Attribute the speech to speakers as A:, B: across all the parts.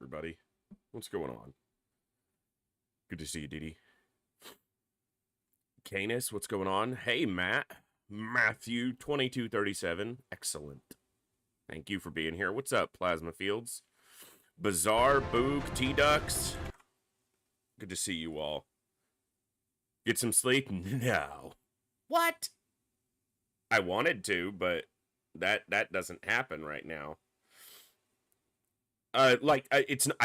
A: everybody. What's going on? Good to see you, Didi. Canis, what's going on? Hey, Matt. Matthew 2237. Excellent. Thank you for being here. What's up, Plasma Fields? Bizarre, Boog, T-Ducks. Good to see you all. Get some sleep? No. What? I wanted to, but that doesn't happen right now. I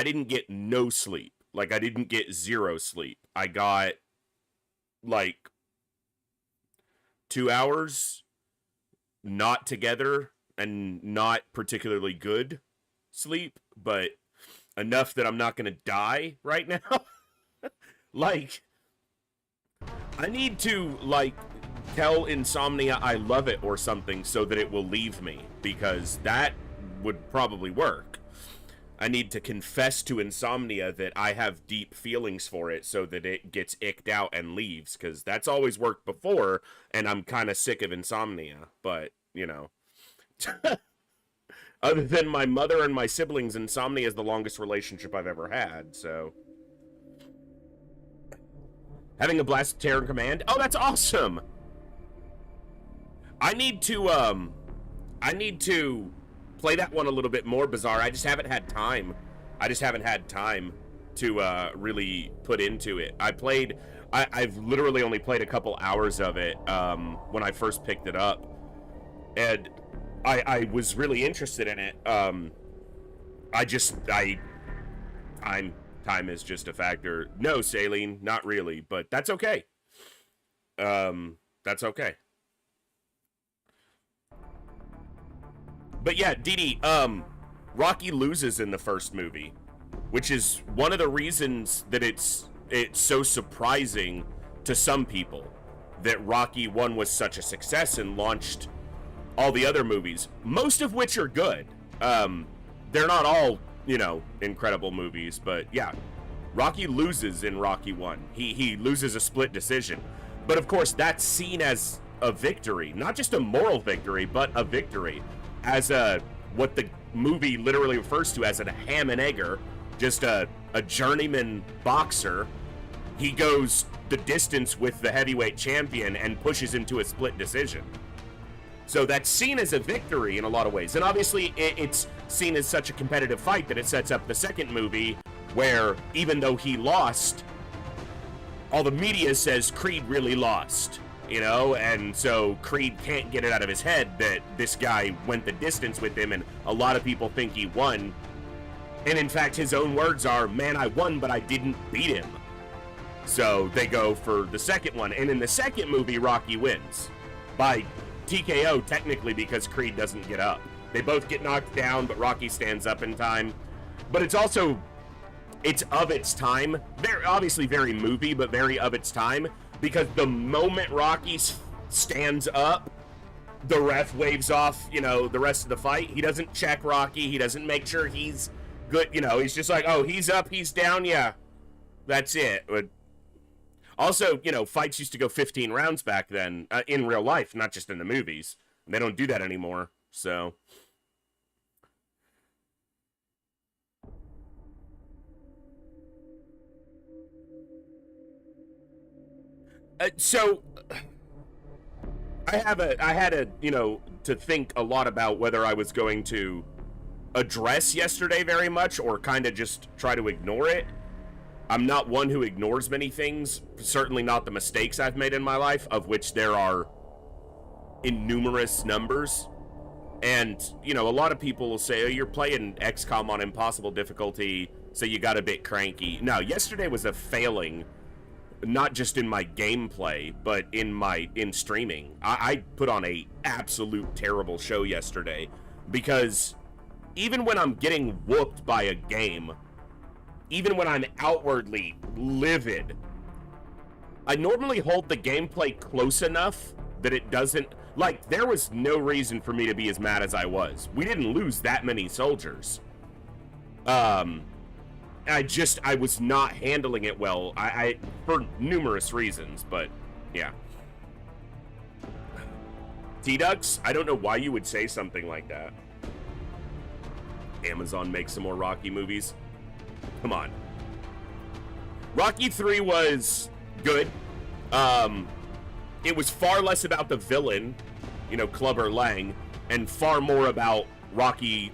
A: didn't get no sleep. Like, I didn't get zero sleep. I got, like, 2 hours not together and not particularly good sleep, but enough that I'm not going to die right now. Like, I need to, like, tell insomnia I love it or something so that it will leave me, because that would probably work. I need to confess to insomnia that I have deep feelings for it so that it gets icked out and leaves, because that's always worked before, and I'm kind of sick of insomnia. But, you know, other than my mother and my siblings, insomnia is the longest relationship I've ever had, so. Having a blast with Terran Command? Oh, that's awesome! I need to play that one a little bit more, Bizarre. I just haven't had time. To really put into it. I've literally only played a couple hours of it when I first picked it up, and I was really interested in it. Time is just a factor. No, Saline, not really, but that's okay. That's okay. But yeah, Didi, Rocky loses in the first movie, which is one of the reasons that it's so surprising to some people that Rocky 1 was such a success and launched all the other movies, most of which are good. They're not all, you know, incredible movies, but yeah, Rocky loses in Rocky 1. He loses a split decision. But of course, that's seen as a victory, not just a moral victory, but a victory. As what the movie literally refers to as a ham and egger, just a journeyman boxer. He goes the distance with the heavyweight champion and pushes him to a split decision. So that's seen as a victory in a lot of ways. And obviously it's seen as such a competitive fight that it sets up the second movie where, even though he lost, all the media says Creed really lost. You know, and so Creed can't get it out of his head that this guy went the distance with him, and a lot of people think he won. And in fact, his own words are, man, I won, but I didn't beat him. So they go for the second one. And in the second movie, Rocky wins. By TKO, technically, because Creed doesn't get up. They both get knocked down, but Rocky stands up in time. But it's also, it's of its time. They're obviously very movie, but very of its time. Because the moment Rocky stands up, the ref waves off, you know, the rest of the fight. He doesn't check Rocky. He doesn't make sure he's good. You know, he's just like, oh, he's up, he's down, yeah. That's it. But also, you know, fights used to go 15 rounds back then in real life, not just in the movies. They don't do that anymore, so. So I had you know, to think a lot about whether I was going to address yesterday very much or kind of just try to ignore it. I'm not one who ignores many things, certainly not the mistakes I've made in my life, of which there are innumerous numbers. And, you know, a lot of people will say, oh, you're playing XCOM on impossible difficulty, so you got a bit cranky. No, yesterday was a failing. Not just in my gameplay, but in streaming. I put on a absolute terrible show yesterday, because even when I'm getting whooped by a game, even when I'm outwardly livid, I normally hold the gameplay close enough that it doesn't, like, there was no reason for me to be as mad as I was. We didn't lose that many soldiers. I was not handling it well, for numerous reasons, but, yeah. T-Ducks, I don't know why you would say something like that. Amazon makes some more Rocky movies. Come on. Rocky 3 was good. It was far less about the villain, you know, Clubber Lang, and far more about Rocky.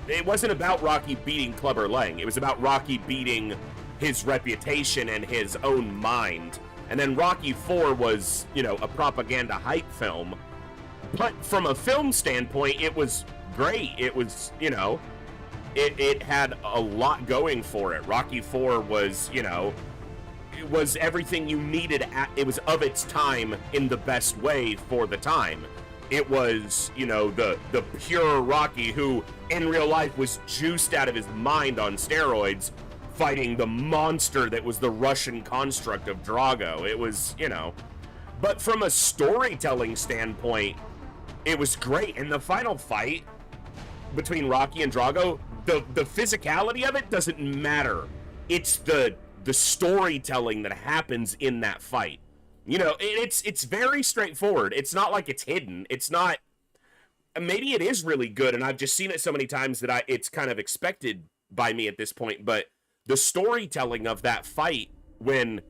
A: It wasn't about Rocky beating Clubber Lang. It was about Rocky beating his reputation and his own mind. And then Rocky 4 was, you know, a propaganda hype film. But from a film standpoint, it was great. It was, you know, it had a lot going for it. Rocky 4 was, you know, it was everything you needed. It was of its time in the best way for the time. It was, you know, the pure Rocky who in real life was juiced out of his mind on steroids, fighting the monster that was the Russian construct of Drago. It was, you know, but from a storytelling standpoint, it was great. And the final fight between Rocky and Drago, the physicality of it doesn't matter. It's the storytelling that happens in that fight. You know, it's very straightforward. It's not like it's hidden. It's not, maybe it is really good, and I've just seen it so many times that it's kind of expected by me at this point, but the storytelling of that fight when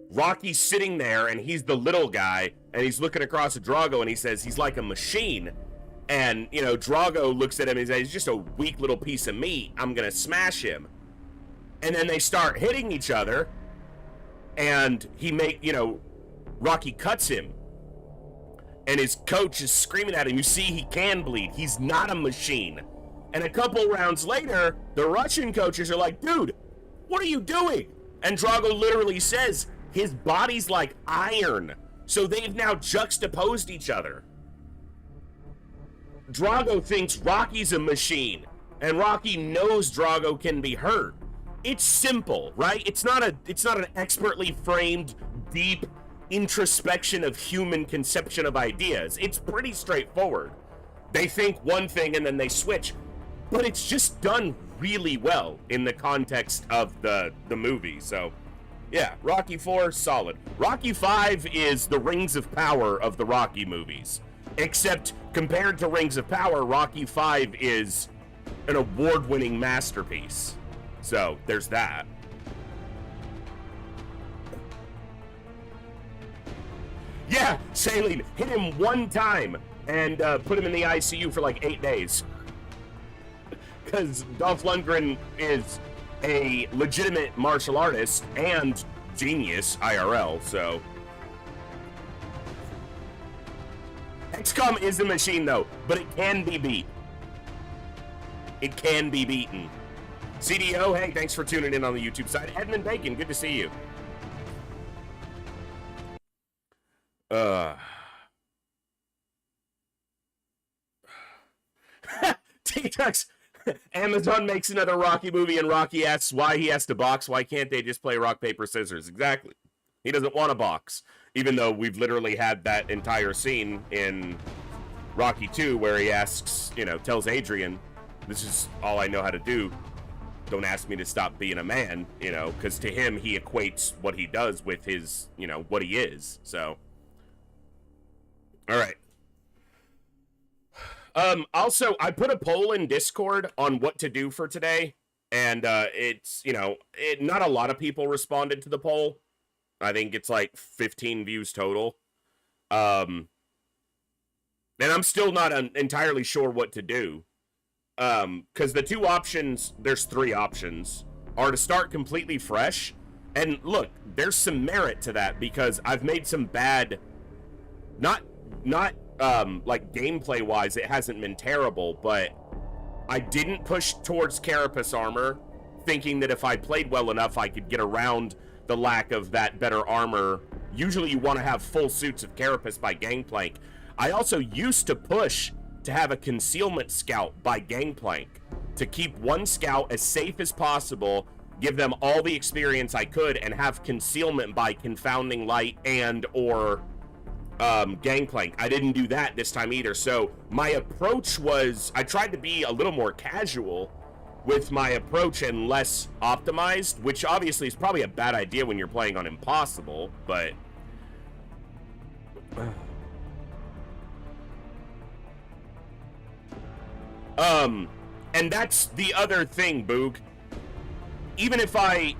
A: Rocky's sitting there and he's the little guy and he's looking across at Drago and he says he's like a machine. And, you know, Drago looks at him and says, he's just a weak little piece of meat. I'm going to smash him. And then they start hitting each other. And you know, Rocky cuts him. And his coach is screaming at him. You see, he can bleed. He's not a machine. And a couple rounds later, the Russian coaches are like, dude, what are you doing? And Drago literally says, his body's like iron. So they've now juxtaposed each other. Drago thinks Rocky's a machine, and Rocky knows Drago can be hurt. It's simple, right? It's not an expertly framed, deep introspection of human conception of ideas. It's pretty straightforward. They think one thing and then they switch, but it's just done really well in the context of the movie. So, yeah, Rocky 4, solid. Rocky 5 is the Rings of Power of the Rocky movies. Except, compared to Rings of Power, Rocky 5 is an award-winning masterpiece. So, there's that. Yeah, Saline, hit him one time and put him in the ICU for like 8 days. Because Dolph Lundgren is a legitimate martial artist and genius IRL, so... XCOM is a machine, though, but it can be beat. It can be beaten. CDO, hey, thanks for tuning in on the YouTube side. Edmund Bacon, good to see you. TikToks. Amazon makes another Rocky movie, and Rocky asks why he has to box. Why can't they just play rock, paper, scissors? Exactly. He doesn't want to box. Even though we've literally had that entire scene in Rocky 2 where he asks, you know, tells Adrian, this is all I know how to do. Don't ask me to stop being a man, you know, because to him, he equates what he does with his, you know, what he is. So, all right. Also, I put a poll in Discord on what to do for today, and it's, you know, not a lot of people responded to the poll. I think it's like 15 views total. And I'm still not entirely sure what to do. Because the two options, there's three options, are to start completely fresh. And look, there's some merit to that because I've made some bad, not like gameplay wise, it hasn't been terrible, but I didn't push towards Carapace armor, thinking that if I played well enough, I could get around the lack of that better armor. Usually you want to have full suits of Carapace by Gangplank. I also used to push to have a concealment scout by Gangplank to keep one scout as safe as possible, give them all the experience I could, and have concealment by Confounding Light and or Gangplank. I didn't do that this time either. So my approach was, I tried to be a little more casual with my approach and less optimized, which obviously is probably a bad idea when you're playing on Impossible, but... and that's the other thing, Boog. even if the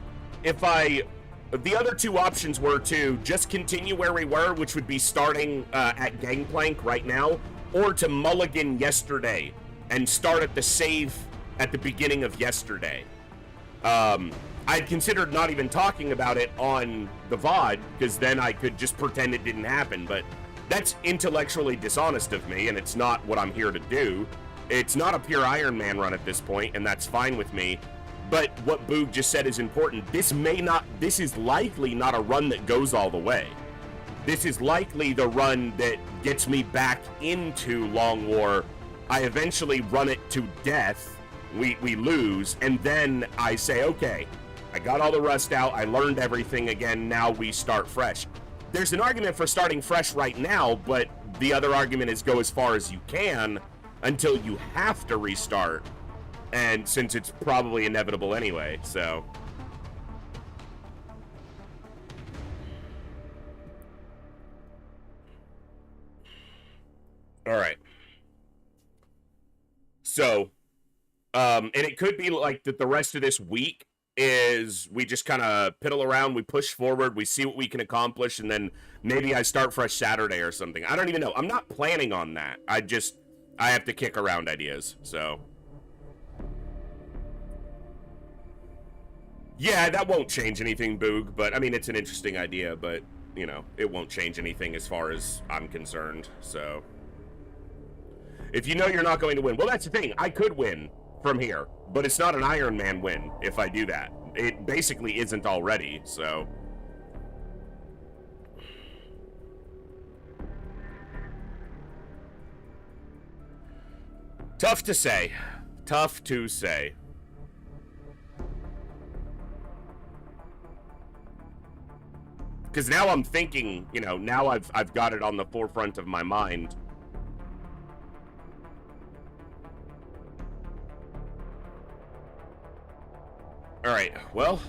A: other two options were to just continue where we were, which would be starting at Gangplank right now, or to mulligan yesterday and start at the save at the beginning of yesterday. I'd considered not even talking about it on the VOD, because then I could just pretend it didn't happen, but that's intellectually dishonest of me, and it's not what I'm here to do. It's not a pure Ironman run at this point, and that's fine with me. But what Boog just said is important. This is likely not a run that goes all the way. This is likely the run that gets me back into Long War. I eventually run it to death. We lose, and then I say, okay, I got all the rust out, I learned everything again, now we start fresh. There's an argument for starting fresh right now, but the other argument is go as far as you can until you have to restart. And since it's probably inevitable anyway, so. All right. So, and it could be like that the rest of this week is we just kind of piddle around, we push forward, we see what we can accomplish, and then maybe I start fresh Saturday or something. I don't even know. I'm not planning on that. I have to kick around ideas, so. Yeah, that won't change anything, Boog, but I mean, it's an interesting idea, but, you know, it won't change anything as far as I'm concerned, so. If you know you're not going to win, well, that's the thing. I could win from here, but it's not an Ironman win if I do that. It basically isn't already, so. Tough to say. Tough to say. Because now I'm thinking, you know, now I've got it on the forefront of my mind. All right, well,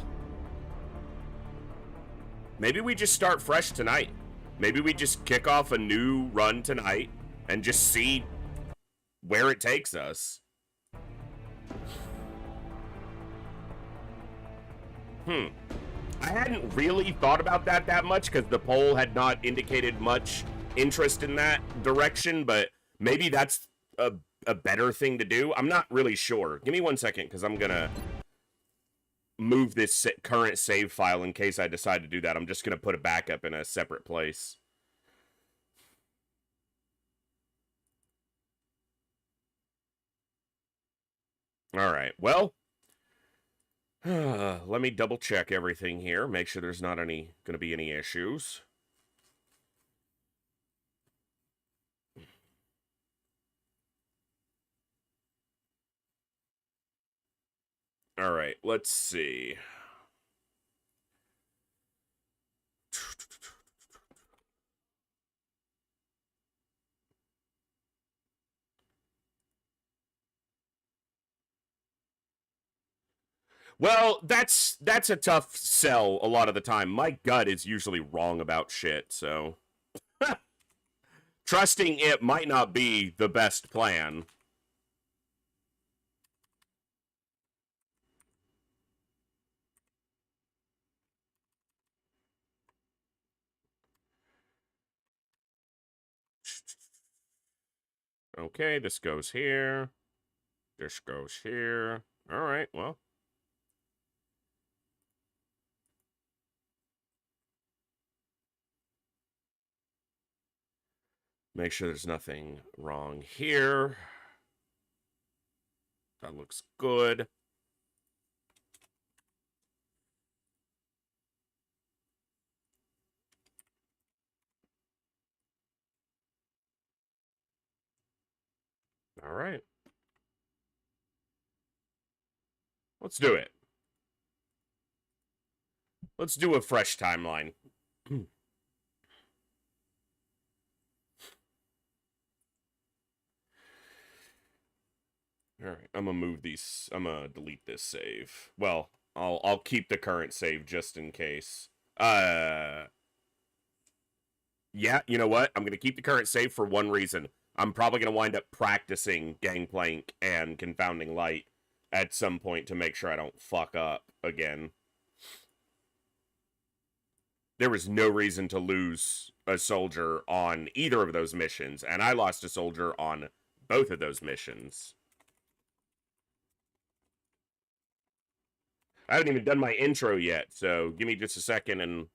A: maybe we just start fresh tonight. Maybe we just kick off a new run tonight and just see where it takes us. I hadn't really thought about that much because the poll had not indicated much interest in that direction, but maybe that's a better thing to do. I'm not really sure. Give me 1 second because I'm gonna move this current save file in case I decide to do that. I'm just gonna put a backup in a separate place. All right, well, let me double check everything here, make sure there's not gonna be any issues. All right, let's see. Well, that's a tough sell a lot of the time. My gut is usually wrong about shit, so trusting it might not be the best plan. Okay, this goes here. This goes here. All right, well. Make sure there's nothing wrong here. That looks good. All right. Let's do it. Let's do a fresh timeline. All right, I'm gonna move these. I'm gonna delete this save. Well, I'll keep the current save just in case. Yeah, you know what? I'm gonna keep the current save for one reason. I'm probably gonna wind up practicing Gangplank and Confounding Light at some point to make sure I don't fuck up again. There was no reason to lose a soldier on either of those missions, and I lost a soldier on both of those missions. I haven't even done my intro yet, so give me just a second and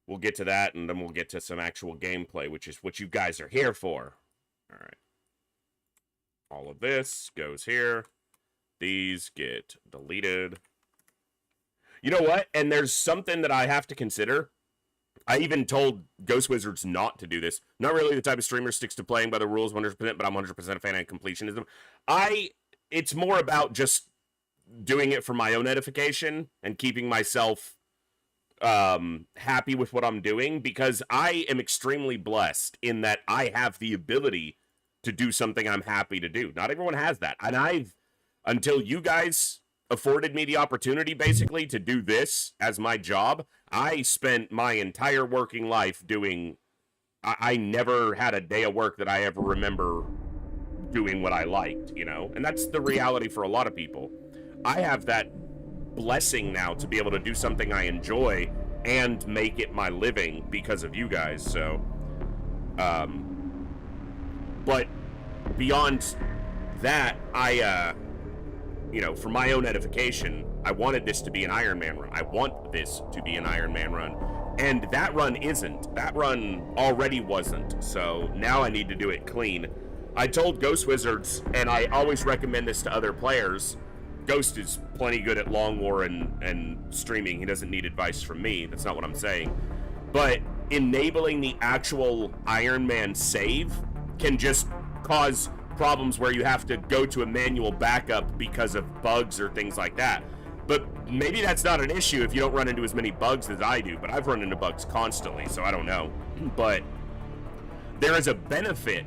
A: we'll get to that, and then we'll get to some actual gameplay, which is what you guys are here for. All right. All of this goes here. These get deleted. You know what? And there's something that I have to consider. I even told Ghost Wizards not to do this. Not really the type of streamer sticks to playing by the rules 100%, but I'm 100% a fan of completionism. It's more about just doing it for my own edification and keeping myself happy with what I'm doing, because I am extremely blessed in that I have the ability to do something I'm happy to do. Not everyone has that. And until you guys afforded me the opportunity basically to do this as my job, I spent my entire working life doing, I never had a day of work that I ever remember doing what I liked, you know? And that's the reality for a lot of people. I have that blessing now to be able to do something I enjoy and make it my living because of you guys. So but beyond that, you know, for my own edification, I wanted this to be an Ironman run. I want this to be an Ironman run, and that run isn't. That run already wasn't, so now I need to do it clean. I told Ghost Wizards, and I always recommend this to other players, Ghost is plenty good at Long War and streaming. He doesn't need advice from me. That's not what I'm saying. But enabling the actual Iron Man save can just cause problems where you have to go to a manual backup because of bugs or things like that. But maybe that's not an issue if you don't run into as many bugs as I do. But I've run into bugs constantly, so I don't know. But there is a benefit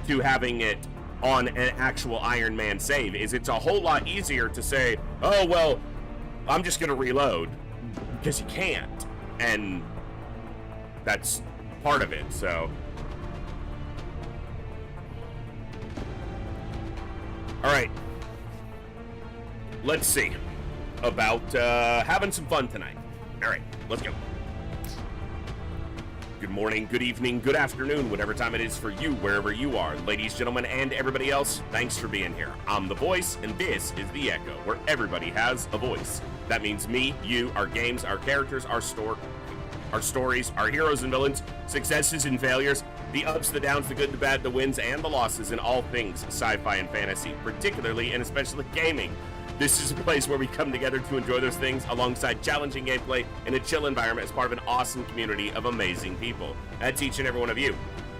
A: to having it on an actual Iron Man save. It's a whole lot easier to say, oh, well, I'm just going to reload, because you can't. And that's part of it, so. All right. Let's see about having some fun tonight. All right, let's go. Good morning, good evening, good afternoon, whatever time it is for you, wherever you are. Ladies, gentlemen, and everybody else, thanks for being here. I'm The Voice, and this is The Echo, where everybody has a voice. That means me, you, our games, our characters, our stories, our heroes and villains, successes and failures, the ups, the downs, the good, the bad, the wins, and the losses in all things sci-fi and fantasy, particularly and especially gaming. This is a place where we come together to enjoy those things alongside challenging gameplay in a chill environment as part of an awesome community of amazing people. That's each and every one of you.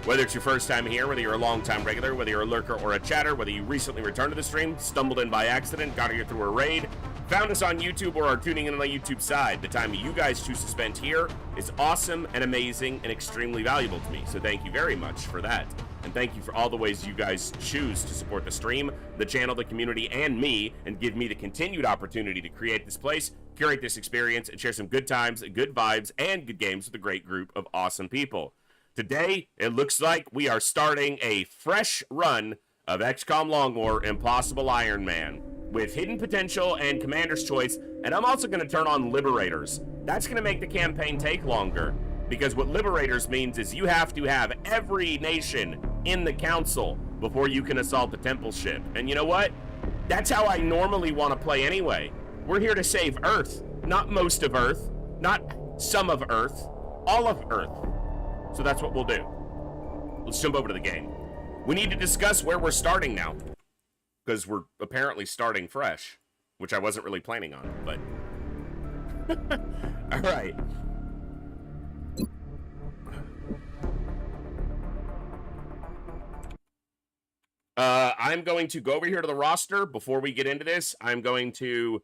A: Whether it's your first time here, whether you're a long-time regular, whether you're a lurker or a chatter, whether you recently returned to the stream, stumbled in by accident, got here through a raid, found us on YouTube, or are tuning in on the YouTube side, the time you guys choose to spend here is awesome and amazing and extremely valuable to me. So thank you very much for that. And thank you for all the ways you guys choose to support the stream, the channel, the community, and me, and give me the continued opportunity to create this place, curate this experience, and share some good times, good vibes, and good games with a great group of awesome people. Today, it looks like we are starting a fresh run of XCOM Long War Impossible Iron Man with Hidden Potential and Commander's Choice, and I'm also going to turn on Liberators. That's going to make the campaign take longer, because what Liberators means is you have to have every nation in the council before you can assault the temple ship. And you know what? That's how I normally want to play anyway. We're here to save Earth, not most of Earth, not some of Earth, all of Earth. So that's what we'll do. Let's jump over to the game. We need to discuss where we're starting now, because we're apparently starting fresh, which I wasn't really planning on, but all right. I'm going to go over here to the roster. Before we get into this, I'm going to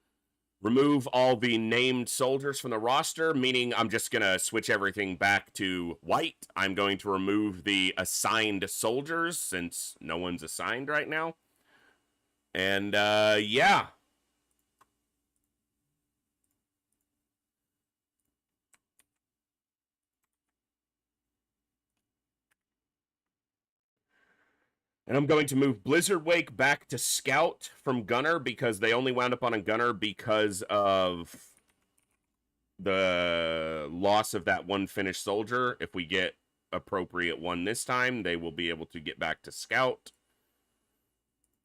A: remove all the named soldiers from the roster, meaning I'm just going to switch everything back to white. I'm going to remove the assigned soldiers, since no one's assigned right now. And, yeah. And I'm going to move Blizzard Wake back to Scout from Gunner because they only wound up on a Gunner because of the loss of that one finished soldier. If we get appropriate one this time, they will be able to get back to Scout.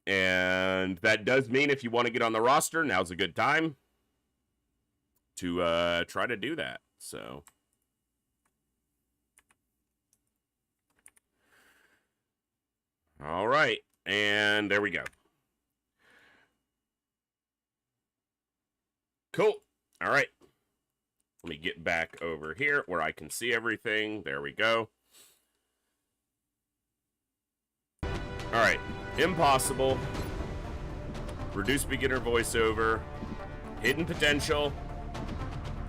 A: And that does mean if you want to get on the roster, now's a good time to try to do that. So... all right, and there we go. Cool. All right. Let me get back over here where I can see everything. There we go. All right. Impossible. Reduce beginner voiceover. Hidden potential.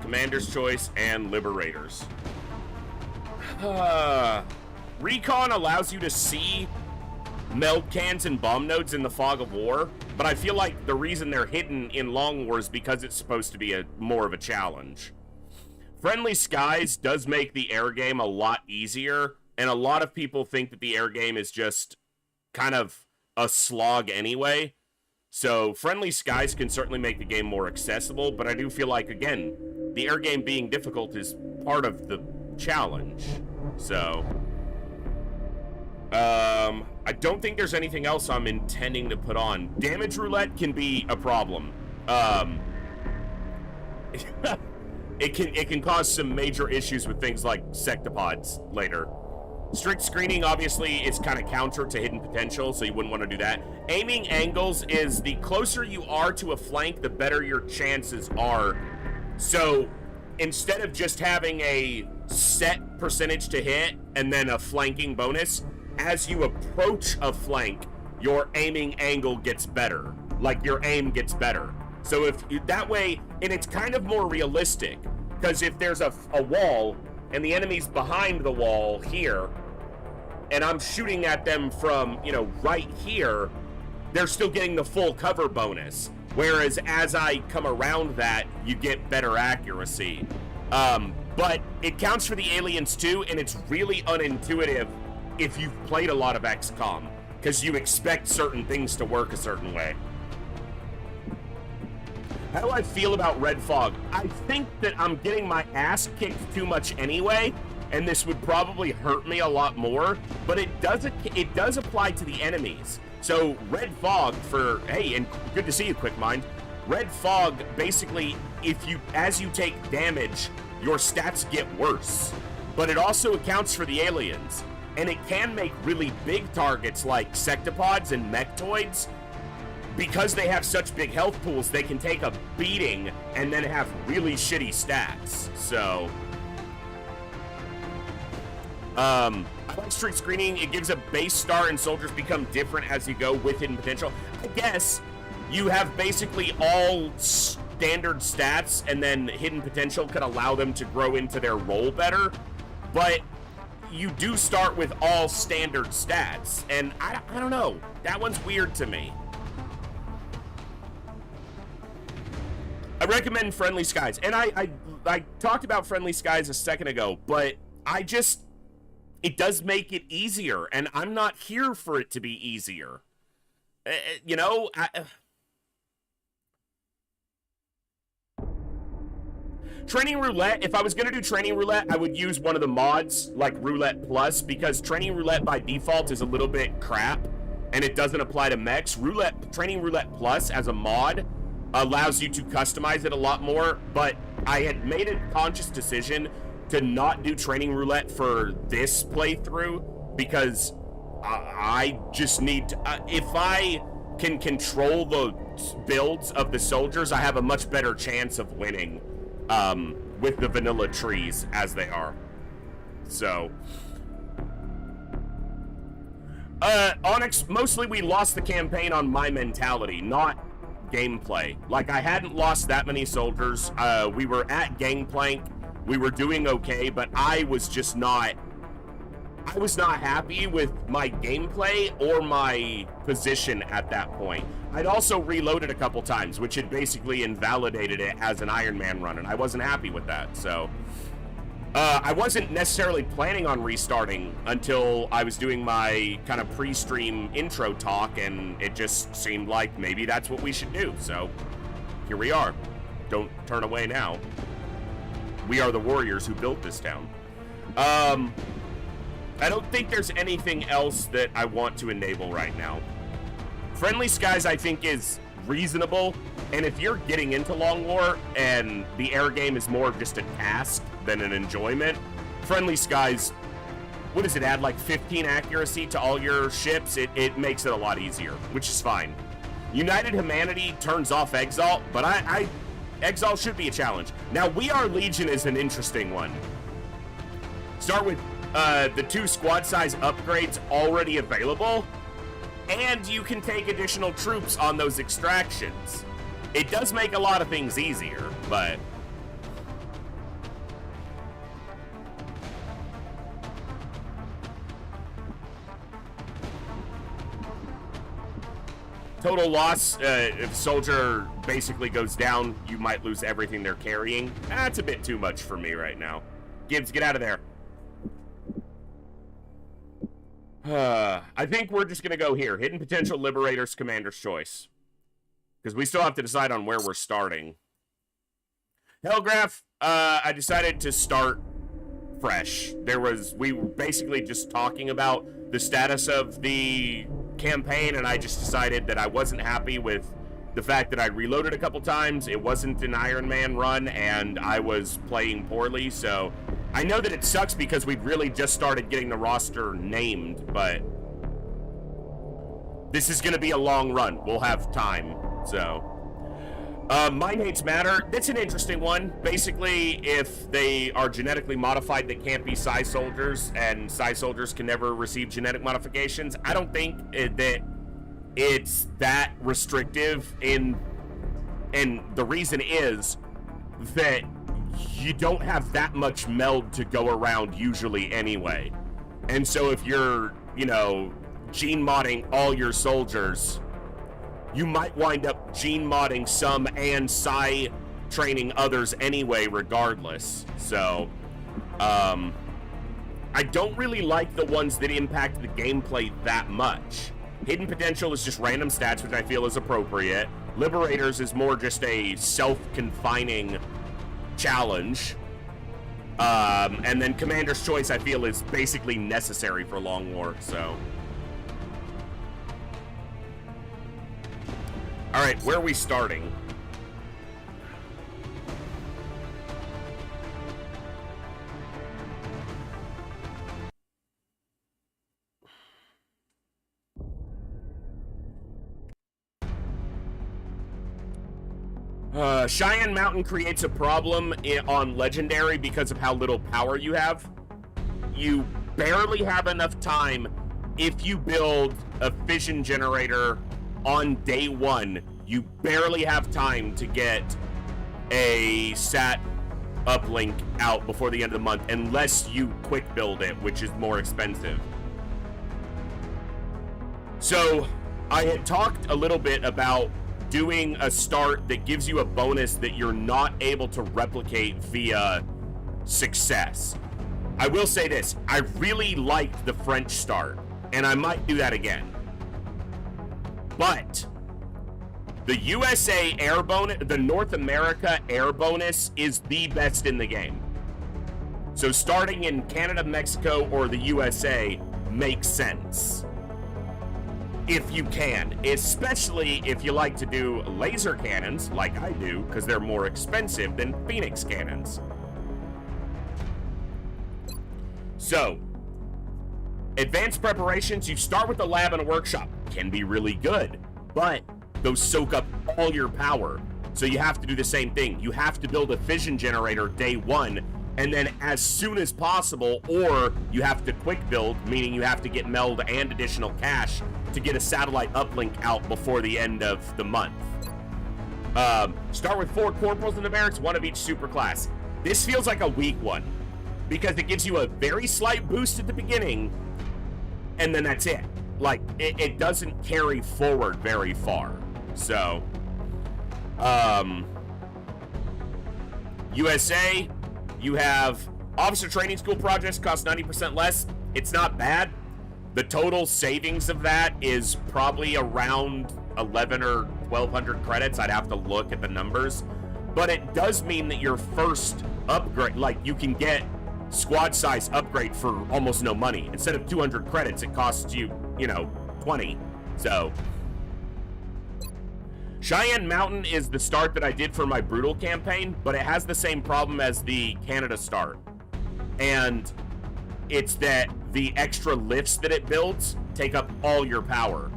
A: Commander's choice and liberators. Recon allows you to see meld cans and bomb nodes in the fog of war, but I feel like the reason they're hidden in Long War is because it's supposed to be more of a challenge. Friendly Skies does make the air game a lot easier, and a lot of people think that the air game is just kind of a slog anyway. So Friendly Skies can certainly make the game more accessible, but I do feel like, again, the air game being difficult is part of the challenge. So... I don't think there's anything else I'm intending to put on. Damage roulette can be a problem. It can cause some major issues with things like sectopods later. Strict screening, obviously, is kind of counter to hidden potential, so you wouldn't want to do that. Aiming angles is the closer you are to a flank, the better your chances are. So, instead of just having a set percentage to hit and then a flanking bonus, as you approach a flank, your aiming angle gets better. Like, your aim gets better. So if that way, and it's kind of more realistic, because if there's a wall, and the enemy's behind the wall here, and I'm shooting at them from, you know, right here, they're still getting the full cover bonus. Whereas as I come around that, you get better accuracy. But it counts for the aliens too, and it's really unintuitive if you've played a lot of XCOM, because you expect certain things to work a certain way. How do I feel about Red Fog? I think that I'm getting my ass kicked too much anyway, and this would probably hurt me a lot more, but it does apply to the enemies. So Red Fog for, hey, and good to see you, Quick Mind. Red Fog, basically, as you take damage, your stats get worse, but it also accounts for the aliens. And it can make really big targets like sectopods and mechtoids. Because they have such big health pools, they can take a beating and then have really shitty stats. So, I like strict screening. It gives a base start and soldiers become different as you go with hidden potential. I guess you have basically all standard stats, and then hidden potential could allow them to grow into their role better. But you do start with all standard stats, and I don't know. That one's weird to me. I recommend Friendly Skies, and I talked about Friendly Skies a second ago, but it does make it easier, and I'm not here for it to be easier. You know, Training Roulette, if I was going to do Training Roulette, I would use one of the mods, like Roulette Plus, because Training Roulette by default is a little bit crap, and it doesn't apply to mechs. Training Roulette Plus as a mod allows you to customize it a lot more, but I had made a conscious decision to not do Training Roulette for this playthrough, because I just need to, if I can control the builds of the soldiers, I have a much better chance of winning with the vanilla trees as they are. So Onyx, mostly we lost the campaign on my mentality, not gameplay. Like, I hadn't lost that many soldiers. We were at Gangplank, we were doing okay, but I was not happy with my gameplay or my position at that point. I'd also reloaded a couple times, which had basically invalidated it as an Ironman run, and I wasn't happy with that. So I wasn't necessarily planning on restarting until I was doing my kind of pre-stream intro talk, and it just seemed like maybe that's what we should do. So here we are. Don't turn away now. We are the warriors who built this town. I don't think there's anything else that I want to enable right now. Friendly Skies, I think, is reasonable, and if you're getting into Long War and the air game is more of just a task than an enjoyment, Friendly Skies, what does it add, like 15 accuracy to all your ships? It makes it a lot easier, which is fine. United Humanity turns off Exalt, but Exalt should be a challenge. Now, We Are Legion is an interesting one. Start with the 2 squad size upgrades already available, and you can take additional troops on those extractions. It does make a lot of things easier, but total loss, if a soldier basically goes down, you might lose everything they're carrying. That's a bit too much for me right now. Gibbs, get out of there. I think we're just going to go here. Hidden Potential, Liberators, Commander's Choice. Because we still have to decide on where we're starting. Hellgraph, I decided to start fresh. We were basically just talking about the status of the campaign, and I just decided that I wasn't happy with the fact that I reloaded a couple times. It wasn't an Ironman run, and I was playing poorly, so I know that it sucks because we've really just started getting the roster named, but this is going to be a long run. We'll have time, so. Mind Hates Matter, that's an interesting one. Basically, if they are genetically modified, they can't be Psi soldiers, and Psi soldiers can never receive genetic modifications. I don't think that it's that restrictive, and the reason is that you don't have that much meld to go around usually anyway. And so if you're, gene modding all your soldiers, you might wind up gene modding some and psi training others anyway regardless. So I don't really like the ones that impact the gameplay that much. Hidden Potential is just random stats, which I feel is appropriate. Liberators is more just a self-confining challenge. And then Commander's Choice, I feel, is basically necessary for Long War, so. Alright, where are we starting? Cheyenne Mountain creates a problem on Legendary because of how little power you have. You barely have enough time if you build a fission generator on day 1. You barely have time to get a sat uplink out before the end of the month unless you quick build it, which is more expensive. So I had talked a little bit about doing a start that gives you a bonus that you're not able to replicate via success. I will say this, I really liked the French start, and I might do that again. But the USA air bonus, the North America air bonus is the best in the game. So starting in Canada, Mexico, or the USA makes sense. If you can, especially if you like to do laser cannons, like I do, because they're more expensive than Phoenix cannons. So, advanced preparations, you start with a lab and a workshop. Can be really good, but those soak up all your power. So you have to do the same thing. You have to build a fission generator day 1, and then as soon as possible, or you have to quick build, meaning you have to get meld and additional cash to get a satellite uplink out before the end of the month. Start with 4 corporals in the barracks, 1 of each superclass. This feels like a weak one because it gives you a very slight boost at the beginning, and then that's it. Like, it doesn't carry forward very far. So, USA, you have Officer training school projects cost 90% less. It's not bad. The total savings of that is probably around 11 or 1,200 credits. I'd have to look at the numbers. But it does mean that your first upgrade, like you can get squad size upgrade for almost no money. Instead of 200 credits, it costs you, 20. So Cheyenne Mountain is the start that I did for my Brutal campaign, but it has the same problem as the Canada start. And it's that the extra lifts that it builds take up all your power.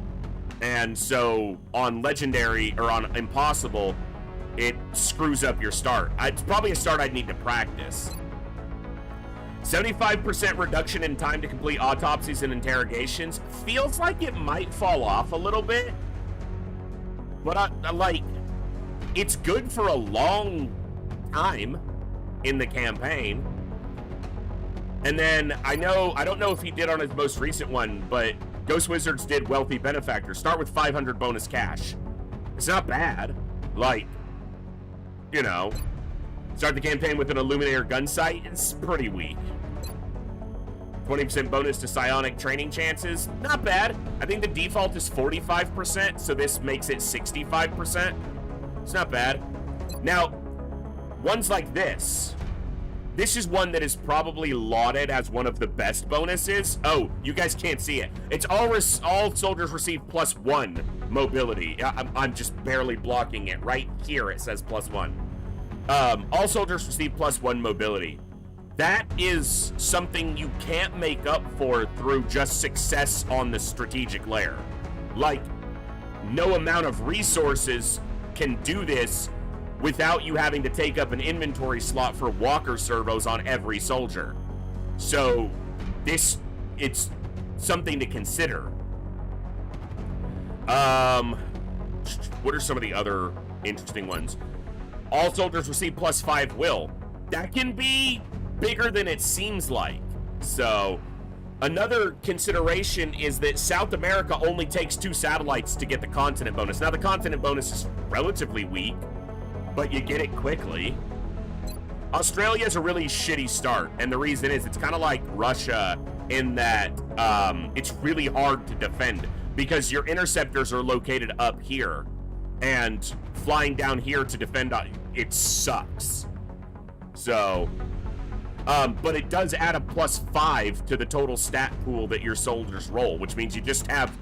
A: And so on Legendary or on Impossible, it screws up your start. It's probably a start I'd need to practice. 75% reduction in time to complete autopsies and interrogations. Feels like it might fall off a little bit. But I it's good for a long time in the campaign. And then I don't know if he did on his most recent one, but Ghost Wizards did Wealthy Benefactor. Start with 500 bonus cash. It's not bad. Start the campaign with an Illuminator gun sight. It's pretty weak. 20% bonus to psionic training chances. Not bad. I think the default is 45%, so this makes it 65%. It's not bad. Now, ones like this. This is one that is probably lauded as one of the best bonuses. Oh, you guys can't see it. It's all soldiers receive +1 mobility. I'm just barely blocking it. Right here it says +1. All soldiers receive +1 mobility. That is something you can't make up for through just success on the strategic layer. No amount of resources can do this without you having to take up an inventory slot for walker servos on every soldier. So it's something to consider. What are some of the other interesting ones? All soldiers receive +5 will. That can be bigger than it seems like. So another consideration is that South America only takes 2 satellites to get the continent bonus. Now the continent bonus is relatively weak, but you get it quickly. Australia is a really shitty start, and the reason is it's kind of like Russia in that it's really hard to defend because your interceptors are located up here, and flying down here to defend it sucks. So, but it does add a +5 to the total stat pool that your soldiers roll, which means you just have,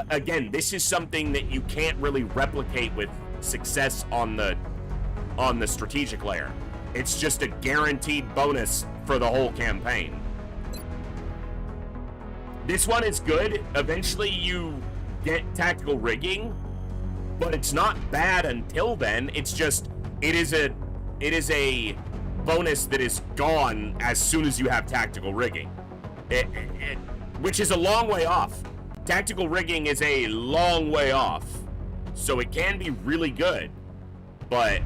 A: again, this is something that you can't really replicate with success on the strategic layer. It's just a guaranteed bonus for the whole campaign. This one is good. Eventually you get tactical rigging, but it's not bad until then. It's just, it is a bonus that is gone as soon as you have tactical rigging. Which is a long way off. Tactical rigging is a long way off. So it can be really good, but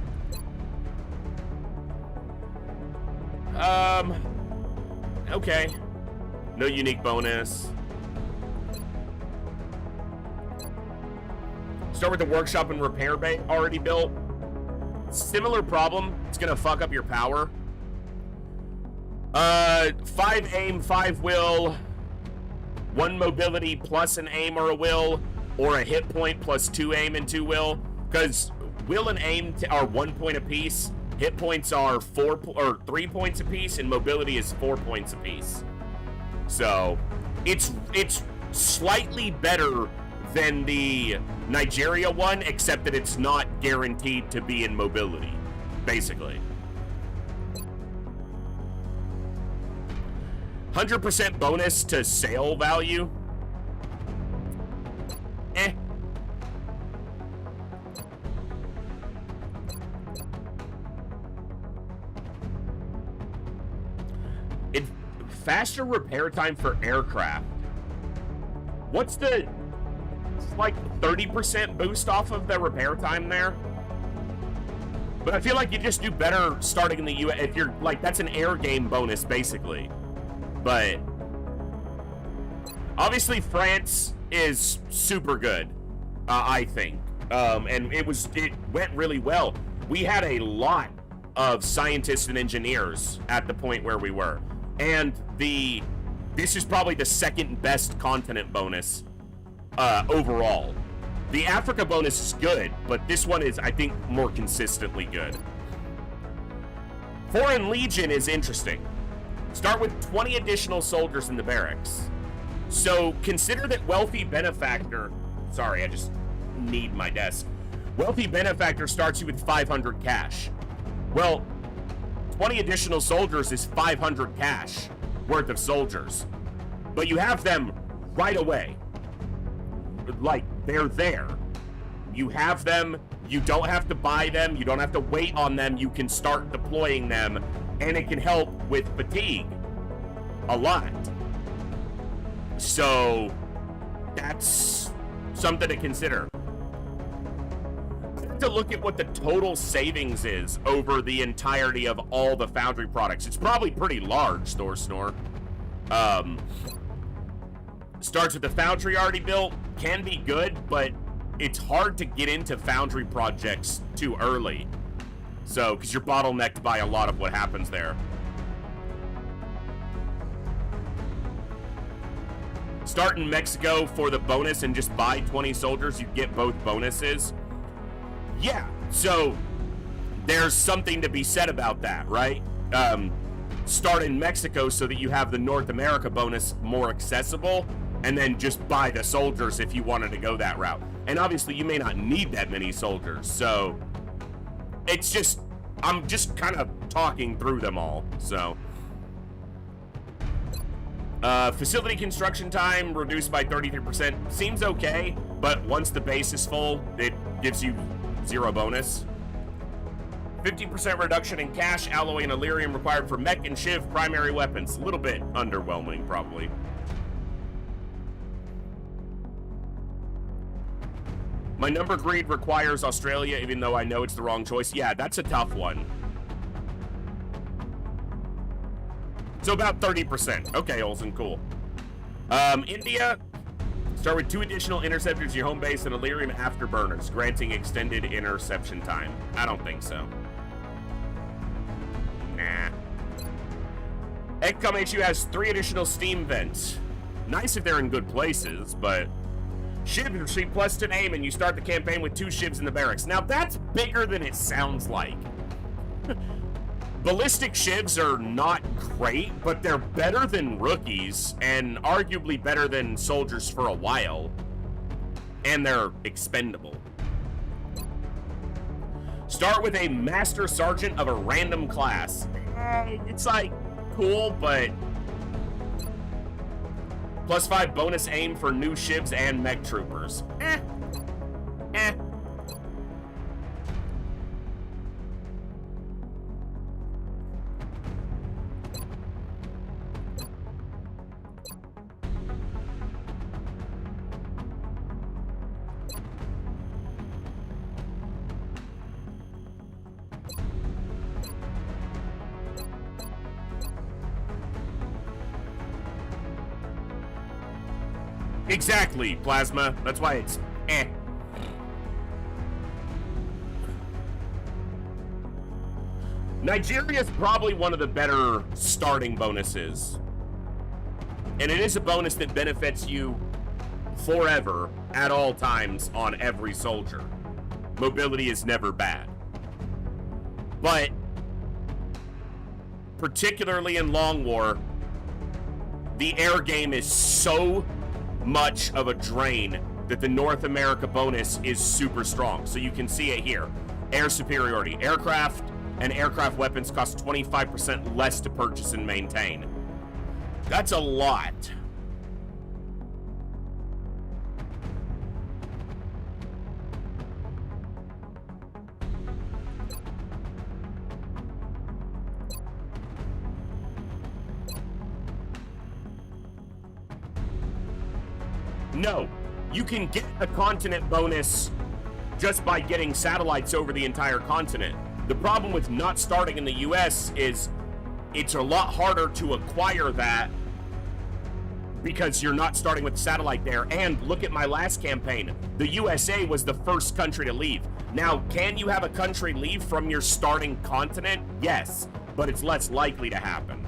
A: okay. No unique bonus. Start with the workshop and repair bay already built. Similar problem. It's gonna fuck up your power. 5 aim, 5 will, 1 mobility plus an aim or a will, or a hit point plus 2 aim and 2 will. Because will and aim are 1 point apiece. Hit points are 3 points apiece, and mobility is 4 points apiece. So it's slightly better than the Nigeria one, except that it's not guaranteed to be in mobility, basically. 100% bonus to sale value. Faster repair time for aircraft. What's the, like 30% boost off of the repair time there? But I feel like you just do better starting in the US if you're like, that's an air game bonus basically. But obviously France is super good, I think. And it went really well. We had a lot of scientists and engineers at the point where we were. And this is probably the second best continent bonus overall. The Africa bonus is good, but this one is, I think, more consistently good. Foreign Legion is interesting. Start with 20 additional soldiers in the barracks. So consider that Wealthy Benefactor, sorry, I just need my desk. Wealthy Benefactor starts you with 500 cash. Well, 20 additional soldiers is 500 cash worth of soldiers. But you have them right away. Like, they're there. You have them, you don't have to buy them, you don't have to wait on them, you can start deploying them, and it can help with fatigue a lot. So, that's something to consider. To look at what the total savings is over the entirety of all the Foundry products. It's probably pretty large, Thor Snore. Starts with the Foundry already built, can be good, but it's hard to get into Foundry projects too early. So, because you're bottlenecked by a lot of what happens there. Start in Mexico for the bonus and just buy 20 soldiers, you get both bonuses. Yeah, so there's something to be said about that, right? Start in Mexico so that you have the North America bonus more accessible, and then just buy the soldiers if you wanted to go that route. And obviously you may not need that many soldiers, so it's just, I'm just kind of talking through them all, so. Facility construction time reduced by 33%. Seems okay, but once the base is full, it gives you 0 bonus. 50% reduction in cash, alloy, and Illyrium required for mech and Shiv primary weapons. A little bit underwhelming, probably. My number greed requires Australia, even though I know it's the wrong choice. Yeah, that's a tough one. So about 30%. Okay, Olsen, cool. India, start with 2 additional interceptors to your home base and Illyrium afterburners, granting extended interception time. I don't think so. Nah. xcom HU has 3 additional steam vents. Nice if they're in good places, but Shivs receive +10 aim and you start the campaign with 2 Shivs in the barracks. Now that's bigger than it sounds like. Ballistic Shivs are not great, but they're better than rookies and arguably better than soldiers for a while. And they're expendable. Start with a Master Sergeant of a random class. It's like cool, but +5 bonus aim for new Shivs and mech troopers. Exactly, Plasma. That's why it's Nigeria is probably one of the better starting bonuses. And it is a bonus that benefits you forever, at all times, on every soldier. Mobility is never bad. But, particularly in Long War, the air game is so much of a drain that the North America bonus is super strong. So you can see it here. Air superiority. Aircraft and aircraft weapons cost 25% less to purchase and maintain. That's a lot. No, you can get a continent bonus just by getting satellites over the entire continent. The problem with not starting in the US is it's a lot harder to acquire that because you're not starting with satellite there. And look at my last campaign. The USA was the first country to leave. Now, can you have a country leave from your starting continent? Yes, but it's less likely to happen.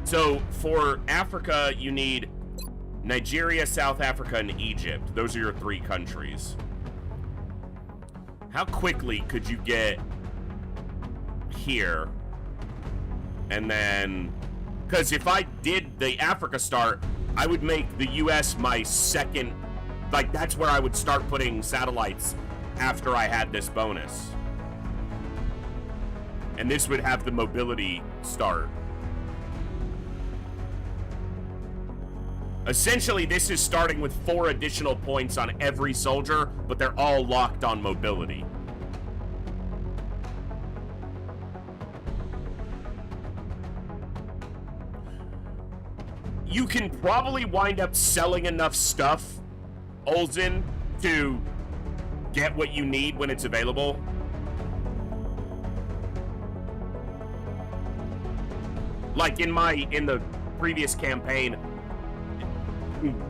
A: So for Africa, you need Nigeria, South Africa, and Egypt. Those are your 3 countries. How quickly could you get here? And then, because if I did the Africa start, I would make the US my second, like that's where I would start putting satellites after I had this bonus. And this would have the mobility start. Essentially, this is starting with 4 additional points on every soldier, but they're all locked on mobility. You can probably wind up selling enough stuff, Olzen, to get what you need when it's available. Like in the previous campaign,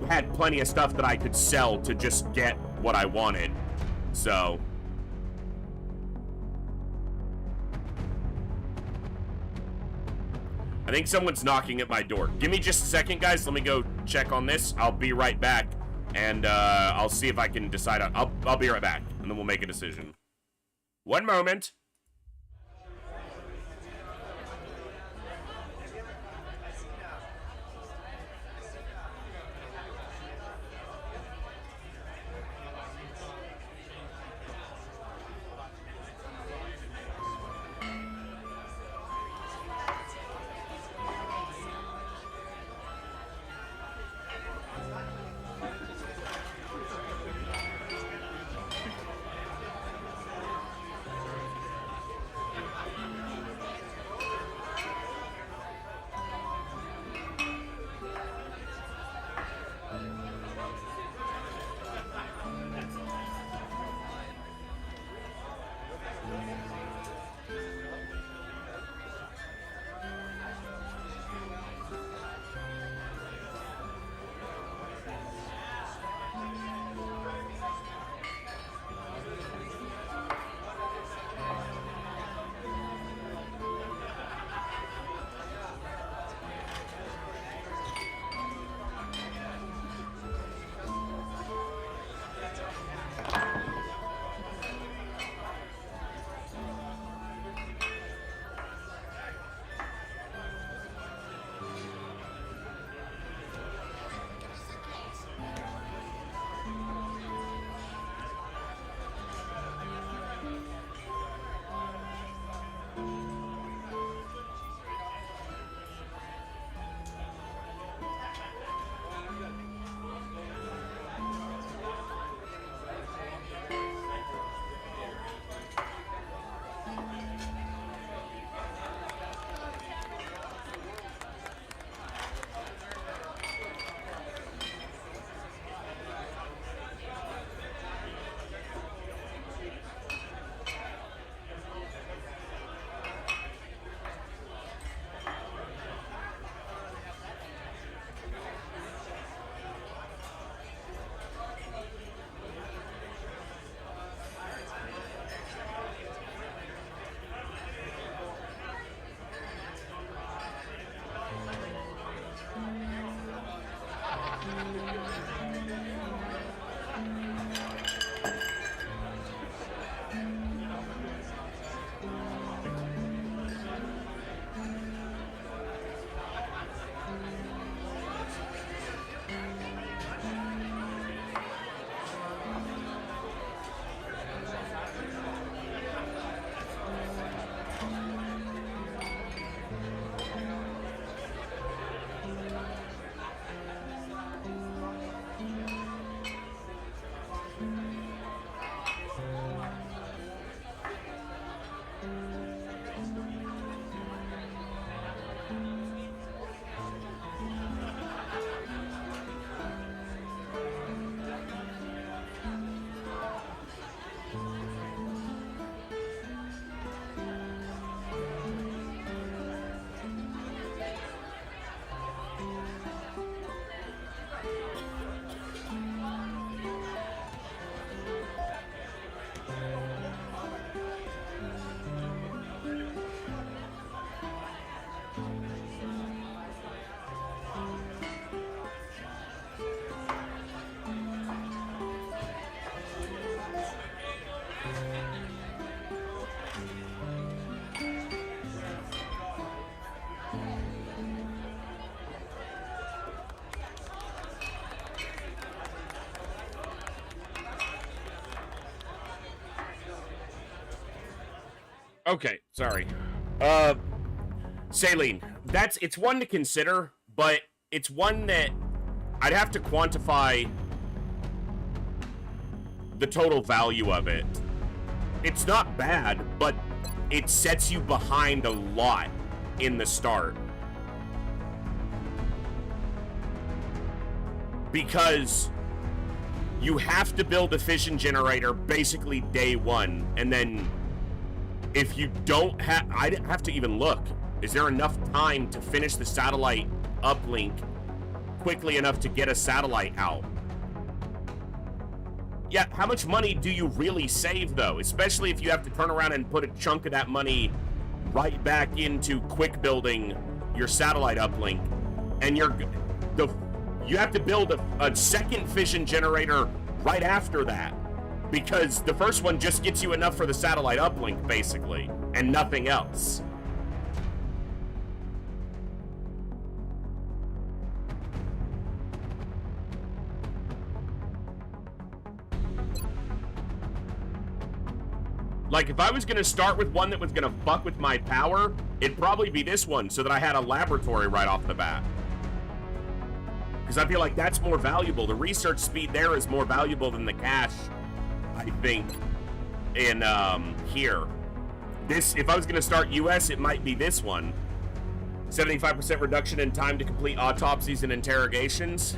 A: had plenty of stuff that I could sell to just get what I wanted. So I think someone's knocking at my door. Give me just a second, guys. Let me go check on this. I'll be right back, and I'll see if I can decide. I'll be right back, and then we'll make a decision. One moment. Okay, sorry. Saline. It's one to consider, but it's one that I'd have to quantify the total value of it. It's not bad, but it sets you behind a lot in the start. Because you have to build a fission generator basically day one, and then if you don't have, I'd have to even look, is there enough time to finish the satellite uplink quickly enough to get a satellite out? Yeah, how much money do you really save, though? Especially if you have to turn around and put a chunk of that money right back into quick building your satellite uplink. And you have to build a second fission generator right after that. Because the first one just gets you enough for the satellite uplink, basically, and nothing else. Like, if I was going to start with one that was going to fuck with my power, it'd probably be this one, so that I had a laboratory right off the bat. Because I feel like that's more valuable. The research speed there is more valuable than the cash, I think, in here. If I was going to start US, it might be this one. 75% reduction in time to complete autopsies and interrogations.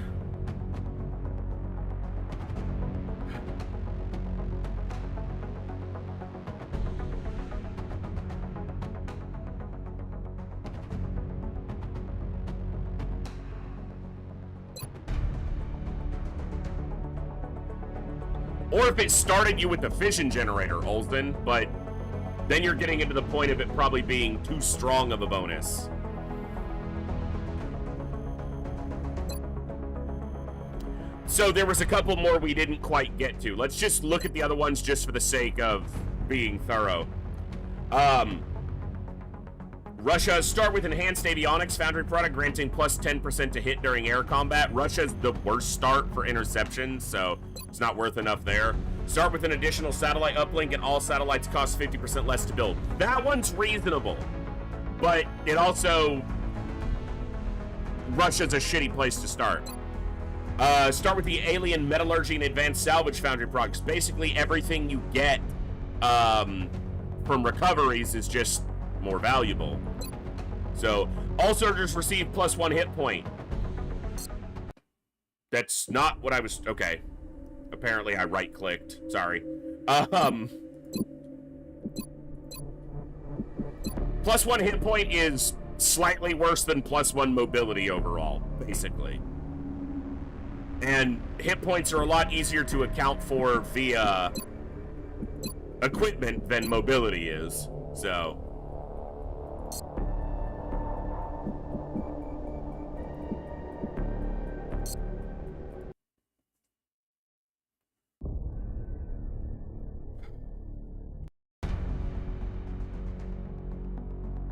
A: Or if it started you with the fission generator, Olsen, but then you're getting into the point of it probably being too strong of a bonus. So there was a couple more we didn't quite get to. Let's just look at the other ones just for the sake of being thorough. Russia, start with enhanced avionics foundry product granting plus 10% to hit during air combat. Russia's the worst start for interceptions, so it's not worth enough there. Start with an additional satellite uplink and all satellites cost 50% less to build. That one's reasonable, but it also... Russia's a shitty place to start. Start with the alien metallurgy and advanced salvage foundry products. Basically everything you get from recoveries is just more valuable. So, all soldiers receive plus 1 hit point. That's not what I was... Okay. Apparently I right-clicked. Sorry. Plus 1 hit point is slightly worse than plus 1 mobility overall, basically. And hit points are a lot easier to account for via equipment than mobility is. So...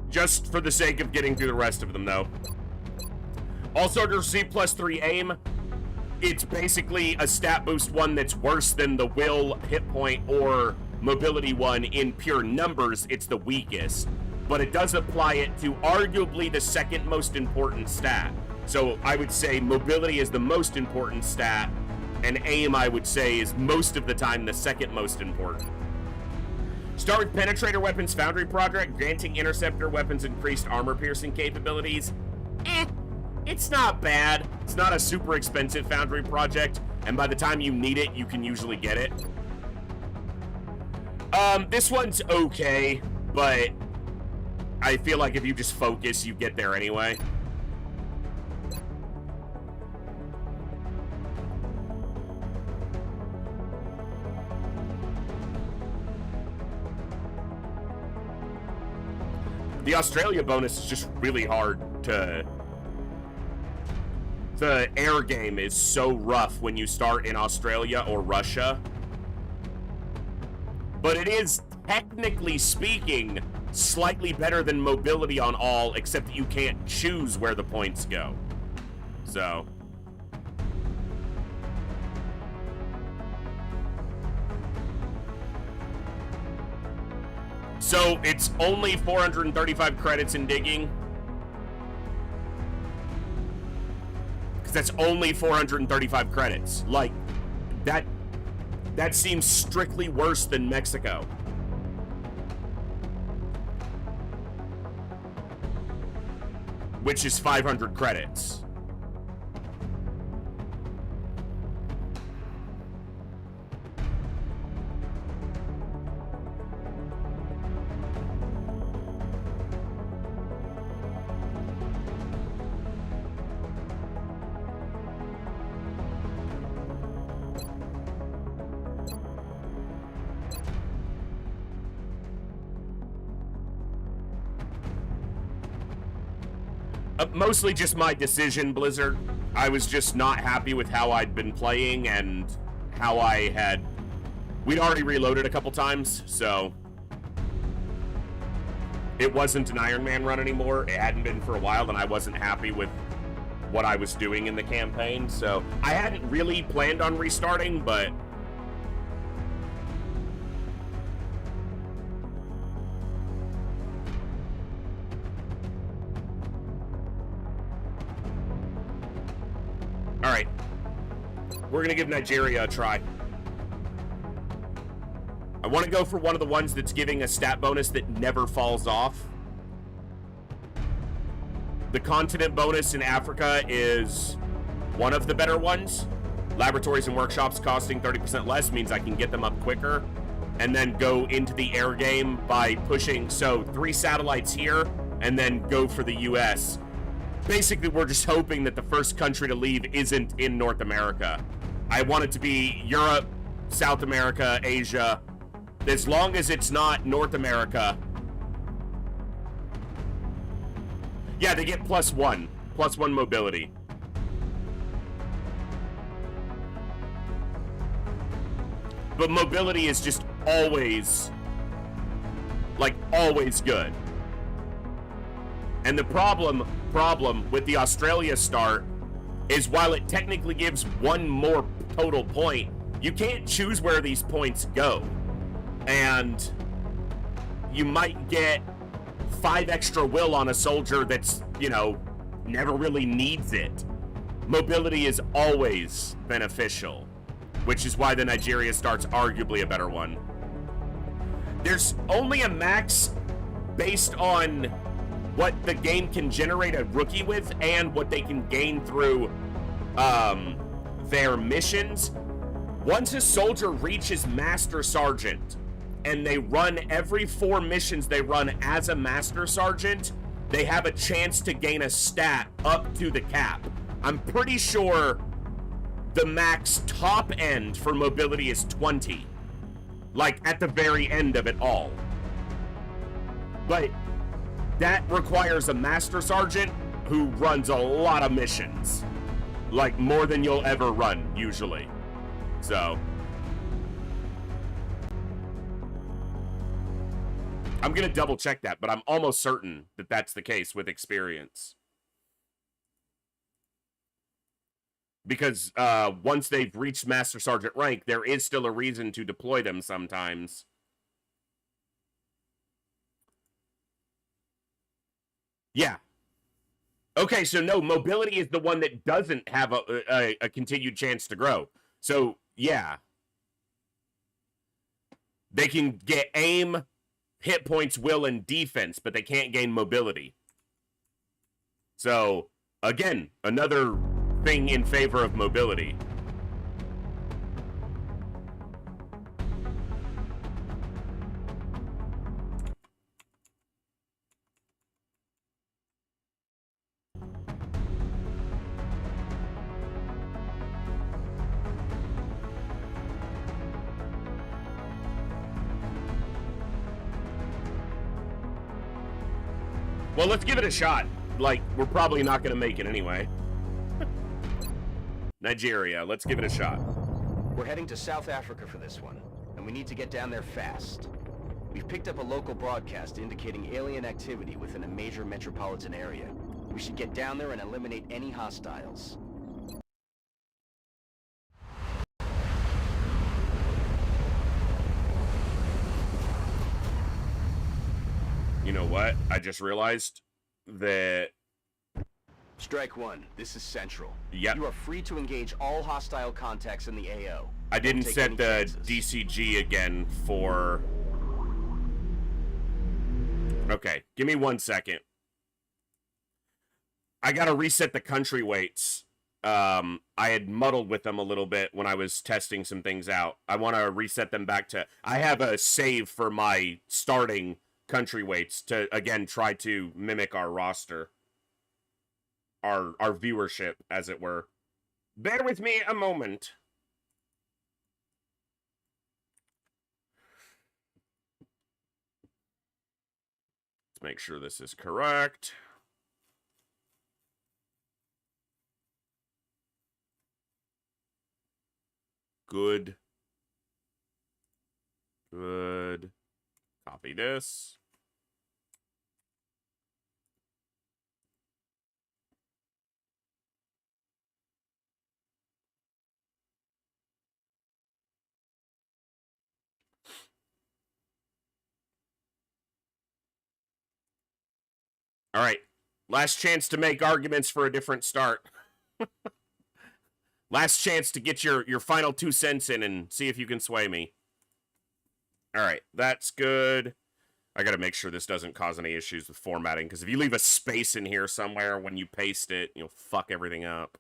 A: just for the sake of getting through the rest of them, though. All soldiers receive plus 3 aim. It's basically a stat boost one that's worse than the will, hit point, or mobility one in pure numbers. It's the weakest. But it does apply it to arguably the second most important stat. So I would say mobility is the most important stat, and aim, I would say, is most of the time the second most important. Start with Penetrator Weapons Foundry Project, granting interceptor weapons increased armor-piercing capabilities. It's not bad. It's not a super expensive Foundry project, and by the time you need it, you can usually get it. This one's okay, but I feel like if you just focus, you get there anyway. The Australia bonus is just really hard to... The air game is so rough when you start in Australia or Russia. But it is, technically speaking, slightly better than mobility on all, except that you can't choose where the points go. So... So it's only 435 credits in digging. Because that's only 435 credits. Like, that seems strictly worse than Mexico. Which is 500 credits. Mostly just my decision, Blizzard. I was just not happy with how I'd been playing and how we'd already reloaded a couple times, so it wasn't an Ironman run anymore. It hadn't been for a while, and I wasn't happy with what I was doing in the campaign, so I hadn't really planned on restarting, but alright. We're gonna give Nigeria a try. I want to go for one of the ones that's giving a stat bonus that never falls off. The continent bonus in Africa is one of the better ones. Laboratories and workshops costing 30% less means I can get them up quicker and then go into the air game by pushing, so 3 satellites here and then go for the US. Basically, we're just hoping that the first country to leave isn't in North America. I want it to be Europe, South America, Asia. As long as it's not North America. Yeah, they get +1. +1 mobility. But mobility is just always, like, always good. And the problem with the Australia start is while it technically gives 1 more total point, you can't choose where these points go. And you might get 5 extra will on a soldier that's, you know, never really needs it. Mobility is always beneficial, which is why the Nigeria start's arguably a better one. There's only a max based on what the game can generate a rookie with and what they can gain through their missions. Once a soldier reaches Master Sergeant and they run every 4 missions they run as a Master Sergeant, they have a chance to gain a stat up to the cap. I'm pretty sure the max top end for mobility is 20. Like, at the very end of it all. But that requires a Master Sergeant who runs a lot of missions. Like, more than you'll ever run, usually. So I'm gonna double check that, but I'm almost certain that that's the case with experience. Because once they've reached Master Sergeant rank, there is still a reason to deploy them sometimes. Yeah. Okay, so no, mobility is the one that doesn't have a continued chance to grow. So, yeah. They can get aim, hit points, will, and defense, but they can't gain mobility. So, again, another thing in favor of mobility. Well, let's give it a shot. Like, we're probably not going to make it anyway. Nigeria, let's give it a shot.
B: We're heading to South Africa for this one, and we need to get down there fast. We've picked up a local broadcast indicating alien activity within a major metropolitan area. We should get down there and eliminate any hostiles.
A: what? I just realized that...
B: Strike one, this is Central.
A: Yep.
B: You are free to engage all hostile contacts in the AO.
A: I didn't
B: Don't take
A: set
B: any
A: the
B: chances.
A: DCG again for... Okay, give me 1 second. I gotta reset the country weights. I had muddled with them a little bit when I was testing some things out. I want to reset them back to... I have a save for my starting country weights to, again, try to mimic our roster. Our viewership, as it were. Bear with me a moment. Let's make sure this is correct. Good. Good. Copy this. All right. Last chance to make arguments for a different start. Last chance to get your final 2 cents in and see if you can sway me. All right, that's good. I got to make sure this doesn't cause any issues with formatting, because if you leave a space in here somewhere when you paste it, you'll fuck everything up.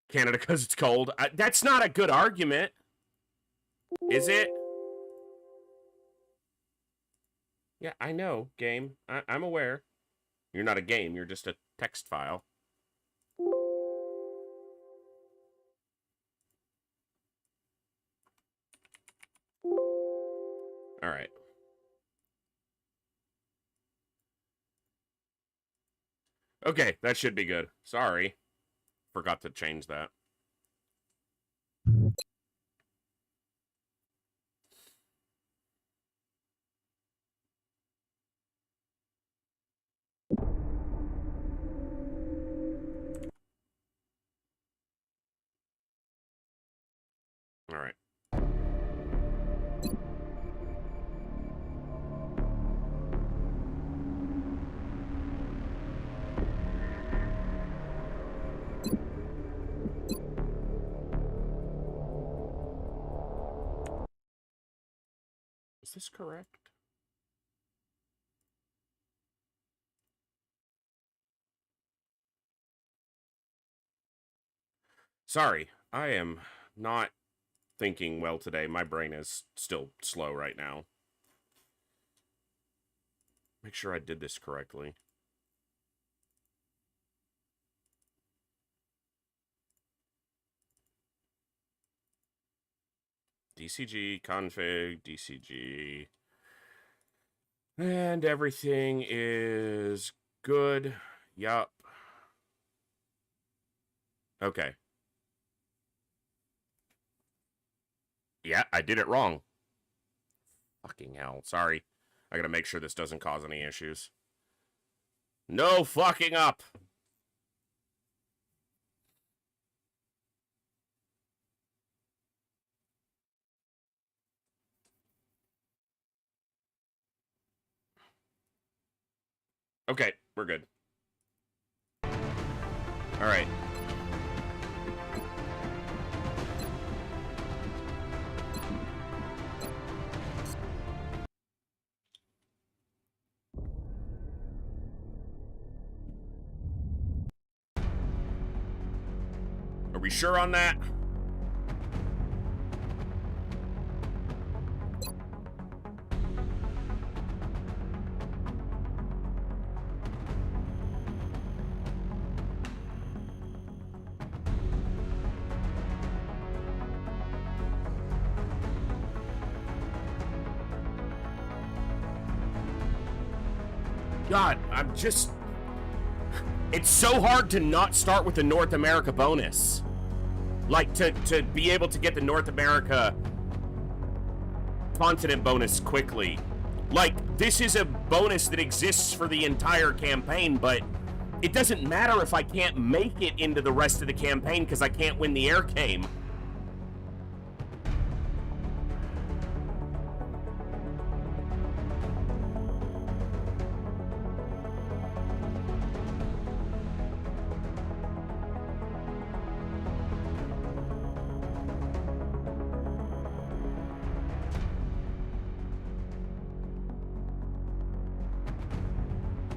A: Canada because it's cold. That's not a good argument. Is it? Yeah, I know, game. I'm aware. You're not a game, you're just a text file. All right. Okay, that should be good. Sorry. Forgot to change that. All right. Is this correct? Sorry, I am not thinking well today. My brain is still slow right now. Make sure I did this correctly. DCG, config, DCG. And everything is good. Yup. Okay. Yeah, I did it wrong. Fucking hell. Sorry. I gotta make sure this doesn't cause any issues. No fucking up! Okay, we're good. Alright. Are we sure on that? God, I'm just... It's so hard to not start with the North America bonus. Like, to be able to get the North America continent bonus quickly. Like, this is a bonus that exists for the entire campaign, but It doesn't matter if I can't make it into the rest of the campaign because I can't win the air game.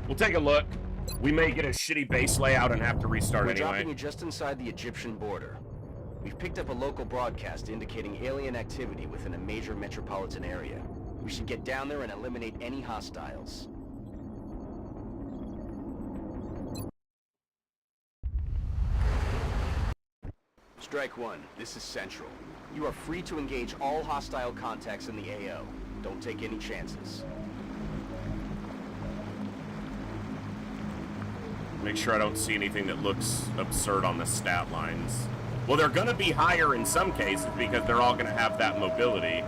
A: We'll take a look. We may get a shitty base layout and have to restart anyway.
B: We're dropping you just inside the Egyptian border. We've picked up a local broadcast indicating alien activity within a major metropolitan area. We should get down there and eliminate any hostiles. Strike one, this is Central. You are free to engage all hostile contacts in the AO. Don't take any chances.
A: Make sure I don't see anything that looks absurd on the stat lines. Well, they're going to be higher in some cases because they're all going to have that mobility.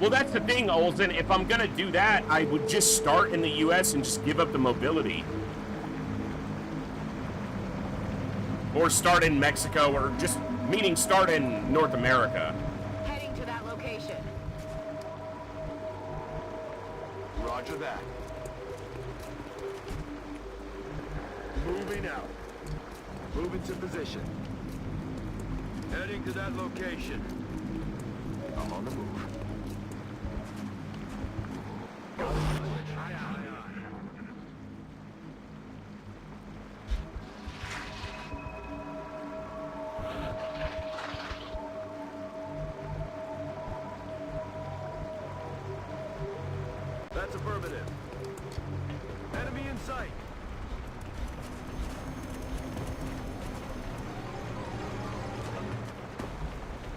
A: Well, that's the thing, Olsen. If I'm going to do that, I would just start in the U.S. and just give up the mobility. Or start in Mexico, or just, meaning start in North America.
C: Heading to that location.
B: Roger that.
D: Moving out. Moving to position. Heading to that location.
B: I'm on the move.
D: That's affirmative. Enemy in sight.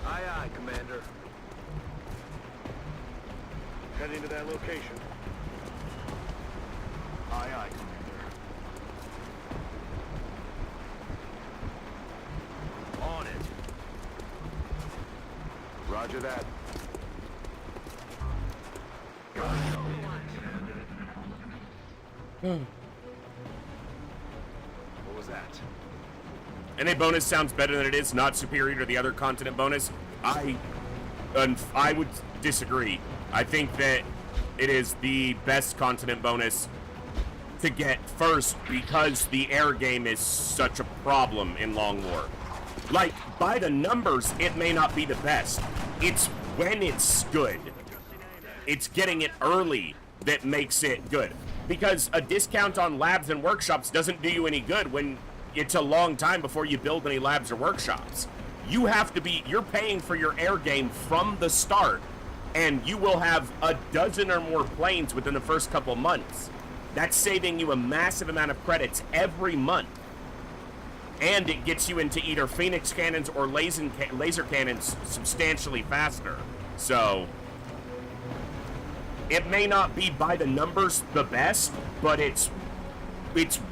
D: Aye, aye, Commander. Heading to that location. Aye, aye, Commander. On it. Roger that.
B: What was that?
A: NA bonus sounds better than it is, not superior to the other continent bonus. I would disagree. I think that it is the best continent bonus to get first because the air game is such a problem in Long War. Like, by the numbers, it may not be the best. It's when it's good. It's getting it early that makes it good. Because a discount on labs and workshops doesn't do you any good when it's a long time before you build any labs or workshops. You have to be, you're paying for your air game from the start, and you will have a dozen or more planes within the first couple months. That's saving you a massive amount of credits every month. And it gets you into either Phoenix cannons or laser cannons substantially faster. So it may not be by the numbers the best, but it's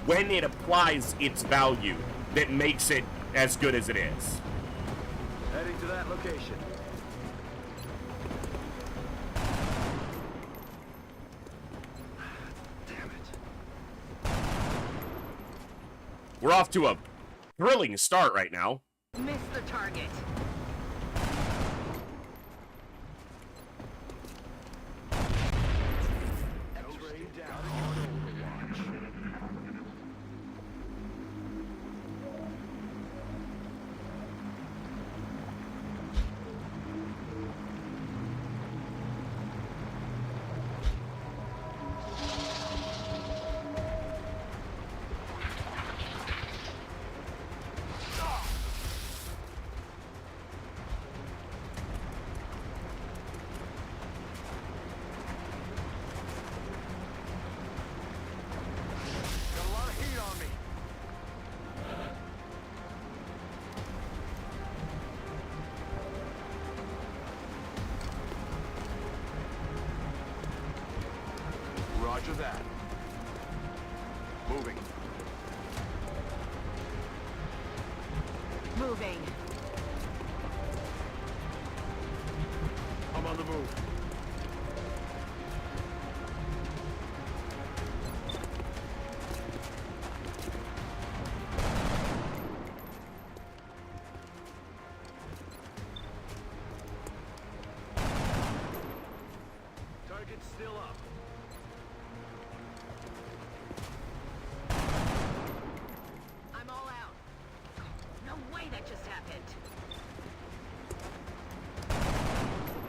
A: when it applies its value that makes it as good as it is.
D: Heading to that location. Damn it.
A: We're off to a thrilling start right now.
C: Miss the target.
D: X-ray down on Overwatch.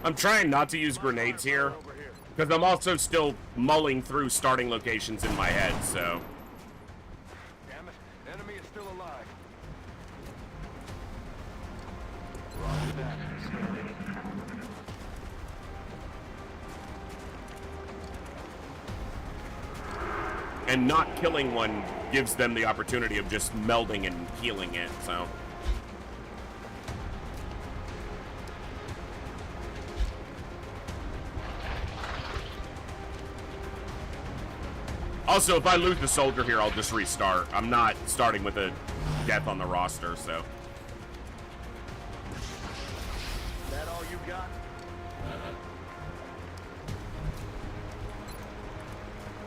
A: I'm trying not to use grenades here, because I'm also still mulling through starting locations in my head, so...
D: Damn it, enemy is still alive.
A: And not killing one gives them the opportunity of just melding and healing it, so... Also, if I lose the soldier here, I'll just restart. I'm not starting with a death on the roster, so...
D: That all you got?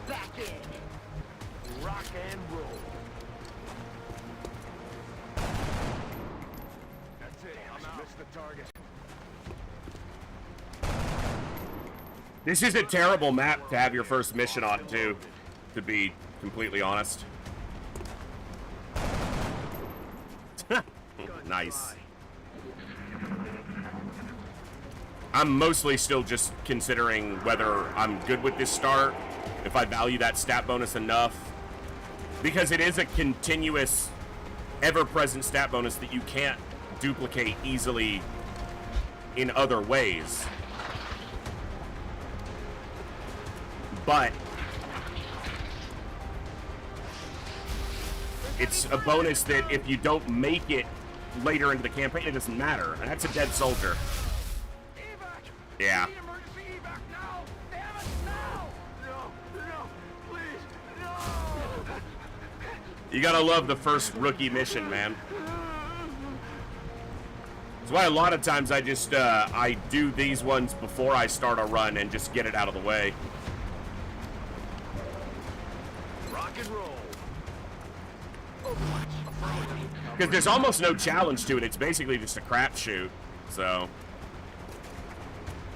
C: Back in.
D: Rock and roll. That's it. I'm out. Missed the target.
A: This is a terrible map to have your first mission on, too, to be completely honest. Nice. I'm mostly still just considering whether I'm good with this start, if I value that stat bonus enough, because it is a continuous, ever-present stat bonus that you can't duplicate easily in other ways. But it's a bonus that if you don't make it later into the campaign, it doesn't matter. And that's a dead soldier. Yeah.
D: Emergency evac now! Damn it, now! No, please, no!
A: You gotta love the first rookie mission, man. That's why a lot of times I just, I do these ones before I start a run and just get it out of the way.
D: Rock and roll.
A: Because there's almost no challenge to it. It's basically just a crapshoot. So,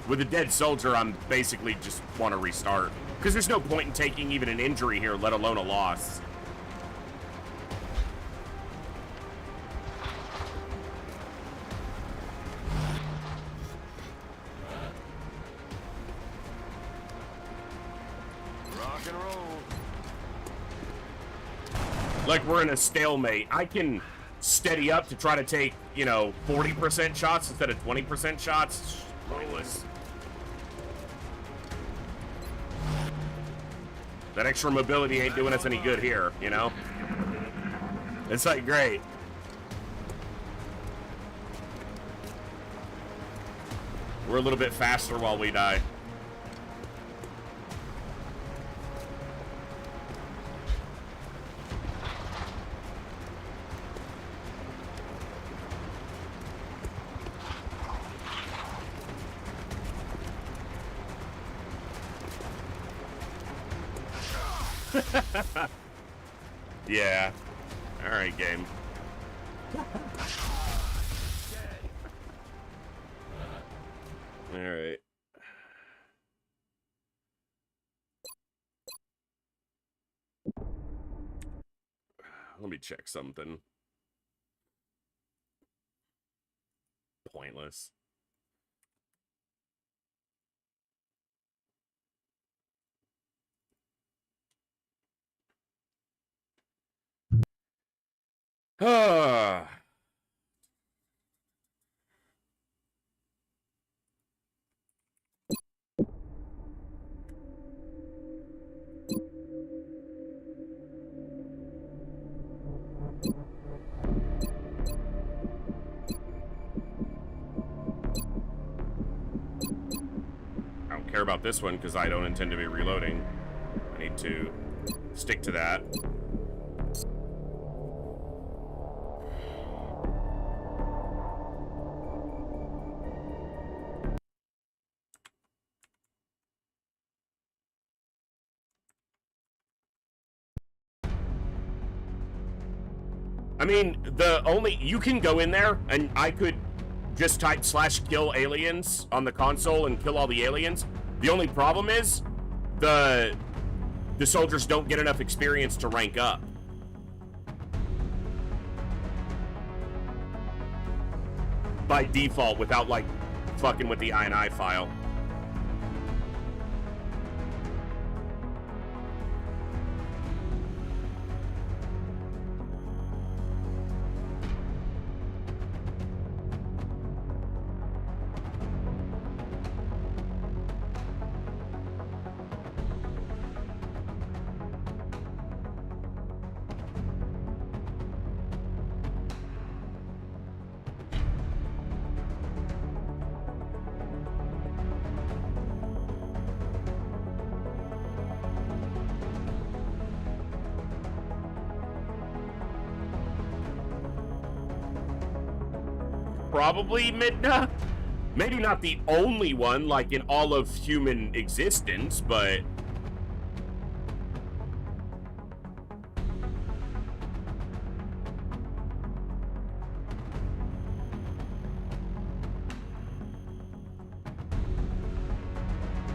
A: with a dead soldier, I'm basically just want to restart. Because there's no point in taking even an injury here, let alone a loss.
D: Rock and roll.
A: Like we're in a stalemate. I can steady up to try to take, you know, 40% shots instead of 20% shots. Pointless. That extra mobility ain't doing us any good here, you know? It's like, great. We're a little bit faster while we die. Yeah. Alright, game. Alright. Let me check something. Pointless. Ah. I don't care about this one because I don't intend to be reloading. I need to stick to that. I mean, you can go in there and I could just type /kill aliens on the console and kill all the aliens. The only problem is the soldiers don't get enough experience to rank up. By default, without like fucking with the INI file. Probably Midna. Maybe not the only one, like in all of human existence, but...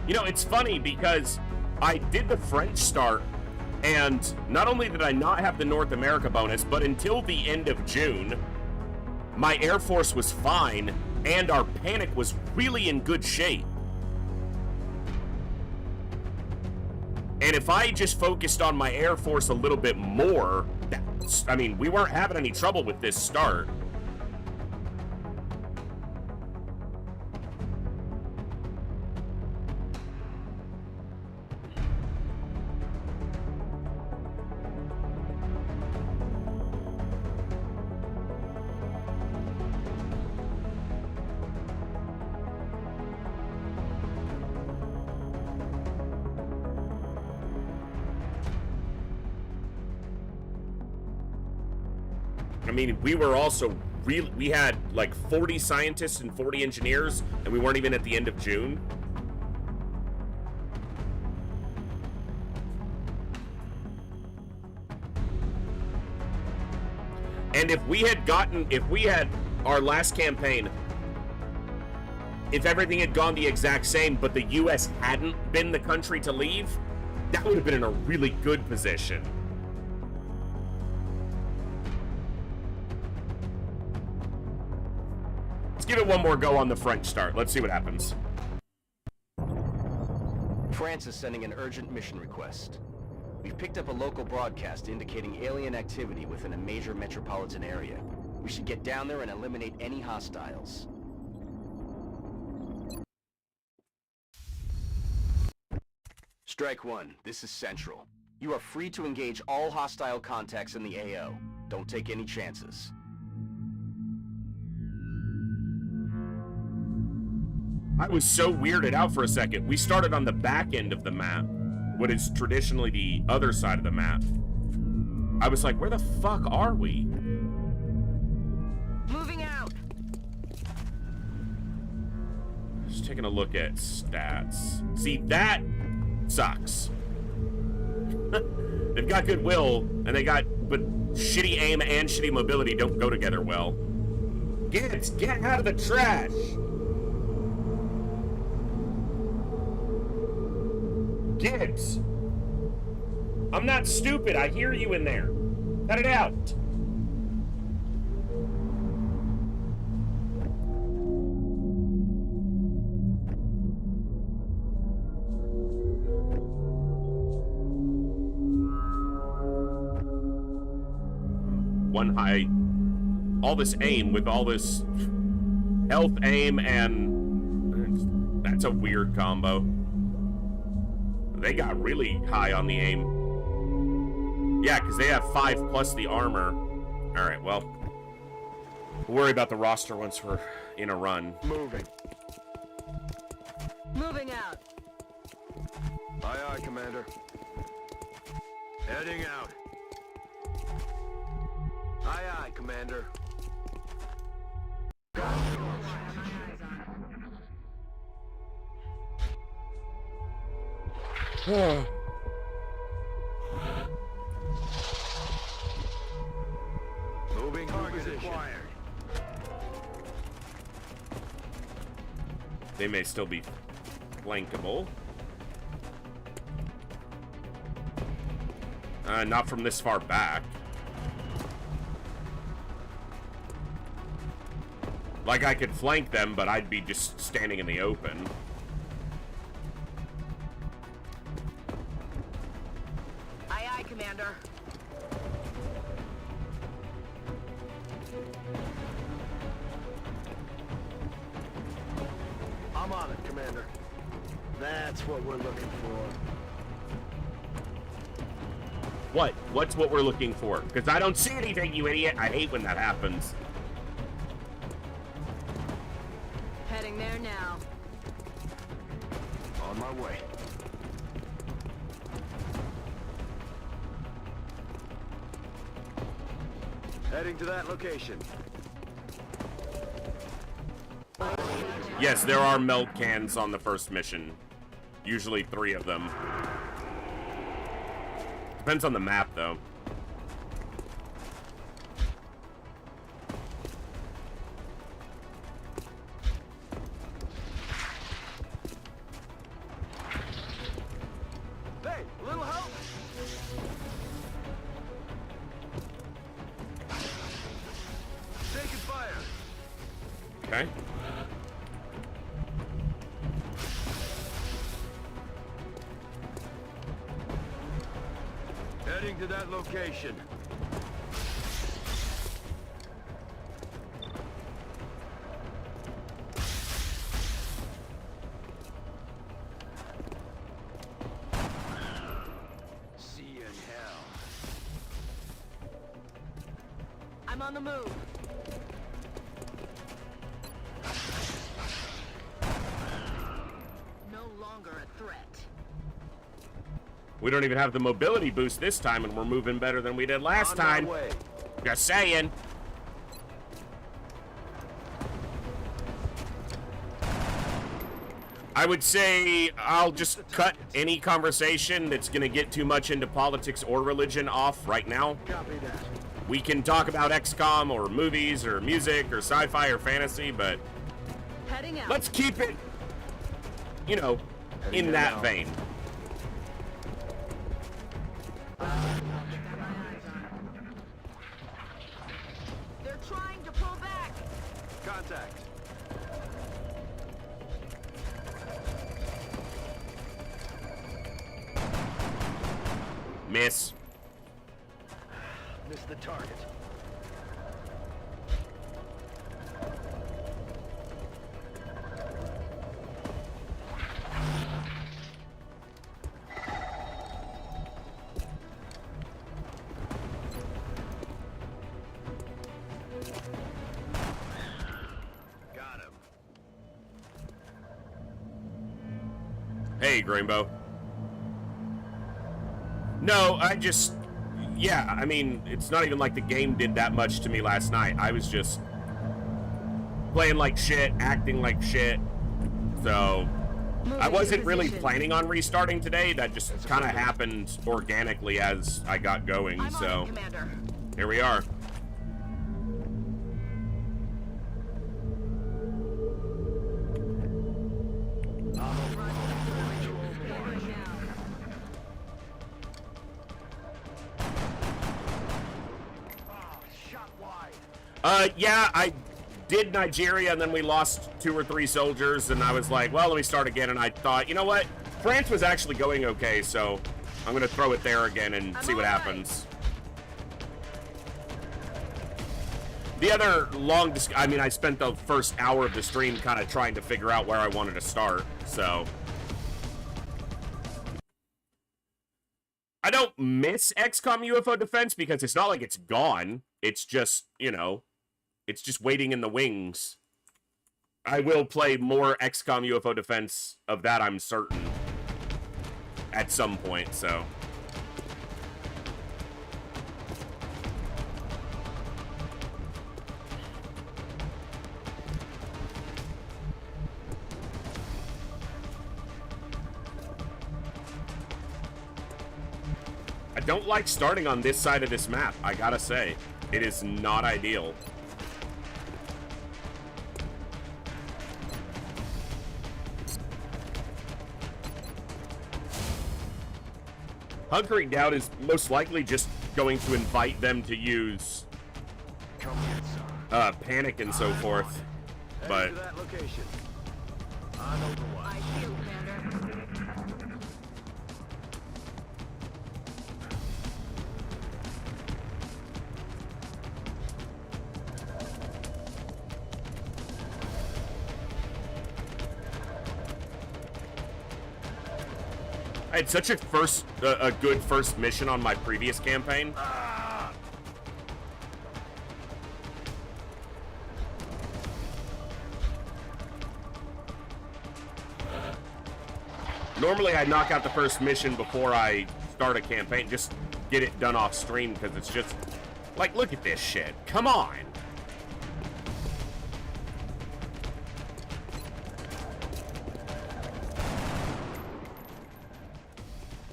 A: You know, it's funny because I did the French start, and not only did I not have the North America bonus, but until the end of June, my Air Force was fine, and our panic was really in good shape. And if I just focused on my Air Force a little bit more, I mean, we weren't having any trouble with this start. I mean, we were also really, we had like 40 scientists and 40 engineers, and we weren't even at the end of June. And if we had our last campaign, if everything had gone the exact same, but the US hadn't been the country to leave, that would have been in a really good position. Give it one more go on the French start. Let's see what happens.
B: France is sending an urgent mission request. We've picked up a local broadcast indicating alien activity within a major metropolitan area. We should get down there and eliminate any hostiles. Strike one, this is Central. You are free to engage all hostile contacts in the AO. Don't take any chances.
A: I was so weirded out for a second. We started on the back end of the map, what is traditionally the other side of the map. I was like, where the fuck are we?
C: Moving out.
A: Just taking a look at stats. See, that sucks. They've got goodwill, and but shitty aim and shitty mobility don't go together well. Get out of the trash! Gibbs! I'm not stupid. I hear you in there. Cut it out. One high. All this aim with all this health aim and... That's a weird combo. They got really high on the aim. Yeah, because they have 5 plus the armor. Alright, well. We'll worry about the roster once we're in a run.
D: Moving.
C: Moving out.
D: Aye, aye, Commander. Heading out. Aye, aye, Commander. Moving target acquired.
A: They may still be flankable. Not from this far back. Like, I could flank them, but I'd be just standing in the open.
C: Aye, aye, Commander.
D: I'm on it, Commander. That's what we're looking for.
A: What? What's what we're looking for? Because I don't see anything, you idiot. I hate when that happens.
C: Heading there now.
B: On my way.
D: Heading to that location.
A: Yes, there are milk cans on the first mission. Usually 3 of them. Depends on the map, though.
D: Hey, a little help? Taking fire.
A: Okay.
D: Heading to that location. See you in hell.
C: I'm on the move. No longer a threat.
A: We don't even have the mobility boost this time, and we're moving better than we did last
D: On my
A: time.
D: way.
A: Just saying. I would say I'll just cut any conversation that's going to get too much into politics or religion off right now.
D: Copy that.
A: We can talk about XCOM or movies or music or sci-fi or fantasy, but
C: Heading out.
A: let's keep it, you know,
D: Heading
A: in
D: there
A: that
D: now.
A: vein.
C: They're trying to pull back.
D: Contact.
A: Miss.
D: Missed the target. Got him.
A: Hey, Greenbow. No, yeah, I mean, it's not even like the game did that much to me last night. I was just playing like shit, acting like shit. So, I wasn't really planning on restarting today. That just kind of happened organically as I got going.
C: I'm
A: So,
C: on it, Commander.
A: here we are.
D: Shot wide.
A: Yeah, I did Nigeria, and then we lost 2 or 3 soldiers, and I was like, well, let me start again, and I thought, you know what? France was actually going okay, so I'm going to throw it there again and see what happens. The other I mean, I spent the first hour of the stream kind of trying to figure out where I wanted to start, so. I don't miss XCOM UFO Defense because it's not like it's gone. It's just, you know, it's just waiting in the wings. I will play more XCOM UFO Defense, of that I'm certain, at some point, so. I don't like starting on this side of this map, I gotta say. It is not ideal. Hunkering down is most likely just going to invite them to use
D: Come get some.
A: panic and so forth. but
D: To that location. On Overwatch.
C: I shield, Commander.
A: I had such a good first mission on my previous campaign. Normally, I knock out the first mission before I start a campaign, just get it done off stream, because it's just like, look at this shit. Come on.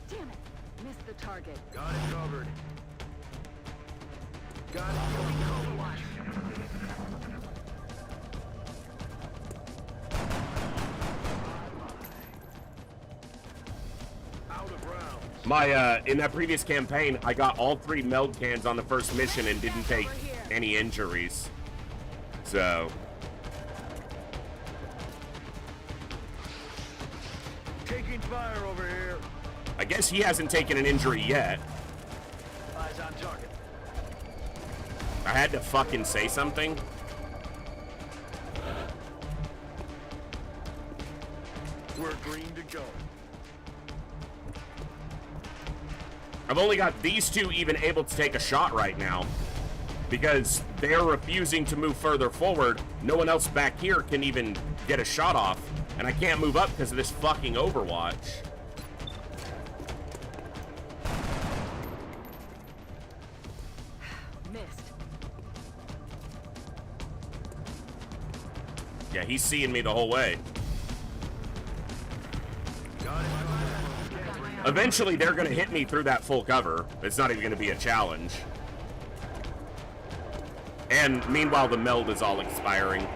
C: Damn it! Missed the target.
D: Got it covered. Got it covered. Out of rounds.
A: My, in that previous campaign, I got all 3 meld cans on the first mission and didn't take any injuries. So,
D: Taking fire over here.
A: I guess he hasn't taken an injury yet.
D: Eyes on target.
A: I had to fucking say something.
D: We're green to go.
A: I've only got these 2 even able to take a shot right now because they're refusing to move further forward. No one else back here can even get a shot off, and I can't move up because of this fucking Overwatch.
C: Missed.
A: Yeah, he's seeing me the whole way.
D: Got it.
A: Eventually, they're going to hit me through that full cover. It's not even going to be a challenge. And meanwhile, the meld is all expiring.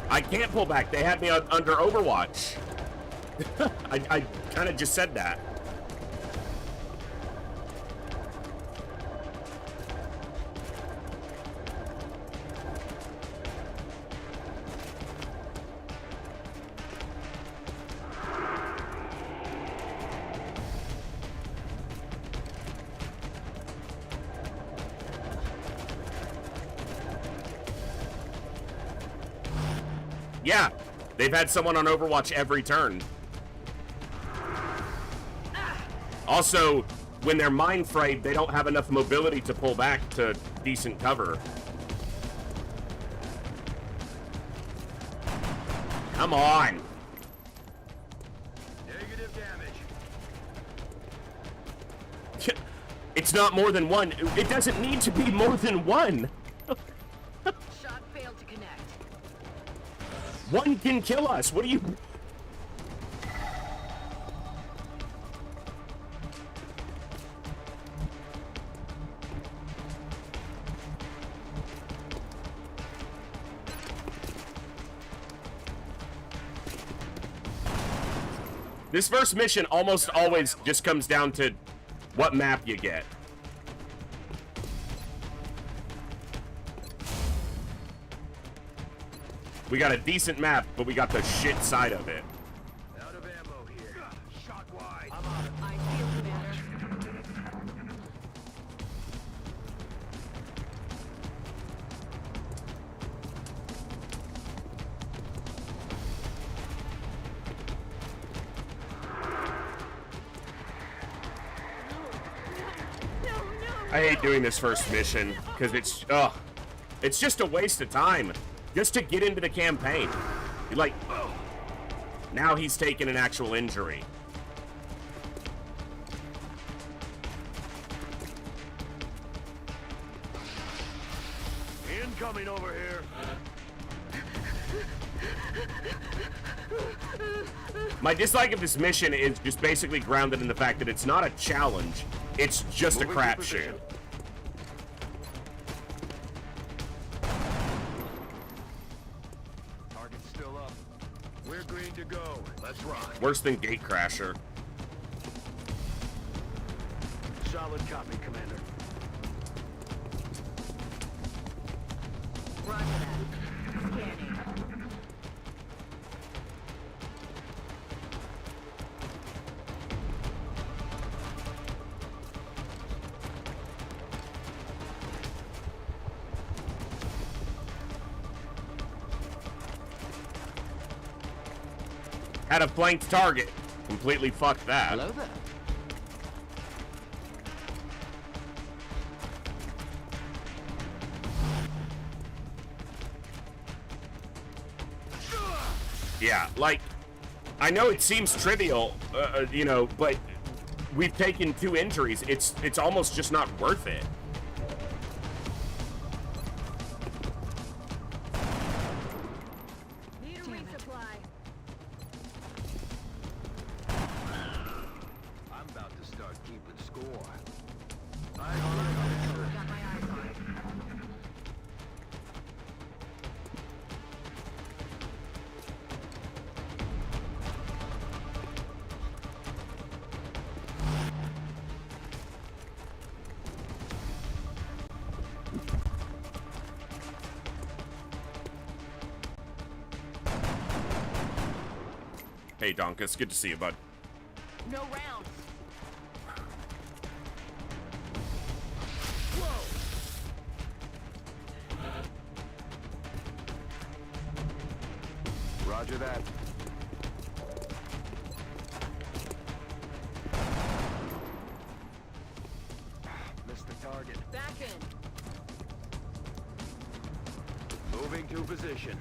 A: I can't pull back. They had me under Overwatch. I kind of just said that. Yeah, they've had someone on Overwatch every turn. Also, when they're mind frayed, they don't have enough mobility to pull back to decent cover. Come on.
D: Negative damage.
A: It's not more than one. It doesn't need to be more than one.
C: Shot failed to connect.
A: One can kill us. What do you... This first mission almost always just comes down to what map you get. We got a decent map, but we got the shit side of it.
D: Out of ammo here. Shot wide.
C: I'm on it. I shield, Commander.
A: I hate doing this first mission because it's just a waste of time just to get into the campaign. You're like, now he's taking an actual injury.
D: Incoming over here.
A: My dislike of this mission is just basically grounded in the fact that it's not a challenge. It's just a
D: Moving to
A: crapshoot.
D: position. Target's still up. We're green to go. Let's ride.
A: Worse than Gatecrasher.
D: Solid copy, Commander.
C: Roger that. Scanning.
A: Had a flanked target. Completely fucked that.
B: Hello there.
A: Yeah, like, I know it seems trivial, you know, but we've taken 2 injuries. It's almost just not worth it.
C: Need a resupply.
D: I'm about to start keeping score.
C: Got my eyes on it.
A: Hey, Donkus, good to see you, bud.
C: No rounds.
D: Roger that. Missed the target.
C: Back in.
D: Moving to position.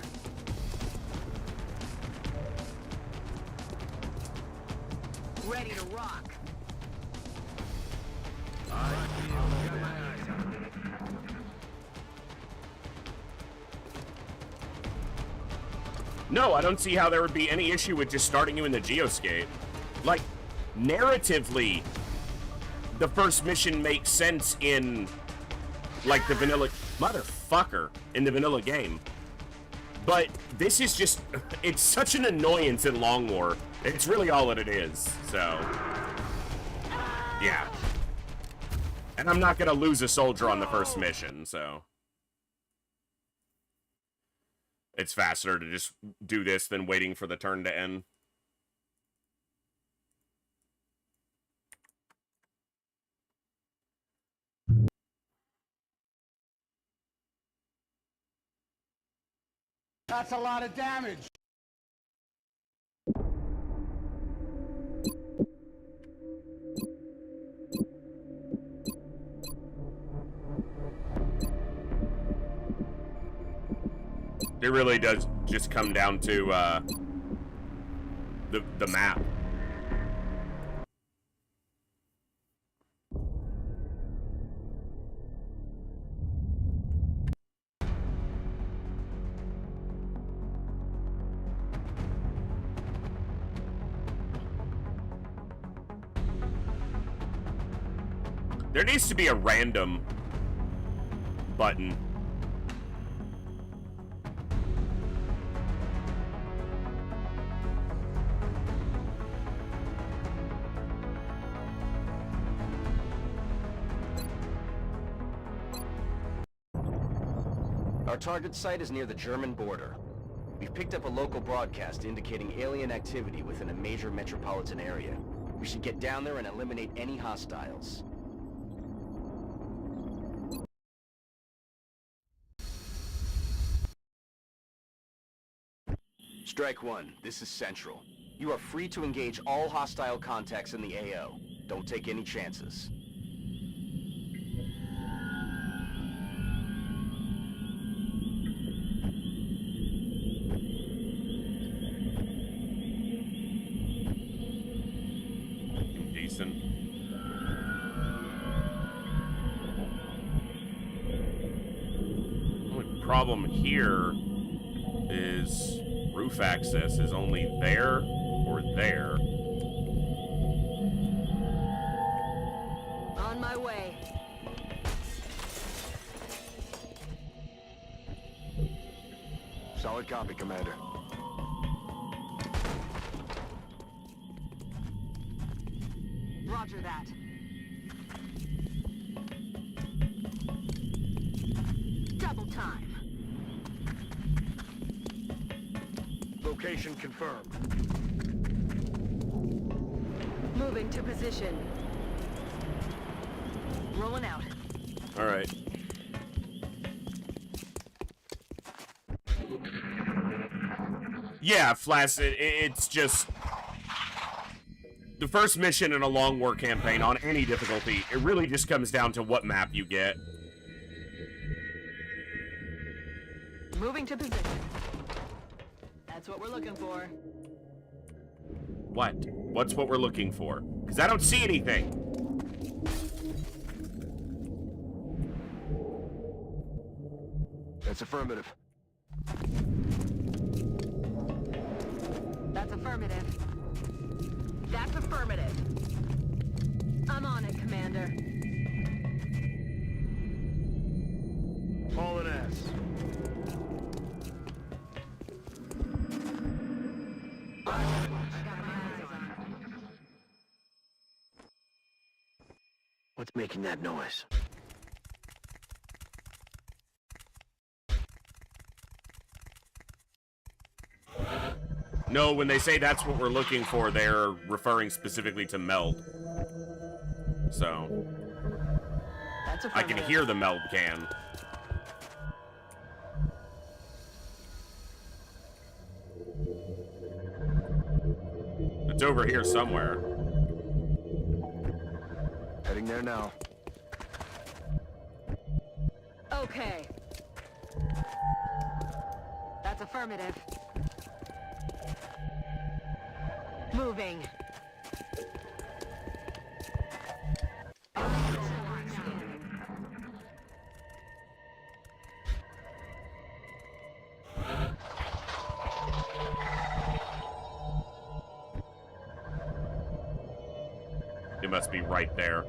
C: Ready to rock.
D: Got my eyes on it.
A: No, I don't see how there would be any issue with just starting you in the geoscape. Like, narratively, the first mission makes sense in, like, the vanilla... Motherfucker, in the vanilla game. But this is just... It's such an annoyance in Long War. It's really all that it is, so... Yeah. And I'm not gonna lose a soldier on the first mission, so... It's faster to just do this than waiting for the turn to end.
E: That's a lot of damage.
A: It really does just come down to the map. There needs to be a random button.
B: Our target site is near the German border. We've picked up a local broadcast indicating alien activity within a major metropolitan area. We should get down there and eliminate any hostiles. Strike 1, this is Central. You are free to engage all hostile contacts in the AO. Don't take any chances.
A: Decent. Only problem here is roof access is only there or there.
C: On my way.
D: Solid copy, Commander.
C: Roger that. Double time.
D: Location confirmed.
E: Moving to position. Rolling out.
A: All right. Yeah, Flaccid, it's just the first mission in a long war campaign on any difficulty. It really just comes down to what map you get.
E: Moving to position. That's what we're looking for.
A: What? What's what we're looking for? Because I don't see anything.
D: That's affirmative.
E: That's affirmative. That's affirmative. I'm on it, Commander.
D: Hauling ass. What's making that noise?
A: No, when they say that's what we're looking for, they're referring specifically to meld. So,
E: That's
A: I can
E: affirmative.
A: hear the meld can. It's over here somewhere.
D: Heading there now.
E: Okay. That's affirmative. Moving.
A: It must be right there.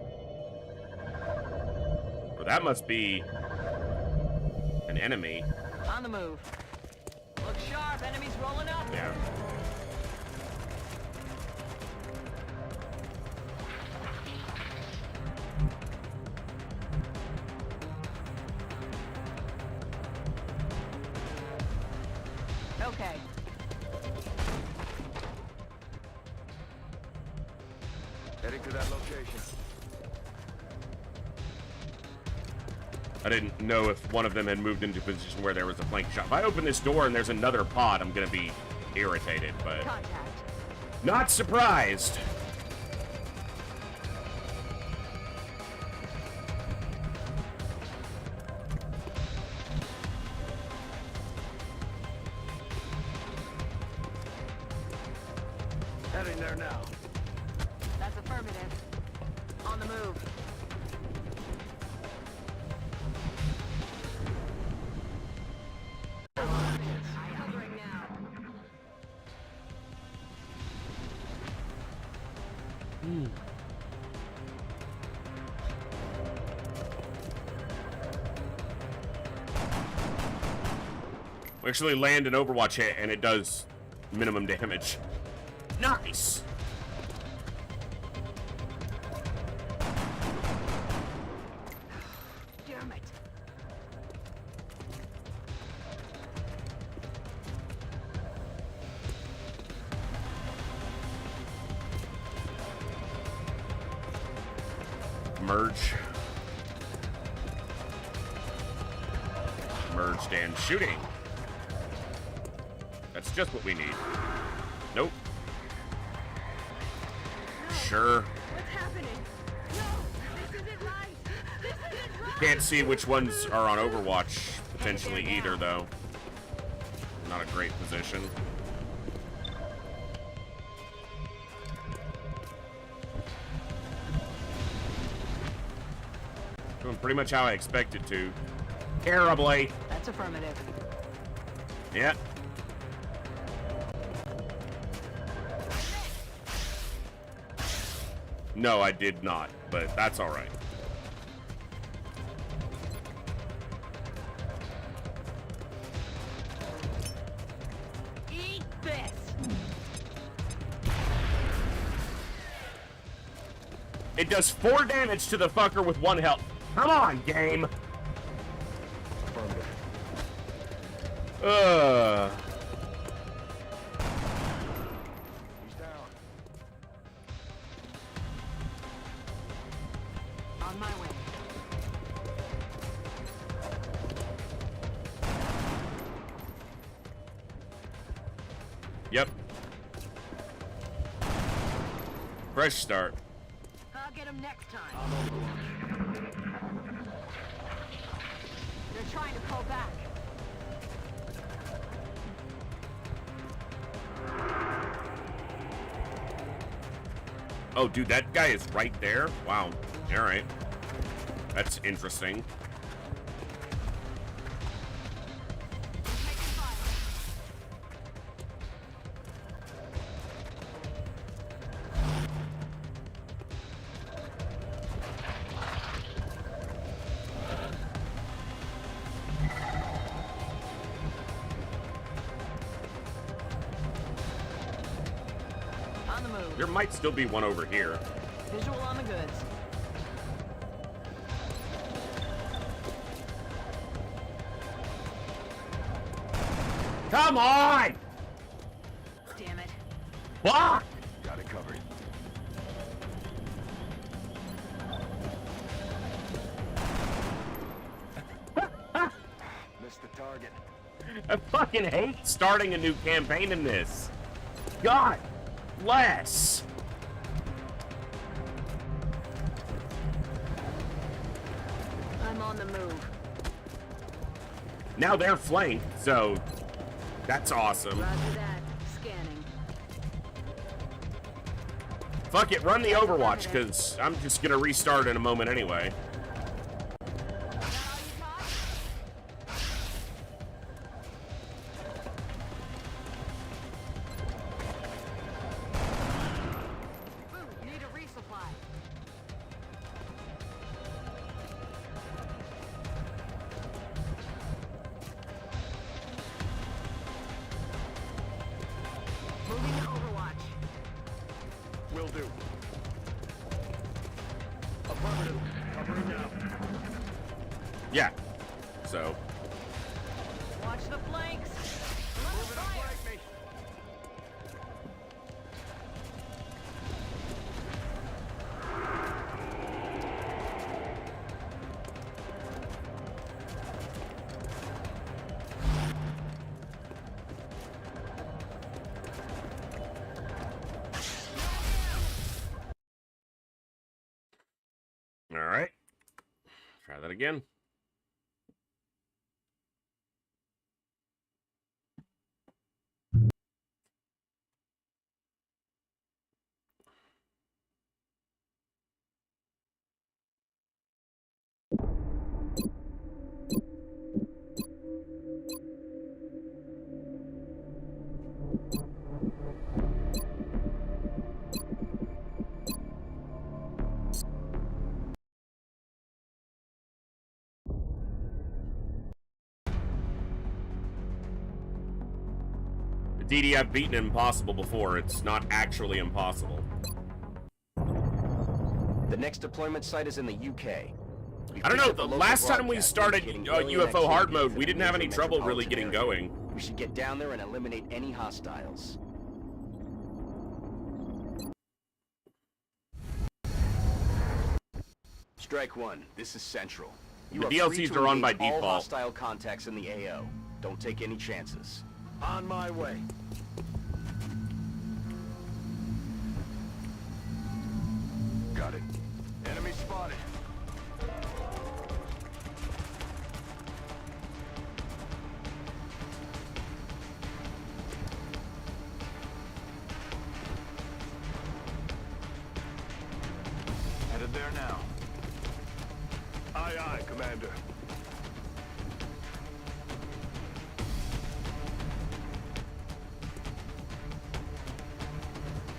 A: Or that must be an enemy.
E: On the move. Look sharp, enemies rolling up.
A: Yeah.
E: Okay.
D: Heading to that location.
A: I didn't know if one of them had moved into a position where there was a flank shot. If I open this door and there's another pod, I'm gonna be irritated, but
E: Contact.
A: not surprised.
D: Heading there now.
E: That's affirmative. On the move. Covering now.
A: We actually land an Overwatch hit and it does minimum damage. Nice!
E: Damn it.
A: Merge. Merged and shooting. That's just what we need. Nope. Sure.
E: What's happening? No, this isn't right. This isn't right.
A: Can't see which ones are on Overwatch potentially either, though. Not a great position. Doing pretty much how I expected to. Terribly.
E: That's affirmative.
A: Yeah. No, I did not, but that's all right.
E: Eat this.
A: It does 4 damage to the fucker with 1 health. Come on, game.
D: Affirmative.
A: Yep. Fresh start.
E: I'll get him next time. They're trying to pull back.
A: Oh, dude, that guy is right there? Wow. All right. That's interesting.
E: On the move.
A: There might still be one over here.
E: Visual on the goods.
A: Come on!
E: Damn it.
A: Fuck!
D: Got it covered. Missed the target.
A: I fucking hate starting a new campaign in this. God bless.
E: I'm on the move.
A: Now they're flanked, so that's awesome.
E: Roger that. Scanning.
A: Fuck it, run the Overwatch, because I'm just gonna restart in a moment anyway.
E: Need a resupply. Moving to Overwatch.
D: Will do. Affirmative. Covering now.
A: Yeah. So,
E: Watch the flanks. Let us fire.
D: Flank me.
A: all right. Try that again. DD, I've beaten impossible before. It's not actually impossible.
B: The next deployment site is in the UK.
A: I don't know, the last time we started UFO hard mode, we didn't have any trouble really getting going.
B: We should get down there and eliminate any hostiles. Strike one, this is Central.
A: The
B: are free
A: DLCs
B: to
A: are on by
B: engage all
A: default.
B: hostile contacts in the AO. Don't take any chances.
D: On my way. Got it. Enemy spotted. Headed there now. Aye, aye, Commander.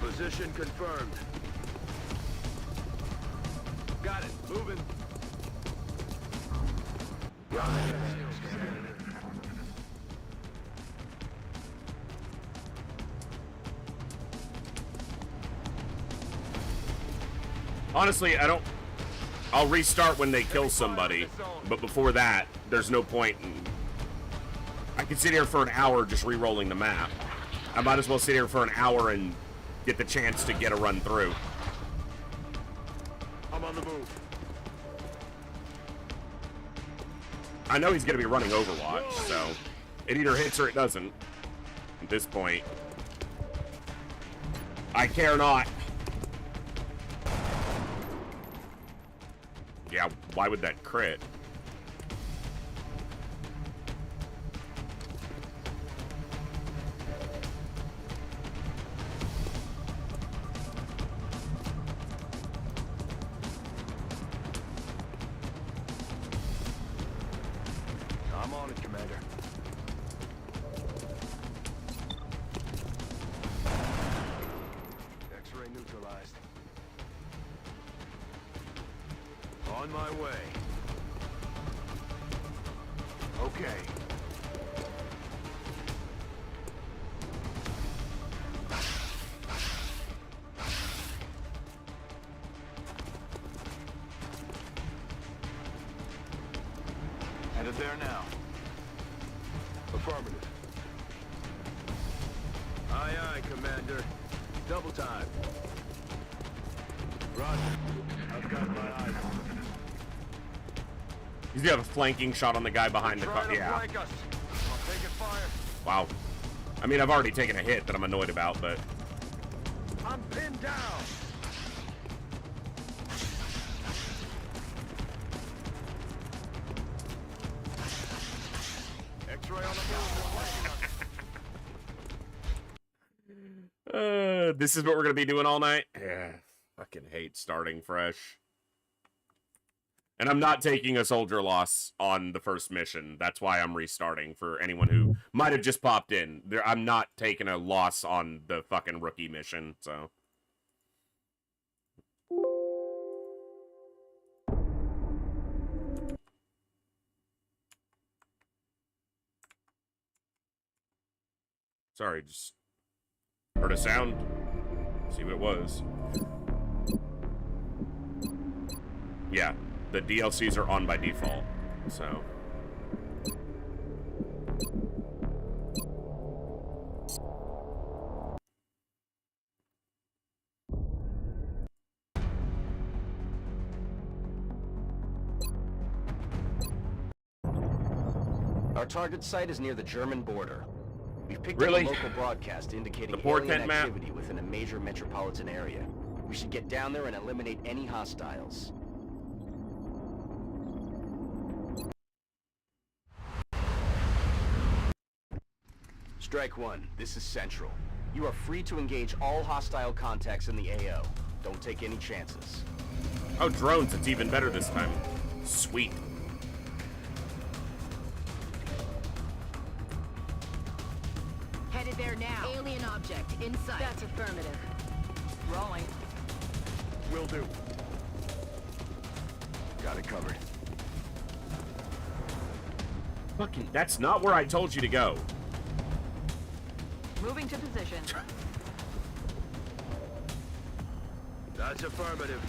D: Position confirmed. Got it. Moving.
A: Honestly, I'll restart when they kill somebody, but before that, there's no point in... I could sit here for an hour just re-rolling the map. I might as well sit here for an hour and get the chance to get a run through.
D: I'm on the move.
A: I know he's going to be running Overwatch, so it either hits or it doesn't at this point. I care not. Yeah, why would that crit?
D: I'm on it, Commander. X-ray neutralized. On my way. Okay. Headed there now. Affirmative. Aye, aye, Commander. Double time. Roger. I've got my eyes on him.
A: He's gonna have a flanking shot on the guy behind the car. Yeah.
D: Flank us. I'll take it fire.
A: Wow. I mean, I've already taken a hit that I'm annoyed about, but...
D: I'm pinned down. X-ray on the move.
A: This is what we're gonna be doing all night? Yeah. Fucking hate starting fresh. And I'm not taking a soldier loss on the first mission. That's why I'm restarting for anyone who might have just popped in. I'm not taking a loss on the fucking rookie mission, so... Sorry, just heard a sound. See what it was. Yeah, the DLCs are on by default, so.
B: Our target site is near the German border. We've picked
A: Really?
B: up a local broadcast indicating
A: The portent
B: alien
A: map?
B: activity within a major metropolitan area. We should get down there and eliminate any hostiles. Strike one, this is Central. You are free to engage all hostile contacts in the AO. Don't take any chances.
A: Oh, drones, it's even better this time. Sweet.
E: Headed there now. Alien object inside. That's affirmative. Rolling.
D: Will do. Got it covered.
A: Fucking, that's not where I told you to go.
E: Moving to position.
D: That's affirmative.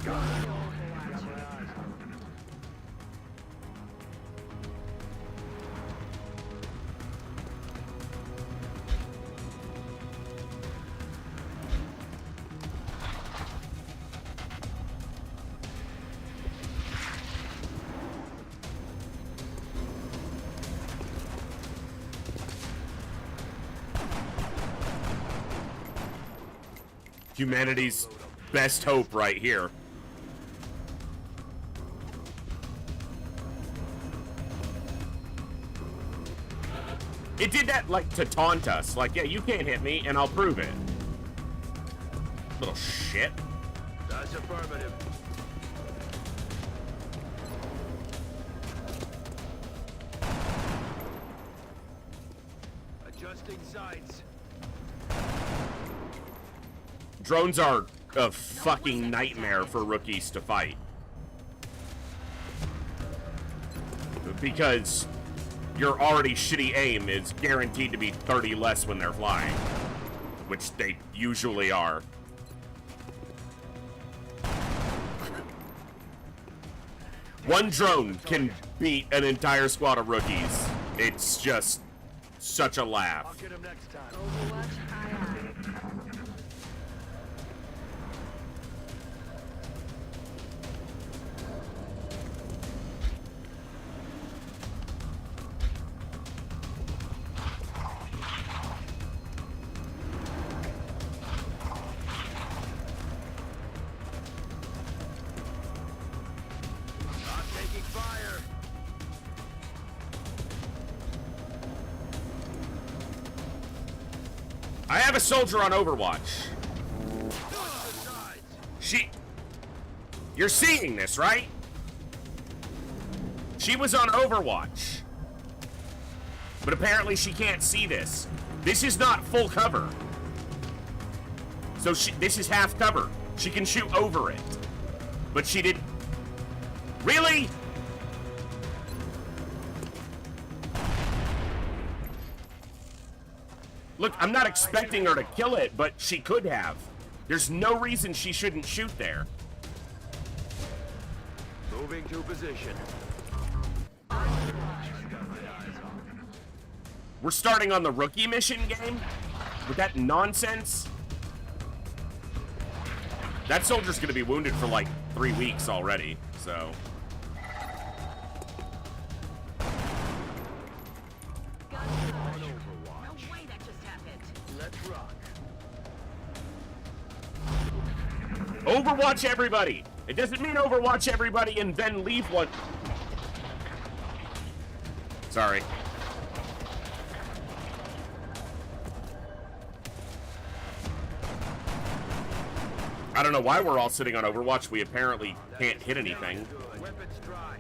D: Got it. Got my eyes on him.
A: Humanity's best hope right here. It did that, like, to taunt us. Like, yeah, you can't hit me, and I'll prove it. Little shit.
D: That's affirmative. Adjusting sights.
A: Drones are a fucking nightmare for rookies to fight. Because your already shitty aim is guaranteed to be 30 less when they're flying. Which they usually are. One drone can beat an entire squad of rookies. It's just such a
D: I'll
A: laugh.
D: get him next time.
E: Overwatch, aye, aye.
A: I have a soldier on Overwatch. You're seeing this, right? She was on Overwatch. But apparently she can't see this. This is not full cover. So this is half cover. She can shoot over it. But she didn't. Really? Look, I'm not expecting her to kill it, but she could have. There's no reason she shouldn't shoot there.
D: Moving to position.
A: We're starting on the rookie mission game? With that nonsense? That soldier's gonna be wounded for like 3 weeks already, so.
E: No way that just happened.
D: Let's rock.
A: Overwatch everybody! It doesn't mean overwatch everybody and then leave one. Sorry. I don't know why we're all sitting on Overwatch. We apparently can't hit anything.
D: Weapons dry.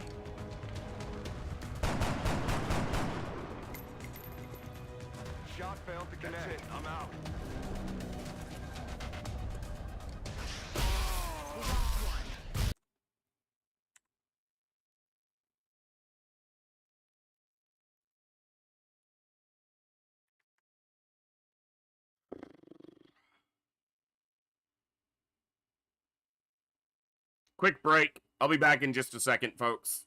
D: Shot failed to connect. That's it. I'm out.
A: Quick break. I'll be back in just a second, folks.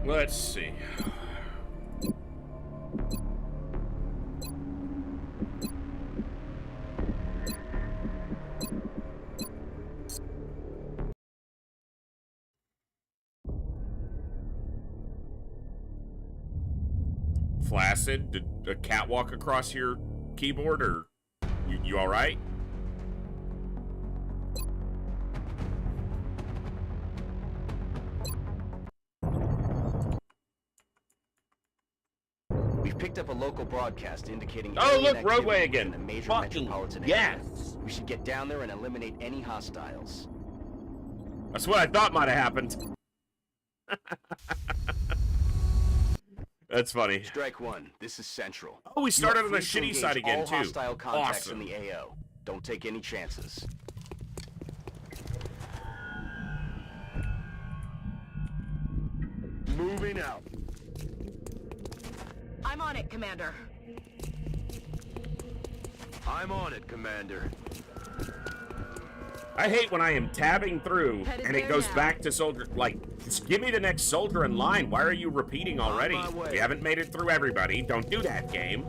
A: Let's see. Flaccid, did a cat walk across your keyboard, or you all right?
B: We've picked up a local broadcast indicating
A: Oh,
B: alien
A: look, roadway
B: activity
A: again.
B: within a major
A: Fucking
B: metropolitan
A: yes.
B: area. We should get down there and eliminate any hostiles.
A: That's what I thought might have happened. That's funny.
B: Strike one. This is Central.
A: Oh, we started
B: You are
A: on the
B: free to
A: shitty
B: engage
A: side again,
B: all
A: too.
B: hostile contacts
A: Awesome.
B: in the AO. Don't take any chances.
D: Moving out.
E: I'm on it, Commander.
D: I'm on it, Commander.
A: I hate when I am tabbing through
E: Headed
A: and it
E: there
A: goes
E: now.
A: back to soldier. Like, just give me the next soldier in line. Why are you repeating already?
D: my way.
A: We haven't made it through everybody. Don't do that, game.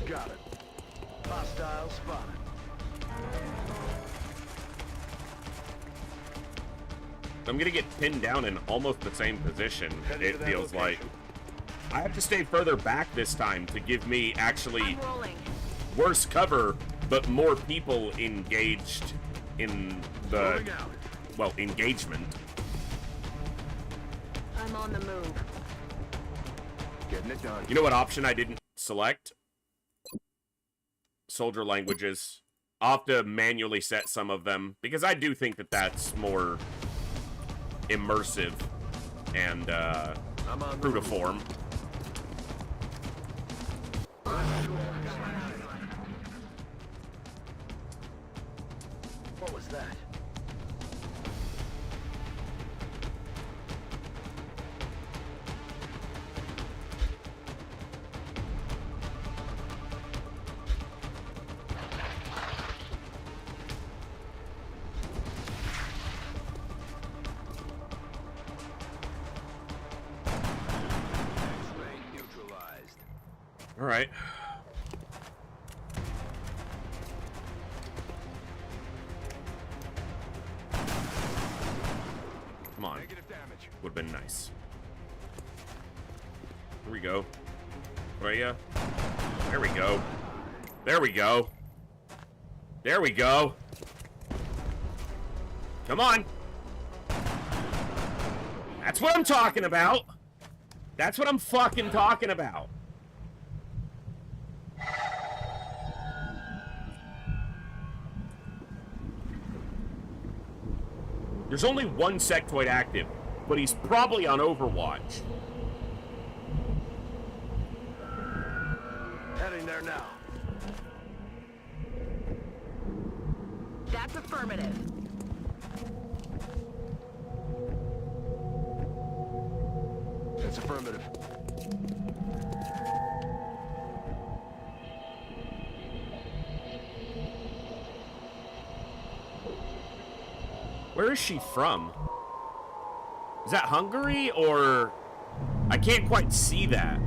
D: Got it. Hostile spotted.
A: I'm gonna get pinned down in almost the same position,
D: Heading
A: it
D: to that
A: feels like.
D: location.
A: I have to stay further back this time to give me actually
E: I'm rolling.
A: worse cover, but more people engaged in the,
D: Moving out.
A: well, engagement.
E: I'm on the move.
D: Getting it done.
A: You know what option I didn't select? Soldier languages. I'll have to manually set some of them, because I do think that that's more immersive and
D: I'm on
A: true to form.
D: What was that? X-ray neutralized.
A: All right. Come on.
D: Negative damage.
A: Would have been nice. Here we go. Where are ya? There we go. There we go. There we go. Come on. That's what I'm talking about. That's what I'm fucking talking about. There's only one sectoid active, but he's probably on Overwatch.
D: Heading there now.
E: That's affirmative.
D: That's affirmative.
A: Where is she from? Is that Hungary, or... I can't quite see that.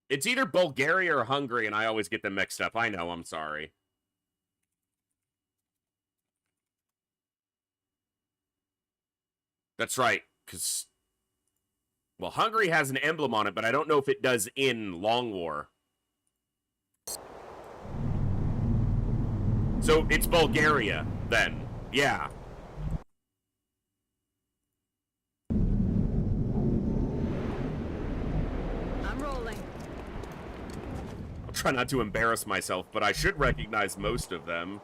A: It's either Bulgaria or Hungary, and I always get them mixed up. I know, I'm sorry. That's right, because... Well, Hungary has an emblem on it, but I don't know if it does in Long War. So, it's Bulgaria, then. Yeah.
E: I'm rolling.
A: I'll try not to embarrass myself, but I should recognize most of them.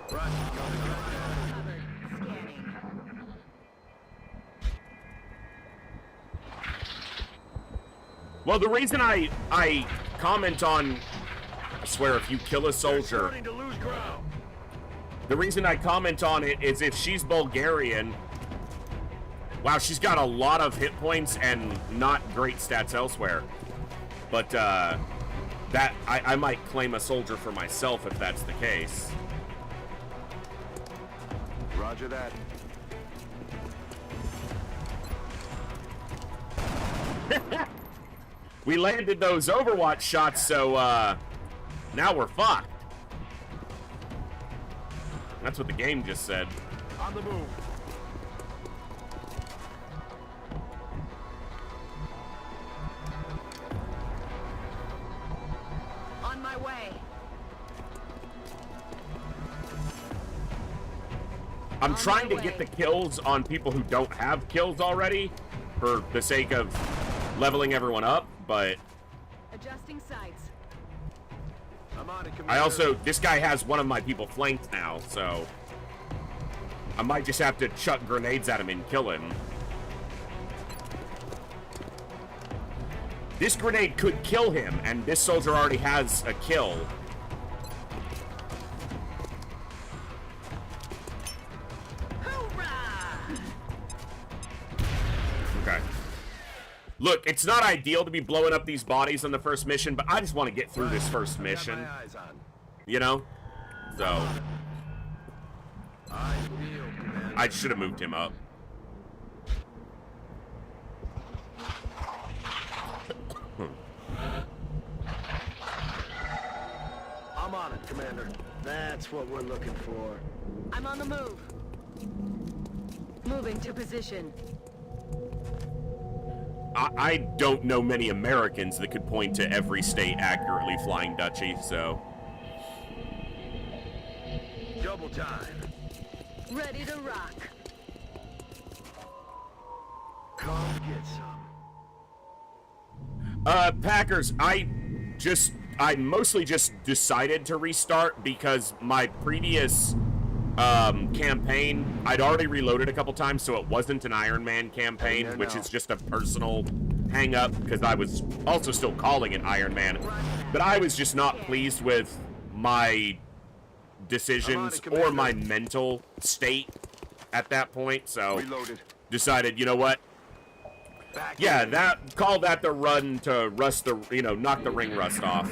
E: Covered. Scanning.
A: Well, the reason I comment on... I swear, if you kill a soldier...
D: Starting to lose ground.
A: The reason I comment on it is if she's Bulgarian, wow, she's got a lot of hit points and not great stats elsewhere. But that I might claim a soldier for myself if that's the case.
D: Roger that.
A: We landed those Overwatch shots, so now we're fucked. That's what the game just said.
D: On the move.
E: On my way.
A: I'm trying to get the kills on people who don't have kills already for the sake of leveling everyone up, but
E: Adjusting sights.
D: I'm on it, Commander.
A: I also, this guy has one of my people flanked now, so I might just have to chuck grenades at him and kill him. This grenade could kill him, and this soldier already has a kill.
E: Hoorah!
A: Okay. Look, it's not ideal to be blowing up these bodies on the first mission, but I just want to get through this first mission.
D: Got my eyes on.
A: You know? So,
D: I feel, Commander.
A: I should have moved him up.
D: I'm on it, Commander. That's what we're looking for.
E: I'm on the move. Moving to position.
A: I don't know many Americans that could point to every state accurately flying Dutchy, so.
D: Double time.
E: Ready to rock.
D: Come get some.
A: Packers, I mostly just decided to restart because my previous campaign, I'd already reloaded a couple times, so it wasn't an Ironman campaign,
D: Yeah,
A: which
D: no.
A: is just a personal hang-up because I was also still calling it Ironman. But I was just not pleased with my decisions or my mental state at that point, so
D: Reloaded.
A: decided, you know what?
D: Back
A: Yeah,
D: in.
A: call that the run to rust the, knock the ring rust off.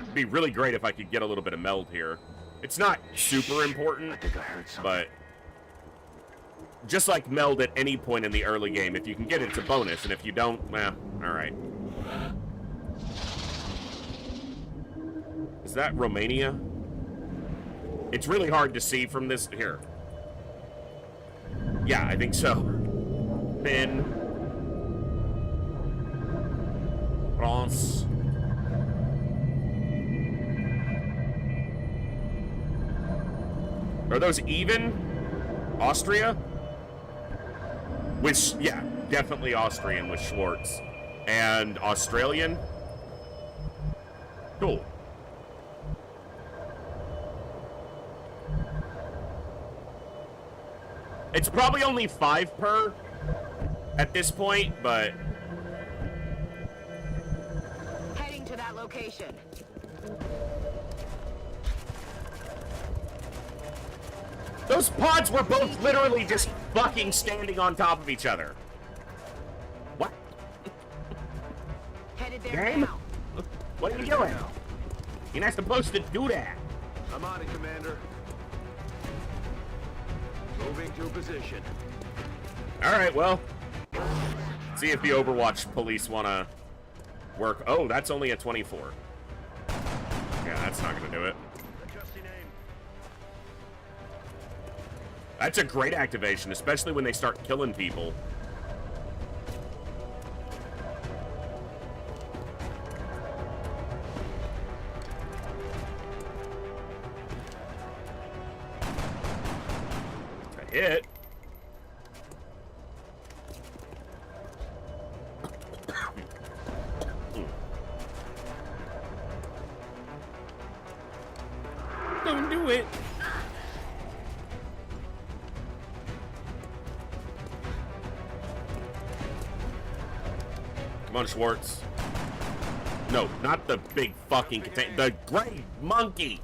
A: It'd be really great if I could get a little bit of meld here. It's not super important,
D: I think I heard something.
A: but just like meld at any point in the early game, if you can get it, it's a bonus, and if you don't, well, alright. Is that Romania? It's really hard to see from this, here. Yeah, I think so. Finn. France. Are those even? Austria? With, yeah, definitely Austrian with Schwartz. And Australian? Cool. It's probably only 5 per at this point, but
E: Heading to that location.
A: those pods were both literally just fucking standing on top of each other. What?
E: Headed there
A: Game?
E: now.
A: What are you doing? You're not supposed to do that.
D: I'm on it, Commander. Moving to position.
A: Alright, well. See if the Overwatch police want to work. Oh, that's only a 24. Yeah, that's not going to do it.
D: Adjusting aim.
A: That's a great activation, especially when they start killing people. A hit. Don't do it. Come on, Schwartz. No, not the big fucking container. The gray monkey.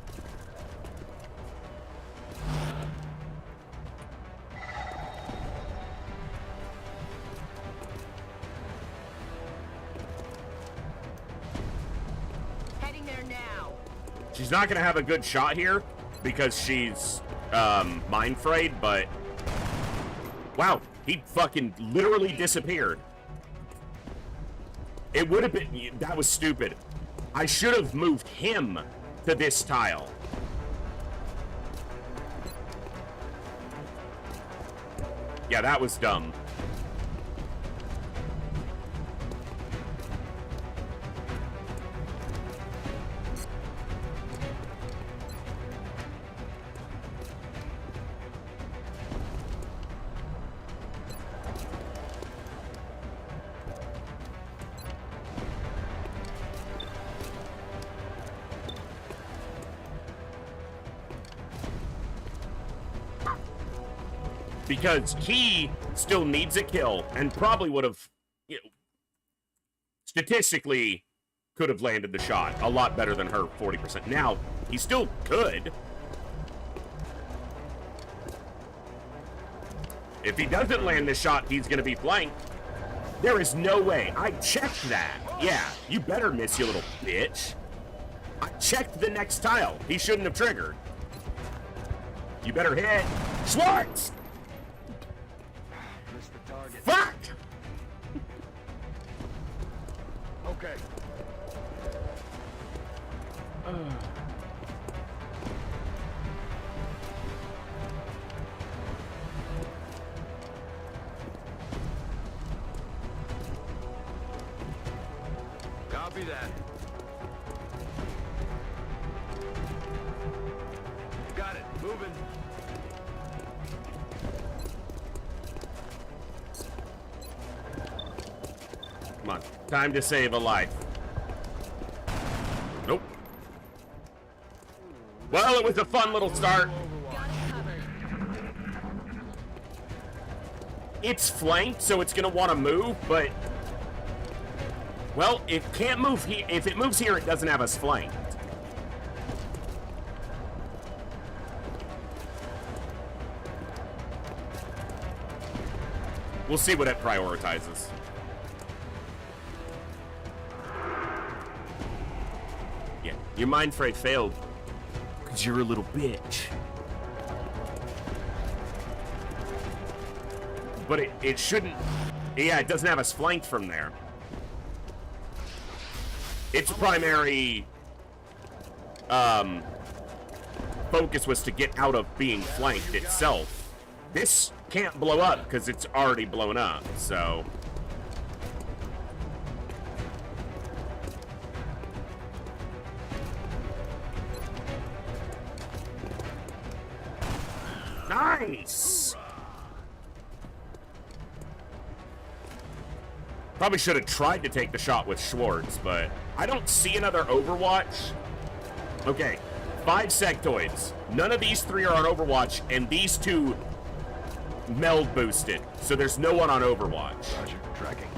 E: Heading there now.
A: She's not going to have a good shot here because she's mind frayed, but wow, he fucking literally disappeared. It would have been, that was stupid. I should have moved him to this tile. Yeah, that was dumb. Because he still needs a kill and probably would have, you know, statistically could have landed the shot a lot better than her 40%. Now, he still could. If he doesn't land this shot, he's going to be flanked. There is no way. I checked that. Yeah, you better miss, you little bitch. I checked the next tile. He shouldn't have triggered. You better hit. Schwartz!
D: Missed the target.
A: Fuck!
D: Okay. Copy that. Got it. Moving.
A: Come on. Time to save a life. Nope. Well, it was a fun little start.
E: Got it covered.
A: It's flanked, so it's going to want to move, but... Well, it can't move here. If it moves here, it doesn't have us flanked. We'll see what it prioritizes. Yeah, your mind fray failed. Because you're a little bitch. But it shouldn't... Yeah, it doesn't have us flanked from there. Its primary focus was to get out of being flanked itself. This can't blow up because it's already blown up, so... Nice! Probably should have tried to take the shot with Schwartz, but I don't see another Overwatch. Okay, 5 sectoids. None of these 3 are on Overwatch, and these 2 meld boosted, so there's no one on Overwatch.
B: Roger, tracking.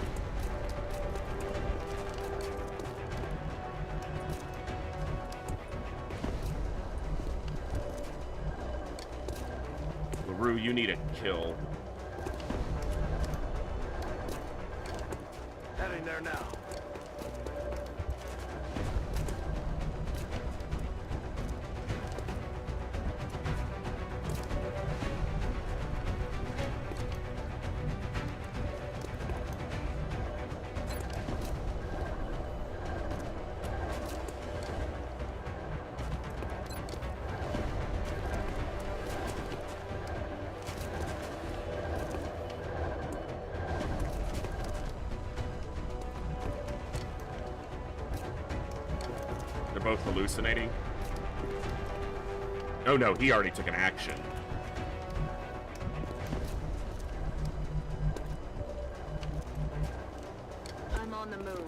A: LaRue, you need a kill.
D: Heading there now.
A: They're both hallucinating. Oh no, he already took an action.
E: I'm on the move.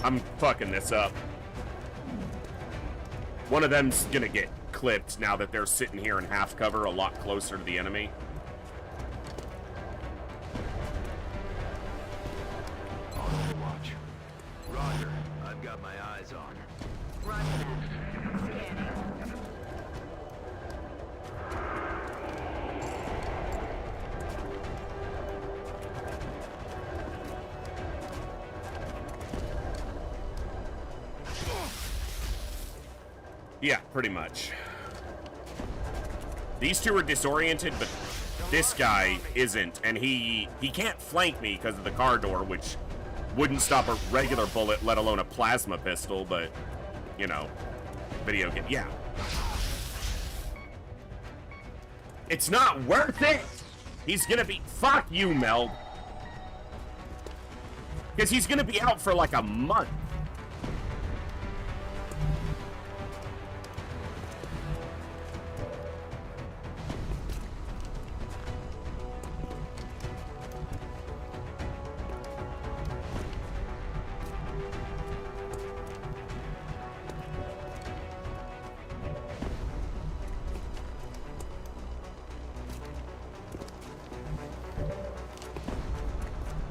A: I'm fucking this up. One of them's gonna get clipped now that they're sitting here in half cover a lot closer to the enemy.
D: On Overwatch. Roger. I've got my eyes on.
E: Roger that. Scanning.
A: Yeah, pretty much. These two are disoriented, but this guy isn't, and he can't flank me because of the car door, which wouldn't stop a regular bullet, let alone a plasma pistol, but, you know, video game. Yeah. It's not worth it! He's gonna be... Fuck you, Mel. Because he's gonna be out for like a month.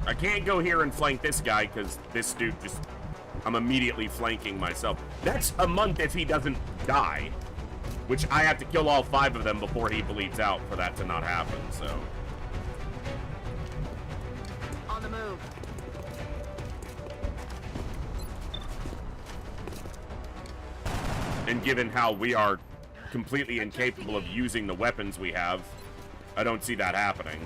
A: I can't go here and flank this guy because this dude just... I'm immediately flanking myself. That's a month if he doesn't die. Which I have to kill all 5 of them before he bleeds out for that to not happen, so...
E: On the move.
A: And given how we are completely incapable of using the weapons we have, I don't see that happening.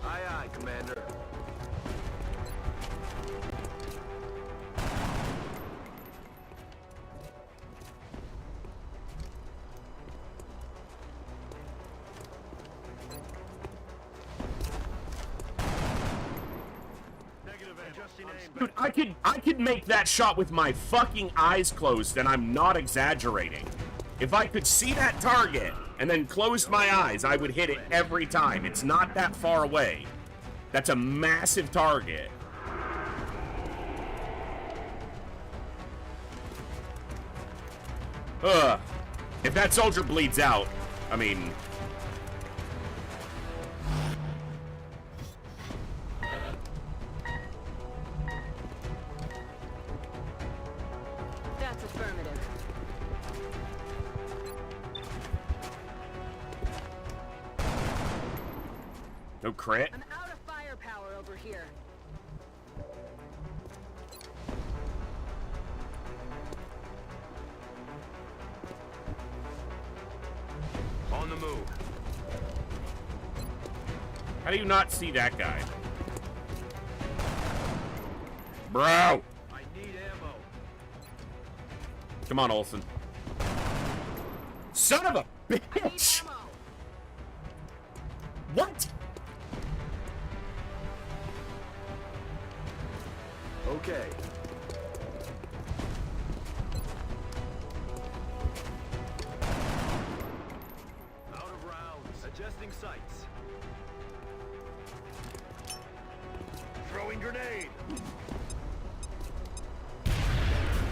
D: Aye, aye, Commander.
A: Dude, I could make that shot with my fucking eyes closed, and I'm not exaggerating. If I could see that target and then closed my eyes, I would hit it every time. It's not that far away. That's a massive target. Ugh. If that soldier bleeds out, I mean...
E: That's affirmative.
A: No crit?
E: I'm out of firepower over here.
D: On the move.
A: How do you not see that guy? Bro!
D: I need ammo.
A: Come on, Olsen. Son of a
E: I need
A: bitch!
E: ammo.
A: What?
D: Okay. Out of rounds. Adjusting sights. Throwing grenade.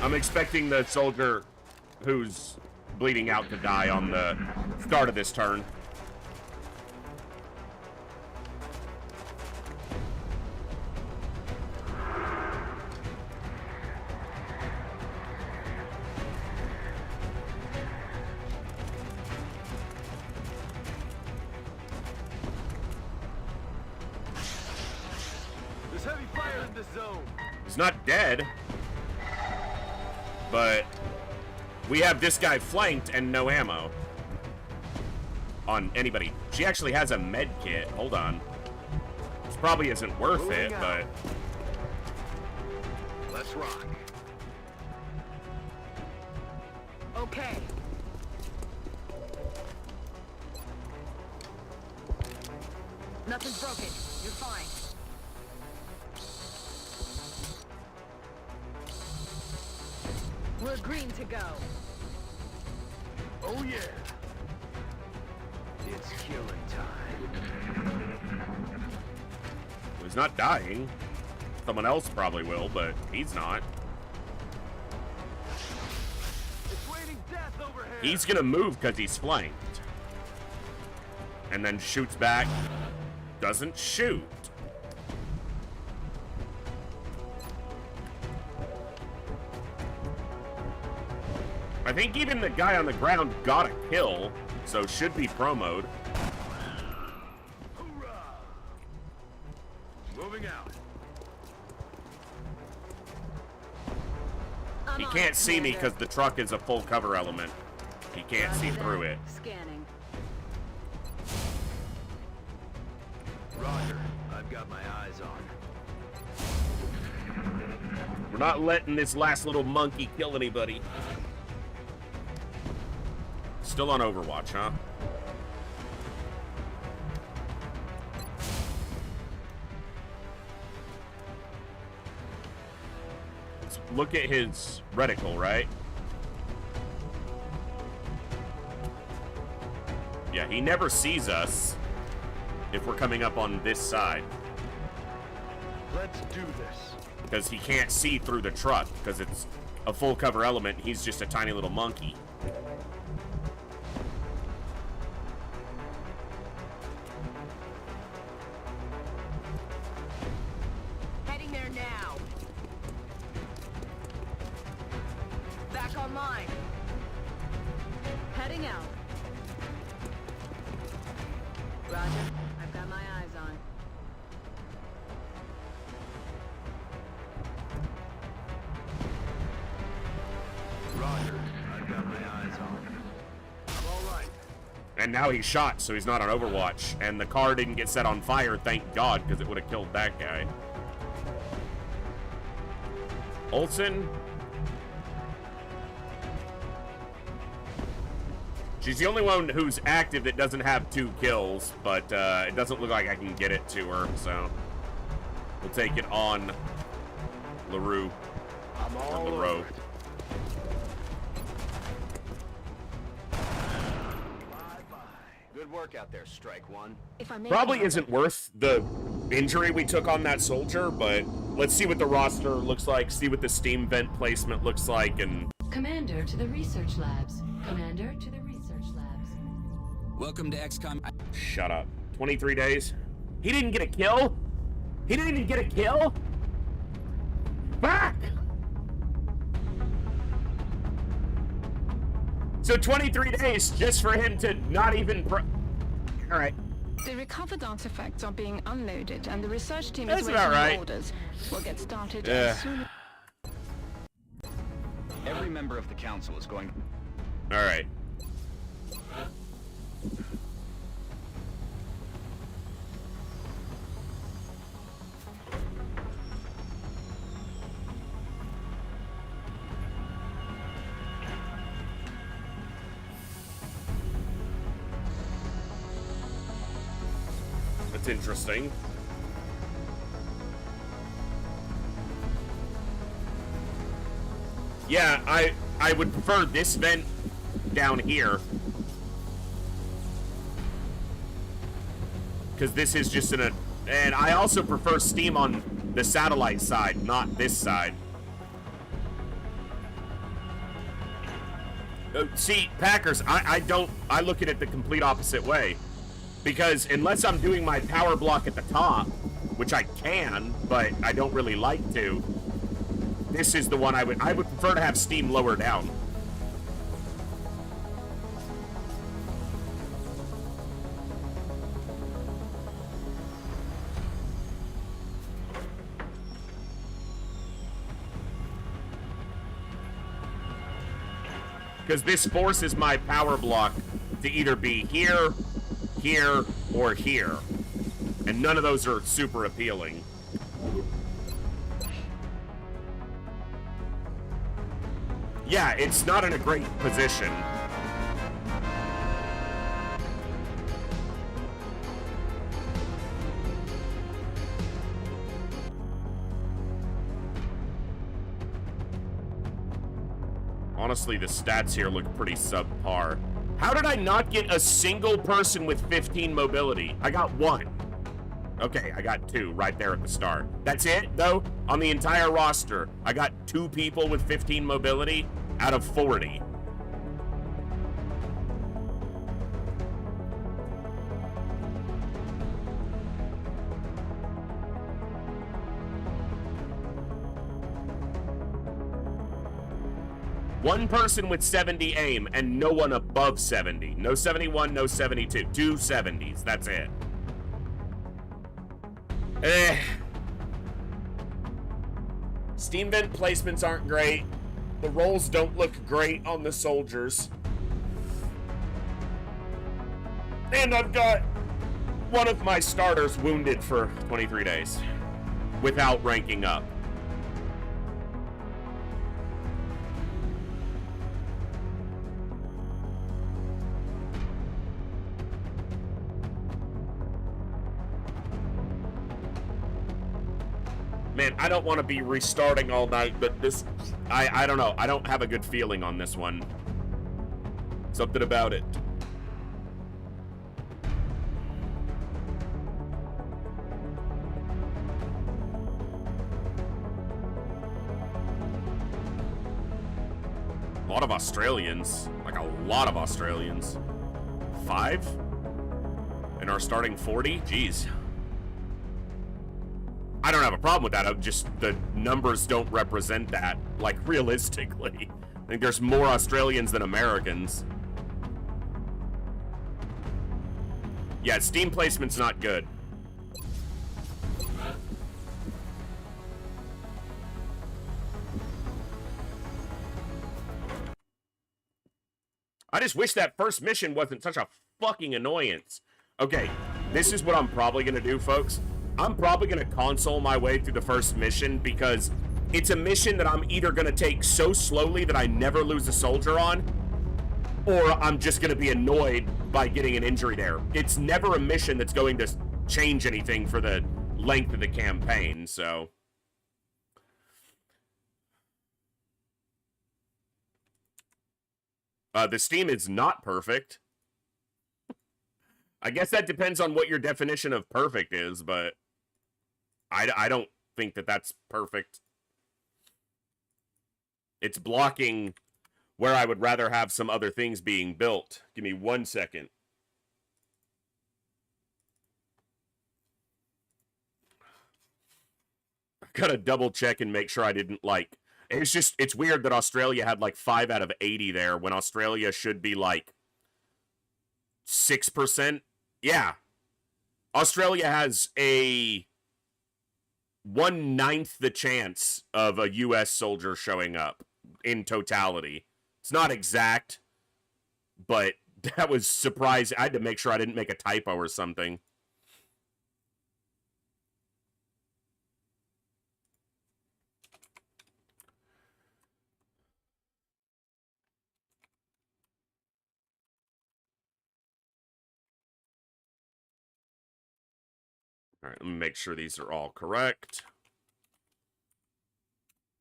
A: I'm expecting the soldier who's bleeding out to die on the start of this turn.
D: There's heavy fire in this zone.
A: He's not dead, but we have this guy flanked and no ammo on anybody. She actually has a med kit. Hold on. This probably isn't worth it, but
D: Let's rock.
E: Okay. Nothing's broken. You're fine. We're green to go.
D: Oh yeah. It's killing time.
A: he's not dying. Someone else probably will, but he's not.
D: It's raining death overhead.
A: He's gonna move because he's flanked. And then shoots back. Doesn't shoot. I think even the guy on the ground got a kill, so should be pro mode.
D: Hoorah! Moving out.
E: I'm
A: He
E: on
A: can't
E: it,
A: see me
E: Commander.
A: because the truck is a full cover element. He can't see
E: Roger
A: through
E: that.
A: it.
E: Scanning.
D: Roger. I've got my eyes on.
A: We're not letting this last little monkey kill anybody. Still on Overwatch, huh? Let's look at his reticle, right? Yeah, he never sees us if we're coming up on this side.
D: Let's do this.
A: Because he can't see through the truck because it's a full cover element. He's just a tiny little monkey.
E: Heading there now. Back online. Heading out. Roger. I've got my eyes on.
D: Roger. I've got my eyes on. I'm all right.
A: And now he's shot, so he's not on Overwatch. And the car didn't get set on fire, thank God, because it would have killed that guy. Olsen. She's the only one who's active that doesn't have 2 kills, but it doesn't look like I can get it to her, so we'll take it on LaRue.
D: I'm all
A: the
D: over
A: road.
D: it.
B: Good work out there, Strike One.
E: If I may
A: Probably
E: comment-
A: isn't worth the injury we took on that soldier, but let's see what the roster looks like, see what the steam vent placement looks like, and
F: Commander to the research labs. Commander to the research labs.
G: Welcome to XCOM.
A: shut up. 23 days? He didn't get a kill? He didn't even get a kill? Fuck! So 23 days just for him to not even Alright.
H: The recovered artifacts are being unloaded, and the research team
A: That's
H: is
A: about
H: waiting
A: right.
H: for orders. We'll get started
A: Yeah.
H: as soon as...
B: Every member of the council is going.
A: Alright. That's interesting. Yeah, I would prefer this vent down here. Because this is just and I also prefer steam on the satellite side, not this side. See, Packers, I look at it the complete opposite way. Because unless I'm doing my power block at the top, which I can, but I don't really like to, this is the one I would prefer to have steam lower down. Because this forces my power block to either be here, here, or here. And none of those are super appealing. Yeah, it's not in a great position. Honestly, the stats here look pretty subpar. How did I not get a single person with 15 mobility? I got 1. Okay, I got 2 right there at the start. That's it, though? On the entire roster, I got 2 people with 15 mobility out of 40. One person with 70 aim and no one above 70. No 71, no 72. Two 70s. That's it. Steam vent placements aren't great. The rolls don't look great on the soldiers. And I've got one of my starters wounded for 23 days without ranking up. Man, I don't want to be restarting all night, but this, I don't know. I don't have a good feeling on this one. Something about it. A lot of Australians, like a lot of Australians. 5? And our starting 40? Jeez. I don't have a problem with that. I'm just, the numbers don't represent that, like, realistically. I think there's more Australians than Americans. Yeah, Steam placement's not good. I just wish that first mission wasn't such a fucking annoyance. Okay, this is what I'm probably gonna do, folks. I'm probably gonna console my way through the first mission because it's a mission that I'm either gonna take so slowly that I never lose a soldier on, or I'm just gonna be annoyed by getting an injury there. It's never a mission that's going to change anything for the length of the campaign, so. The Steam is not perfect. I guess that depends on what your definition of perfect is, but I don't think that that's perfect. It's blocking where I would rather have some other things being built. Give me 1 second. I've got to double check and make sure I didn't, like... It's weird that Australia had like 5 out of 80 there when Australia should be like 6%. Yeah. Australia has a 1/9 the chance of a US soldier showing up in totality. It's not exact, but that was surprising. I had to make sure I didn't make a typo or something. All right, let me make sure these are all correct.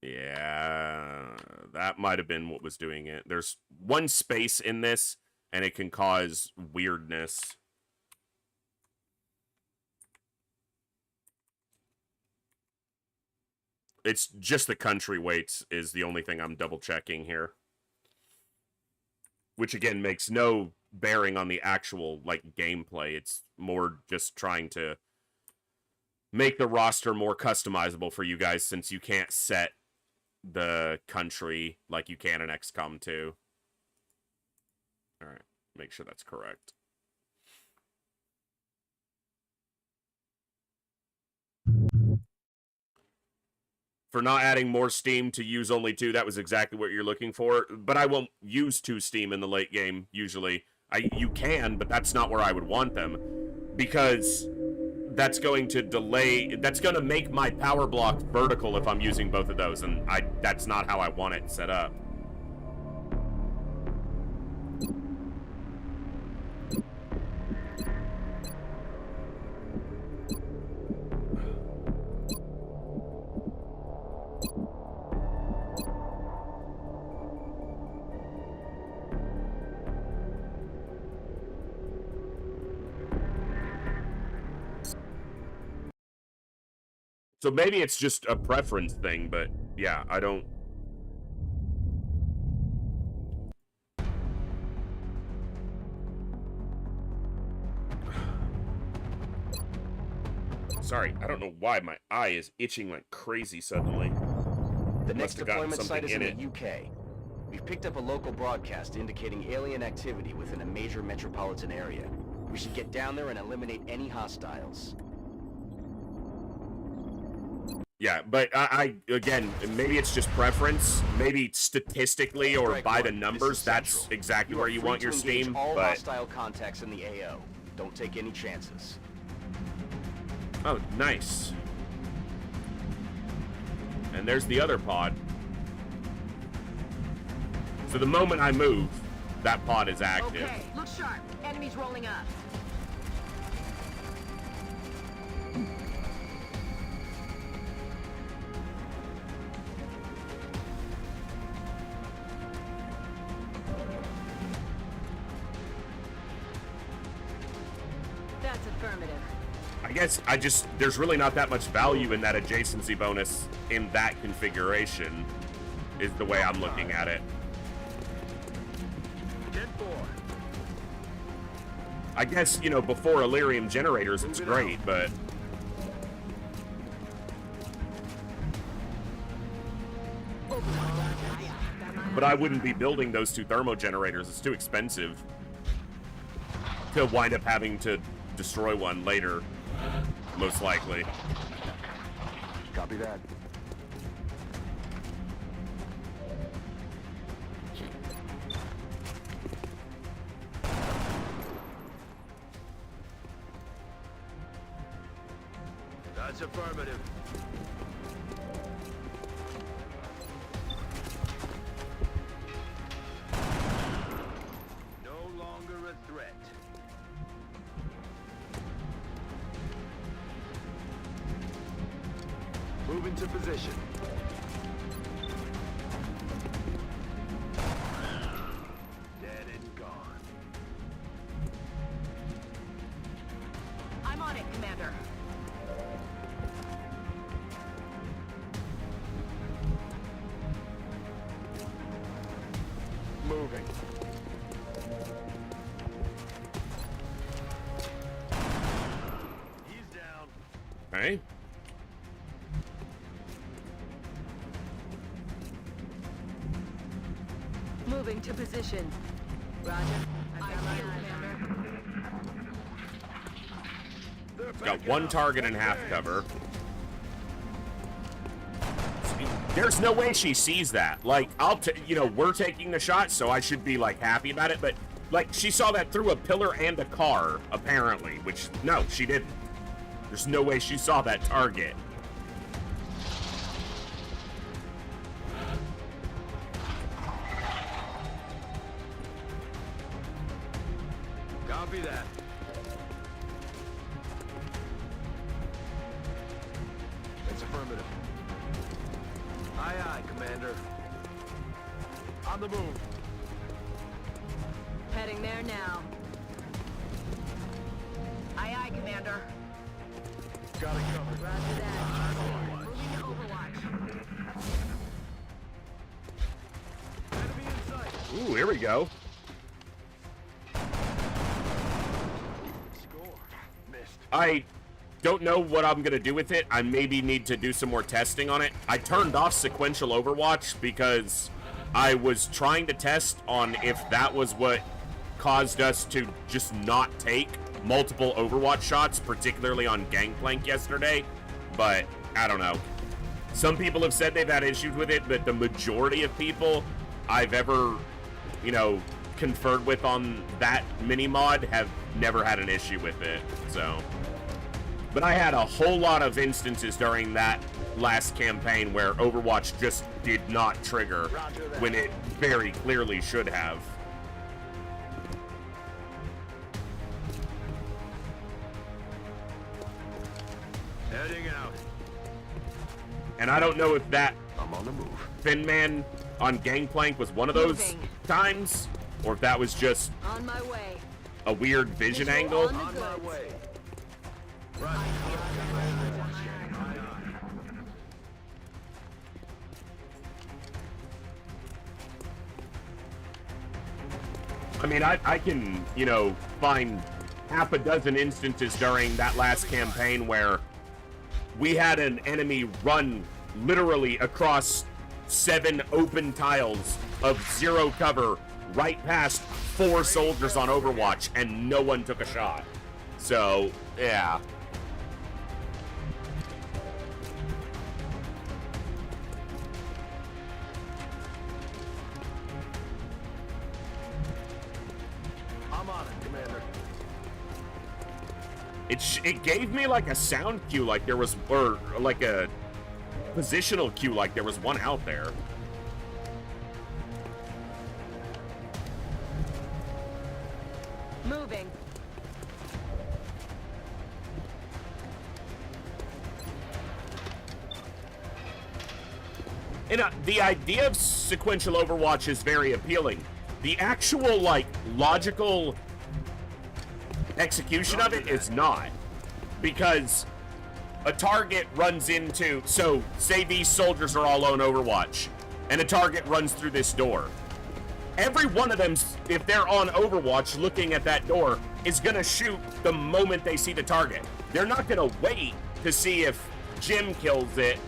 A: Yeah, that might have been what was doing it. There's one space in this, and it can cause weirdness. It's just the country weights is the only thing I'm double checking here. Which, again, makes no bearing on the actual, like, gameplay. It's more just trying to make the roster more customizable for you guys since you can't set the country like you can in XCOM 2. Alright, make sure that's correct. For not adding more Steam to use only 2, that was exactly what you're looking for. But I won't use 2 Steam in the late game, usually. You can, but that's not where I would want them. Because that's going to delay, that's going to make my power block vertical if I'm using both of those, and that's not how I want it set up. So maybe it's just a preference thing, but yeah, I don't... Sorry, I don't know why my eye is itching like crazy suddenly.
B: The next deployment site is in the UK. We've picked up a local broadcast indicating alien activity within a major metropolitan area. We should get down there and eliminate any hostiles.
A: Yeah, but I again, maybe it's just preference. Maybe statistically or
B: Strike
A: by
B: one,
A: the
B: this
A: numbers,
B: is
A: that's
B: Central.
A: exactly
B: You
A: where
B: are
A: you
B: free
A: want
B: to
A: your
B: engage
A: steam.
B: all
A: But
B: hostile contacts in the AO. Don't take any chances.
A: oh, nice. And there's the other pod. So the moment I move, that pod is active.
E: Okay, look sharp. Enemies rolling up. That's affirmative.
A: I guess there's really not that much value in that adjacency bonus in that configuration, is the way I'm looking at it.
D: 10-4.
A: I guess, you know, before Illyrium generators, it's great, but I wouldn't be building those two thermo generators. It's too expensive to wind up having to destroy one later, most likely.
D: Copy that. That's affirmative. No longer a threat. Move into position. Dead and gone.
E: I'm on it, Commander.
D: Moving. He's down.
A: Okay.
E: Moving to position. Roger. I've got my eye, Commander.
D: They're
A: Got
D: backing
A: one
D: up.
A: target and half cover. There's no way she sees that. Like, you know, we're taking the shot, so I should be, like, happy about it, but, like, she saw that through a pillar and a car, apparently, which, no, she didn't. There's no way she saw that target.
D: Copy that. That's affirmative. Aye, aye, Commander. On the move.
E: Heading there now. Aye, aye, Commander.
D: Got it covered.
E: Roger that. Moving to Overwatch.
D: Enemy in sight.
A: Ooh, here we go.
D: Score. Missed.
A: I don't know what I'm going to do with it. I maybe need to do some more testing on it. I turned off sequential Overwatch because I was trying to test on if that was what caused us to just not take multiple Overwatch shots, particularly on Gangplank yesterday, but I don't know. Some people have said they've had issues with it, but the majority of people I've ever, you know, conferred with on that mini-mod have never had an issue with it, so. But I had a whole lot of instances during that last campaign where Overwatch just did not trigger when it very clearly should have.
D: Heading out.
A: And I don't know if that
D: I'm on the move.
A: Fin Man on Gangplank was one of those
E: Moving.
A: times, or if that was just
E: On my way.
A: a weird vision
E: Visual
A: angle.
E: on the
D: On my
E: goods.
D: way. Right.
A: I mean, I can, you know, find half a dozen instances during that last campaign where we had an enemy run literally across 7 open tiles of 0 cover right past 4 soldiers on Overwatch, and no one took a shot. So, yeah.
D: I'm on it, Commander.
A: It gave me like a sound cue, like there was, or like a positional cue, like there was one out there.
E: Moving.
A: And the idea of sequential Overwatch is very appealing. The actual, like, logical execution of it is not. Because a target runs into... So, say these soldiers are all on Overwatch, and a target runs through this door. Every one of them, if they're on Overwatch looking at that door, is going to shoot the moment they see the target. They're not going to wait to see if Jim kills it,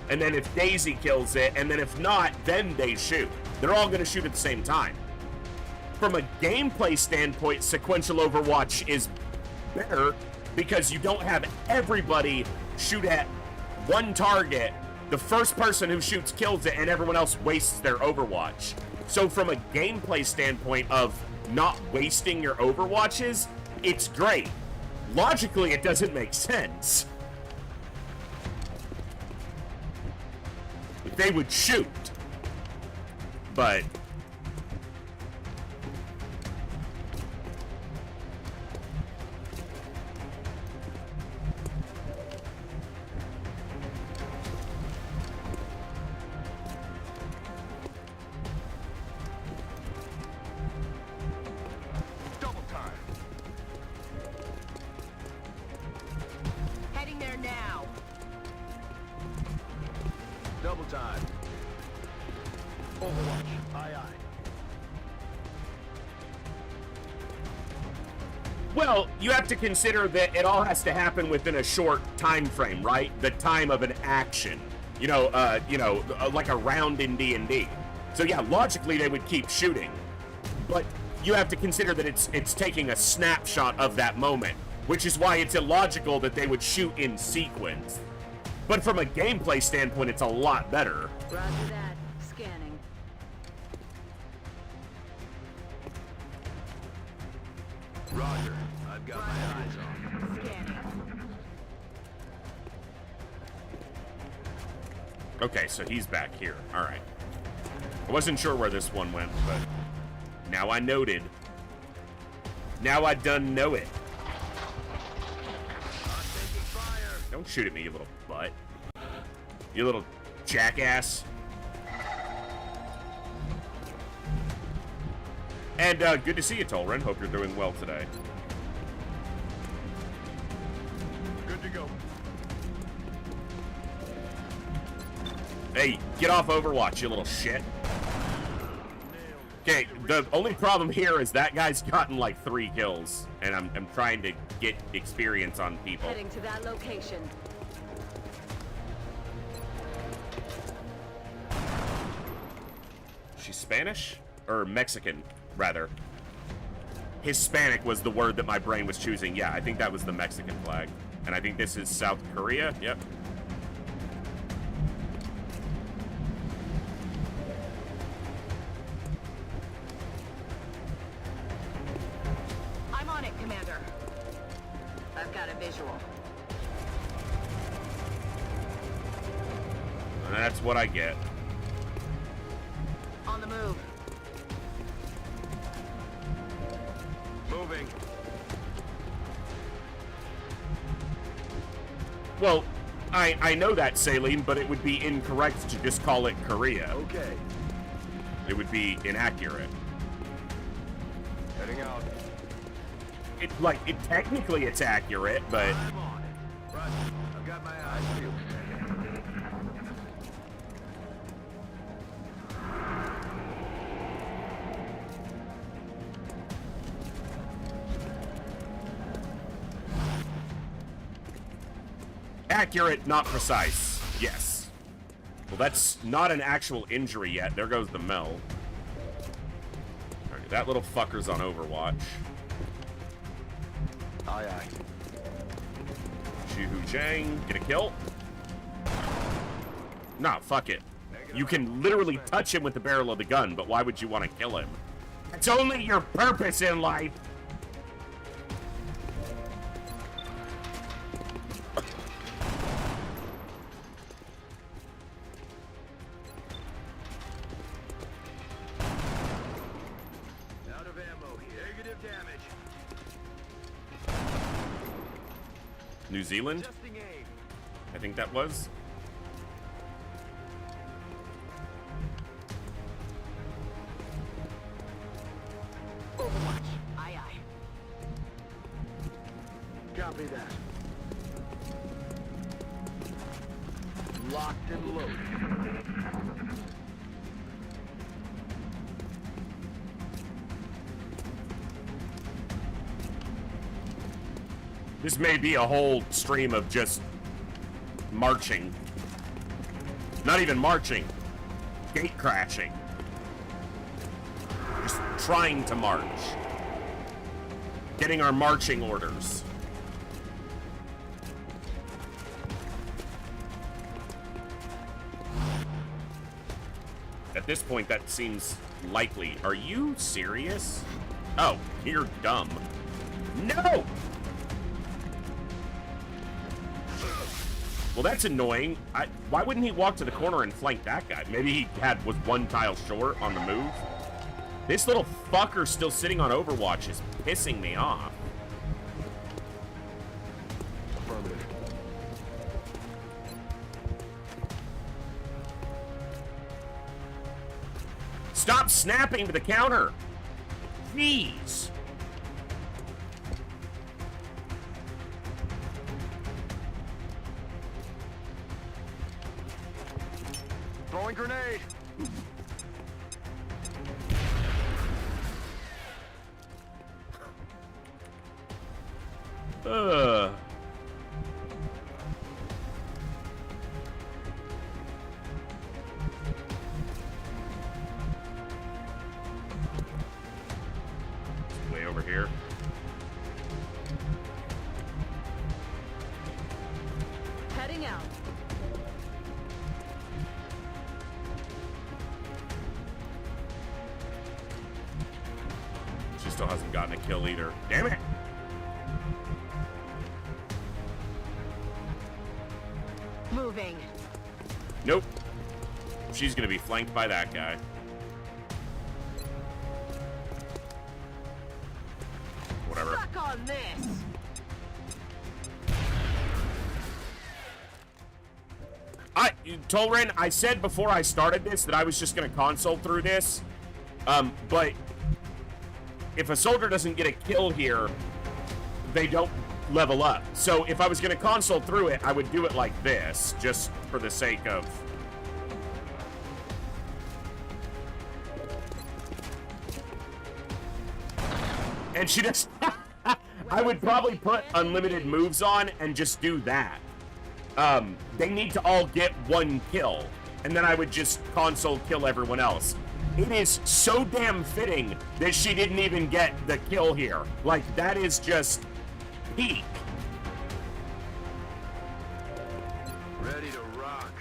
A: and then if Daisy kills it, and then if not, then they shoot. They're all going to shoot at the same time. From a gameplay standpoint, sequential Overwatch is better because you don't have everybody shoot at one target, the first person who shoots kills it, and everyone else wastes their Overwatch. So from a gameplay standpoint of not wasting your Overwatches, it's great. Logically, it doesn't make sense. They would shoot, but
D: Double time.
E: Heading there now.
D: Double time. Overwatch. Aye, aye.
A: well, you have to consider that it all has to happen within a short time frame, right? The time of an action, like a round in D&D. So yeah, logically they would keep shooting, but you have to consider that it's taking a snapshot of that moment, which is why it's illogical that they would shoot in sequence. But from a gameplay standpoint, it's a lot better.
E: Roger that. Scanning.
D: Roger. I've got my eyes on.
E: Scanning.
A: Okay, so he's back here. All right. I wasn't sure where this one went, but now I noted. Now I done know it.
D: I'm taking fire.
A: Don't shoot at me, you little butt. You little jackass. And good to see you, Tolren. Hope you're doing well today.
D: Good to go.
A: Hey, get off Overwatch, you little shit. Okay, the only problem here is that guy's gotten like 3 kills, and I'm trying to get experience on people.
E: Heading to that location.
A: She's Spanish? Or Mexican, rather. Hispanic was the word that my brain was choosing. Yeah, I think that was the Mexican flag. And I think this is South Korea. Yep.
E: I'm on it, Commander. I've got a visual.
A: And that's what I get.
E: On the move.
D: Moving.
A: Well, I know that, Saline, but it would be incorrect to just call it Korea.
D: Okay.
A: It would be inaccurate.
D: Heading out.
A: Technically it's accurate, but
D: I'm on it. Roger. I've got my eyes peeled.
A: accurate, not precise. Yes. Well, that's not an actual injury yet. There goes the Mel. Alright, that little fucker's on Overwatch.
D: Aye, aye.
A: Hu Chang, get a kill? Nah, fuck it. You can literally touch him with the barrel of the gun, but why would you want to kill him? It's only your purpose in life.
D: Out of ammo here. Negative damage.
A: New Zealand?
D: Adjusting aim.
A: I think that was.
E: Overwatch. Aye, aye.
D: Copy that. Locked and loaded.
A: This may be a whole stream of just marching. Not even marching. Gate crashing. Just trying to march. Getting our marching orders. At this point, that seems likely. Are you serious? Oh, you're dumb. No! Well, that's annoying. Why wouldn't he walk to the corner and flank that guy? Maybe he was one tile short on the move. This little fucker still sitting on Overwatch is pissing me off.
D: Affirmative.
A: Stop snapping to the counter. Jeez.
D: Throwing grenade.
A: Ugh. Way over here.
E: Heading out.
A: She still hasn't gotten a kill either. Damn it!
E: Moving.
A: Nope. She's gonna be flanked by that guy. Whatever.
E: Suck on this.
A: Tolrin, I said before I started this that I was just gonna console through this. But if a soldier doesn't get a kill here, they don't level up. So if I was gonna console through it, I would do it like this, just for the sake of... And she just... I would probably put unlimited moves on and just do that. They need to all get one kill, and then I would just console kill everyone else. It is so damn fitting that she didn't even get the kill here. Like, that is just peak.
D: Ready to rock.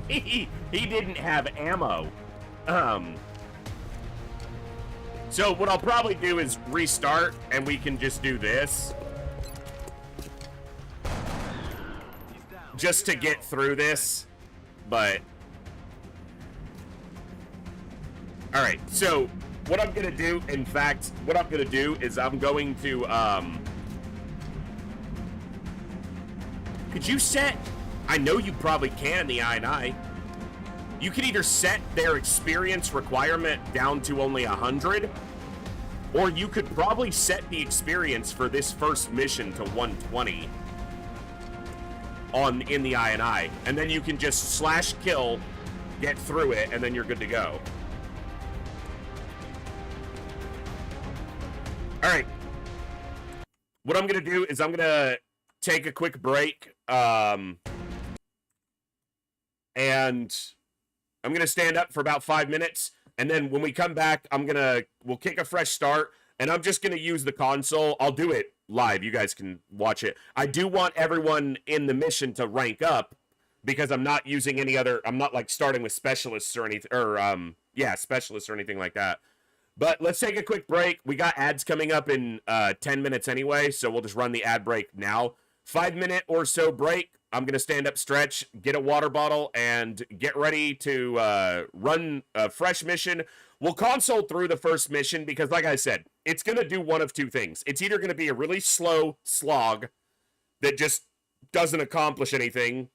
A: He didn't have ammo. So what I'll probably do is restart, and we can just do this. Just to get through this, but... Alright, so what I'm gonna do, in fact, what I'm gonna do is I'm going to, could you set... I know you probably can, the I&I. You could either set their experience requirement down to only 100, or you could probably set the experience for this first mission to 120 in the I&I, and then you can just slash kill, get through it, and then you're good to go. Alright. What I'm gonna do is I'm gonna take a quick break. and I'm gonna stand up for about 5 minutes, and then when we come back, we'll kick a fresh start, and I'm just gonna use the console. I'll do it live. You guys can watch it. I do want everyone in the mission to rank up because I'm not using any other. I'm not like starting with specialists or anything, or specialists or anything like that. But let's take a quick break. We got ads coming up in 10 minutes anyway, so we'll just run the ad break now. 5-minute or so break. I'm going to stand up, stretch, get a water bottle, and get ready to run a fresh mission. We'll console through the first mission because, like I said, it's going to do one of two things. It's either going to be a really slow slog that just doesn't accomplish anything,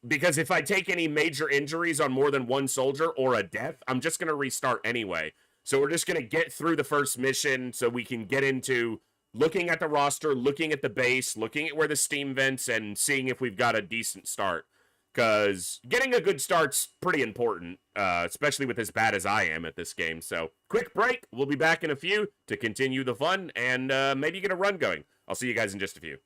A: because if I take any major injuries on more than one soldier or a death, I'm just going to restart anyway. So we're just going to get through the first mission so we can get into looking at the roster, looking at the base, looking at where the steam vents, and seeing if we've got a decent start. Because getting a good start's pretty important, especially with as bad as I am at this game. So, quick break. We'll be back in a few to continue the fun and maybe get a run going. I'll see you guys in just a few.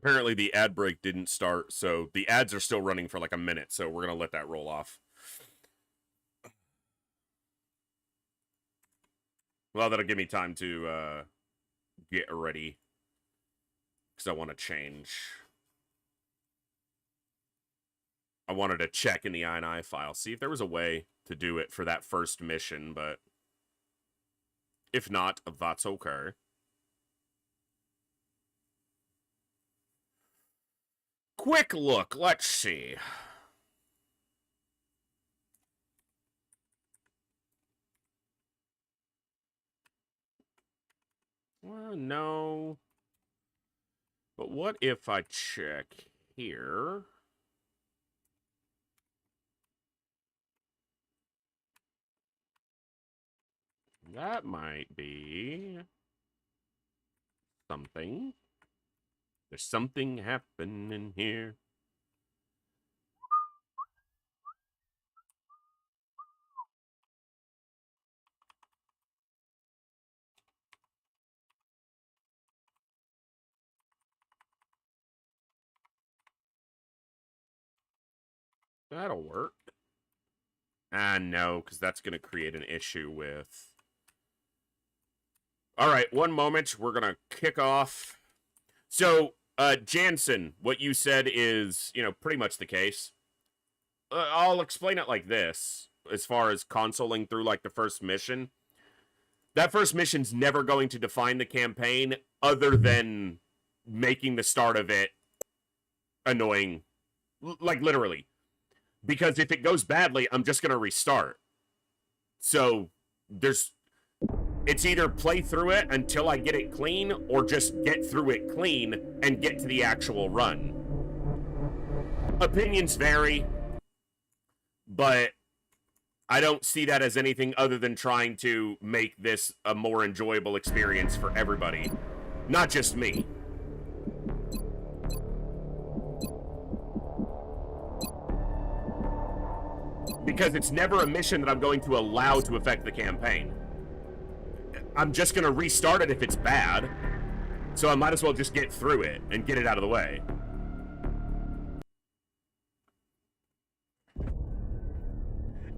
A: Apparently the ad break didn't start, so the ads are still running for like a minute, so we're gonna let that roll off. Well, that'll give me time to get ready, because I want to change. I wanted to check in the INI file, see if there was a way to do it for that first mission, but if not, that's okay. Quick look, let's see. Well, no. But what if I check here? That might be something. There's something happening here. That'll work. No, because that's going to create an issue with... All right, one moment. We're going to kick off. So, Jansen, what you said is, pretty much the case. I'll explain it like this, as far as consoling through, like, the first mission. That first mission's never going to define the campaign, other than making the start of it annoying. Like, literally. Because if it goes badly, I'm just going to restart. So, it's either play through it until I get it clean, or just get through it clean and get to the actual run. Opinions vary, but I don't see that as anything other than trying to make this a more enjoyable experience for everybody. Not just me. Because it's never a mission that I'm going to allow to affect the campaign. I'm just going to restart it if it's bad. So I might as well just get through it and get it out of the way.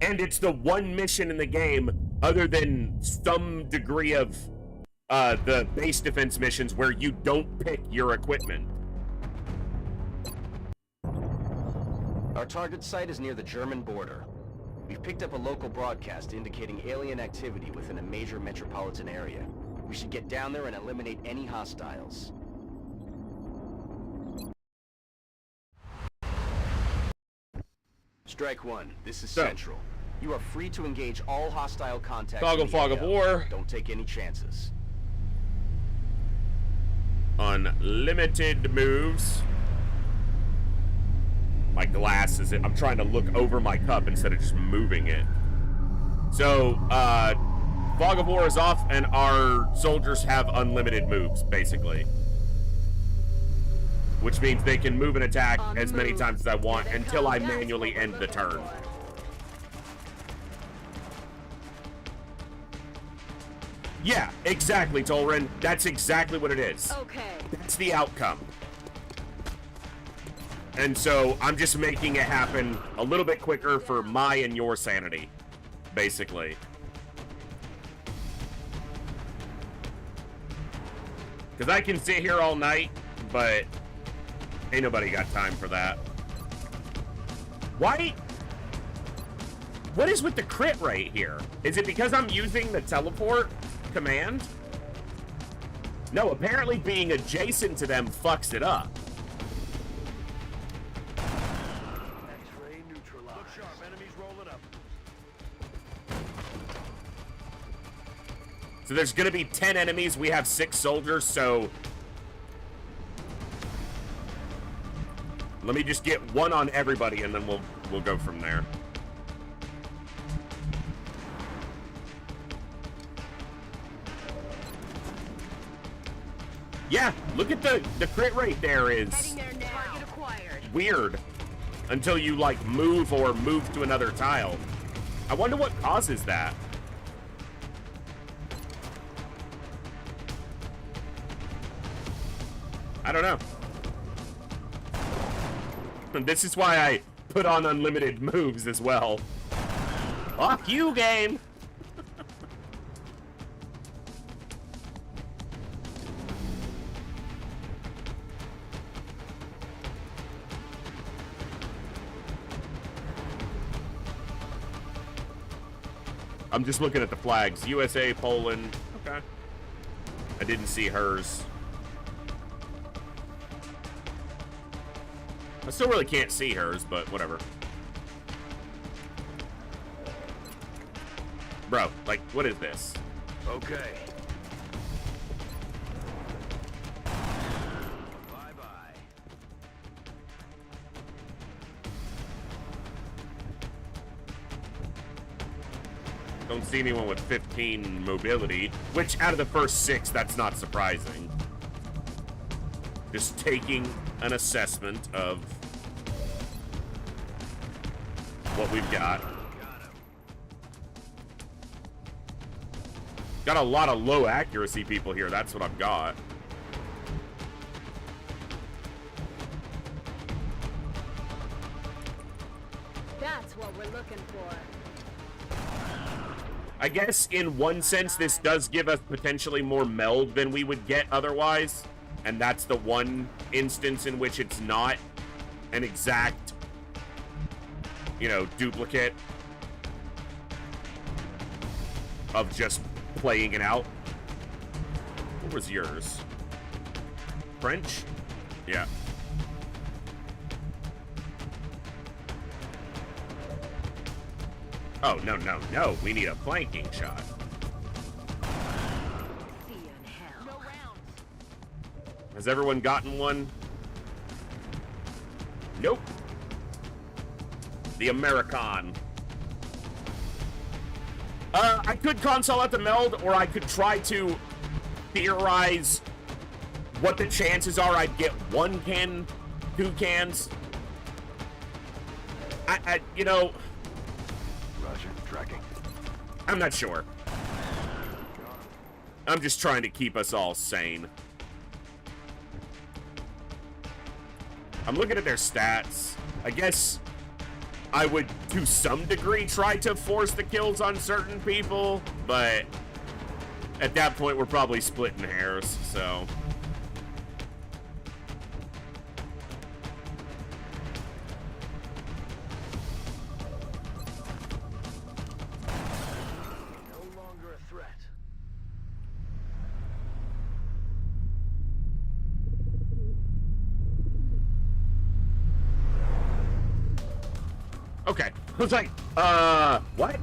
A: And it's the one mission in the game, other than some degree of the base defense missions, where you don't pick your equipment.
B: Our target site is near the German border. We've picked up a local broadcast indicating alien activity within a major metropolitan area. We should get down there and eliminate any hostiles. Strike one, this is Central. You are free to engage all hostile contacts.
A: Fog of war.
B: Don't take any chances.
A: Unlimited moves. My glasses, I'm trying to look over my cup instead of just moving it. So, Fog of War is off, and our soldiers have unlimited moves, basically. Which means they can move and attack as many times as I want until I manually end the turn. Yeah, exactly, Tolrin. That's exactly what it is.
E: Okay.
A: That's the outcome. And so I'm just making it happen a little bit quicker for my and your sanity, basically. Because I can sit here all night, but ain't nobody got time for that. Why? What is with the crit rate here? Is it because I'm using the teleport command? No, apparently being adjacent to them fucks it up.
D: X-ray neutralized. Look sharp, enemies rolling up.
A: So there's gonna be 10 enemies. We have 6 soldiers, so let me just get one on everybody, and then we'll go from there. Yeah, look at the crit rate there is
E: Heading there now. Target acquired.
A: weird until you like move or move to another tile. I wonder what causes that. I don't know. And this is why I put on unlimited moves as well. Fuck you, game! I'm just looking at the flags. USA, Poland. Okay. I didn't see hers. I still really can't see hers, but whatever. Bro, like, what is this?
D: Okay. Bye-bye.
A: Don't see anyone with 15 mobility, which out of the first 6, that's not surprising. Just taking an assessment of what we've got. Got a lot of low accuracy people here, that's what I've got.
E: That's what we're looking for.
A: I guess in one sense this does give us potentially more meld than we would get otherwise, and that's the one instance in which it's not an exact, you know, duplicate of just playing it out. What was yours? French? Yeah. Oh, no, no, no. We need a flanking shot.
E: See you in hell. No rounds.
A: Has everyone gotten one? Nope. The American. I could console out the meld, or I could try to theorize what the chances are I'd get 1 can, 2 cans. You know,
D: Roger, tracking.
A: I'm not sure. I'm just trying to keep us all sane. I'm looking at their stats. I guess I would, to some degree, try to force the kills on certain people, but at that point, we're probably splitting hairs, so.
D: No longer a threat.
A: Okay. I was like, what?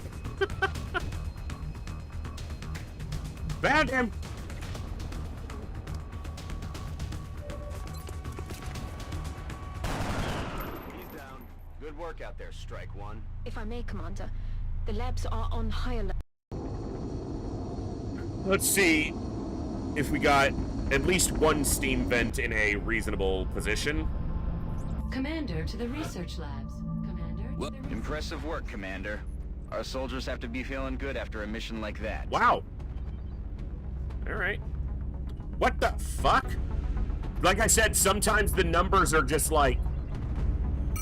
A: Found him.
B: He's down. Good work out there, Strike One.
H: If I may, Commander, the labs are on high alert.
A: Let's see if we got at least 1 steam vent in a reasonable position.
F: Commander to the research labs. Commander to the
B: Impressive work, Commander. Our soldiers have to be feeling good after a mission like that.
A: Wow. All right. What the fuck? Like I said, sometimes the numbers are just like,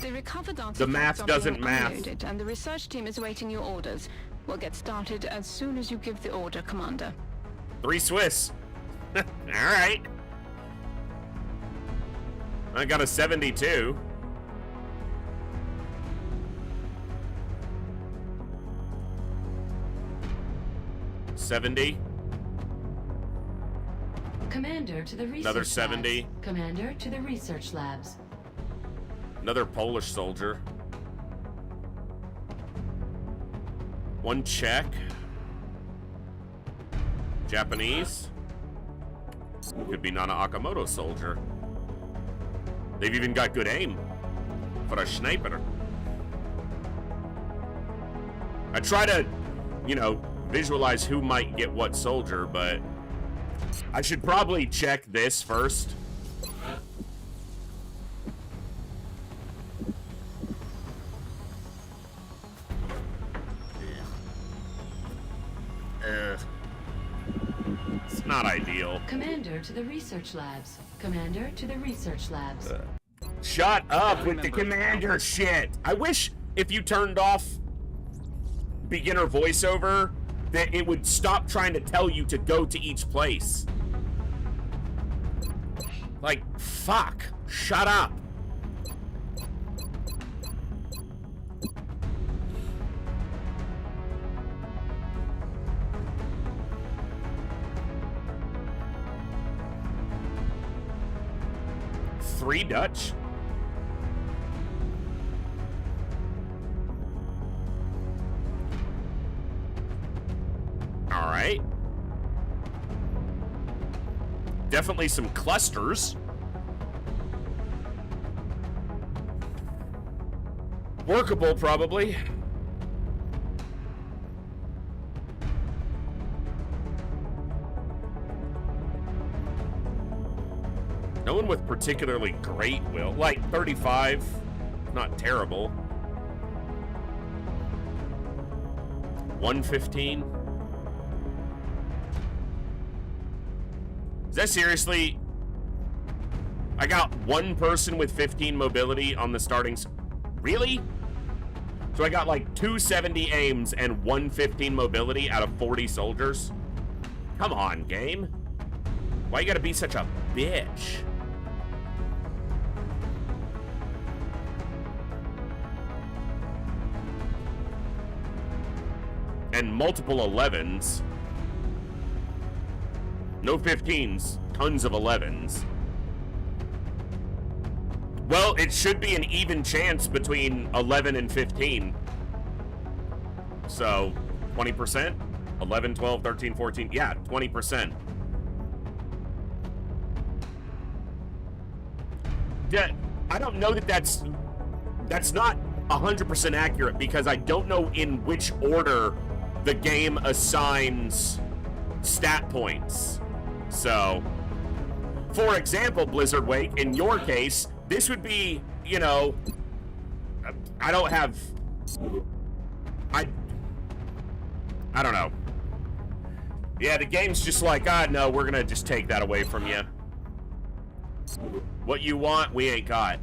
H: The recovered artifacts
A: The math
H: are
A: doesn't
H: being
A: math.
H: unloaded, and the research team is awaiting your orders. We'll get started as soon as you give the order, Commander.
A: 3 Swiss. All right. I got a 72. $70.
F: Commander to the research
A: Another
F: labs.
A: 70.
F: Commander to the research labs.
A: Another Polish soldier. 1 Czech. Japanese. Could be Nana Akamoto soldier. They've even got good aim for a sniper. I try to, you know, visualize who might get what soldier, but I should probably check this first. It's not ideal.
F: Commander to the research labs. Commander to the research labs.
A: Shut up with the commander shit. I wish if you turned off beginner voiceover that it would stop trying to tell you to go to each place. Like, fuck. Shut up. Three Dutch? All right. Definitely some clusters. Workable, probably. No one with particularly great will. Like 35, not terrible. 115. Is that seriously? I got one person with 15 mobility on the starting. Really? So I got like 270 aims and 115 mobility out of 40 soldiers? Come on, game. Why you gotta be such a bitch? And multiple 11s. No 15s, tons of 11s. Well, it should be an even chance between 11 and 15. So, 20%? 11, 12, 13, 14. Yeah, 20%. I don't know that that's not 100% accurate because I don't know in which order the game assigns stat points. So, for example, Blizzard Wake, in your case, this would be, you know, I don't have, I don't know. Yeah, the game's just like, no, we're gonna just take that away from you. What you want, we ain't got.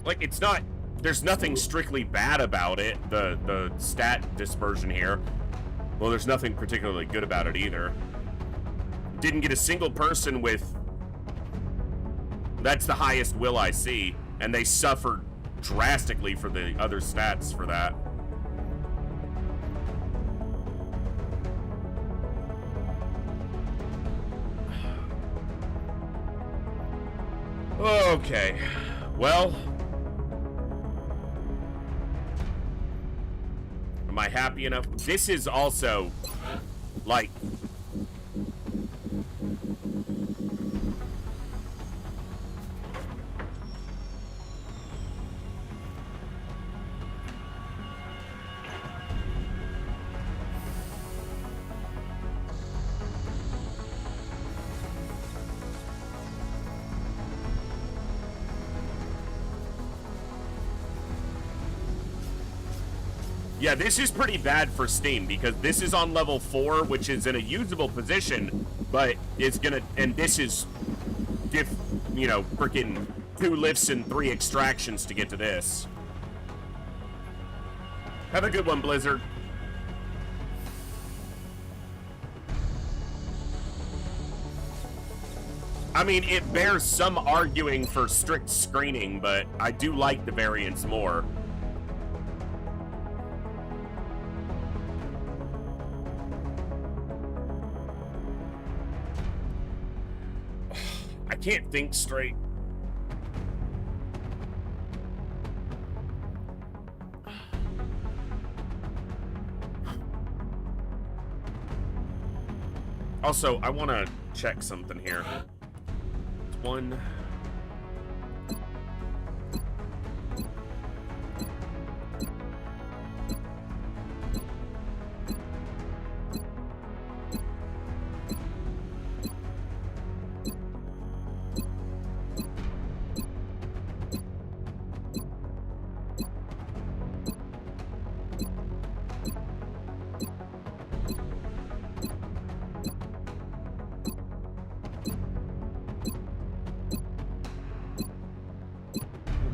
A: Like, it's not, there's nothing strictly bad about it, the stat dispersion here. Well, there's nothing particularly good about it either. Didn't get a single person with, that's the highest will I see, and they suffered drastically for the other stats for that. Okay, well, am I happy enough? This is also, like, yeah, this is pretty bad for Steam because this is on level 4, which is in a usable position, but it's gonna, and this is, you know, freaking 2 lifts and 3 extractions to get to this. Have a good one, Blizzard. I mean, it bears some arguing for strict screening, but I do like the variants more. I can't think straight. Also, I want to check something here. One.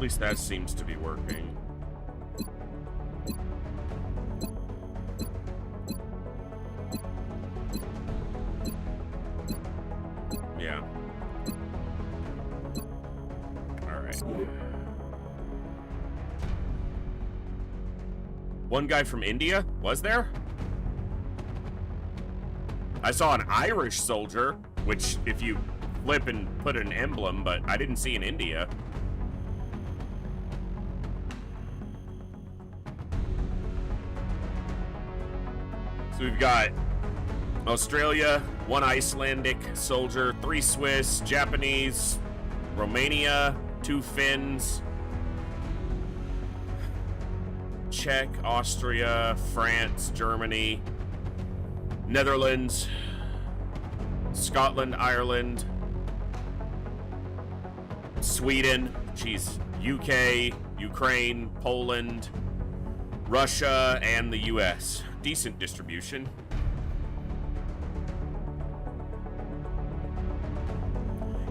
A: least that seems to be working. Yeah. Alright. One guy from India? Was there? I saw an Irish soldier, which if you flip and put an emblem, but I didn't see an India. So we've got Australia, 1 Icelandic soldier, 3 Swiss, Japanese, Romania, 2 Finns, Czech, Austria, France, Germany, Netherlands, Scotland, Ireland, Sweden, UK, Ukraine, Poland, Russia, and the US. Decent distribution.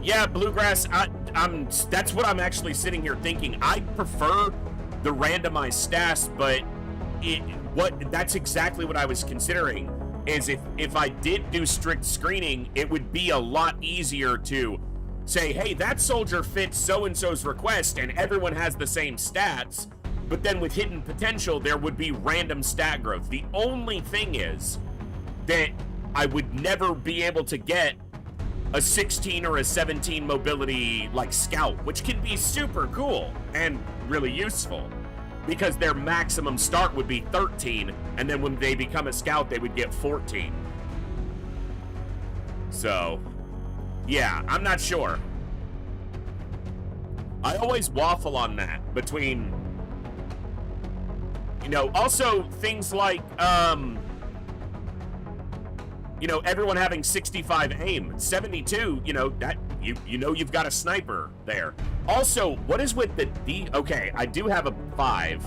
A: Yeah, Bluegrass, that's what I'm actually sitting here thinking. I prefer the randomized stats, but that's exactly what I was considering, is if I did do strict screening, it would be a lot easier to say, hey, that soldier fits so-and-so's request, and everyone has the same stats. But then with hidden potential, there would be random stat growth. The only thing is that I would never be able to get a 16 or a 17 mobility like scout, which can be super cool and really useful, because their maximum start would be 13, and then when they become a scout, they would get 14. So, yeah, I'm not sure. I always waffle on that between, you know, also things like, you know, everyone having 65 aim, 72, you know, that, you know you've got a sniper there. Also, what is with the okay, I do have a 5.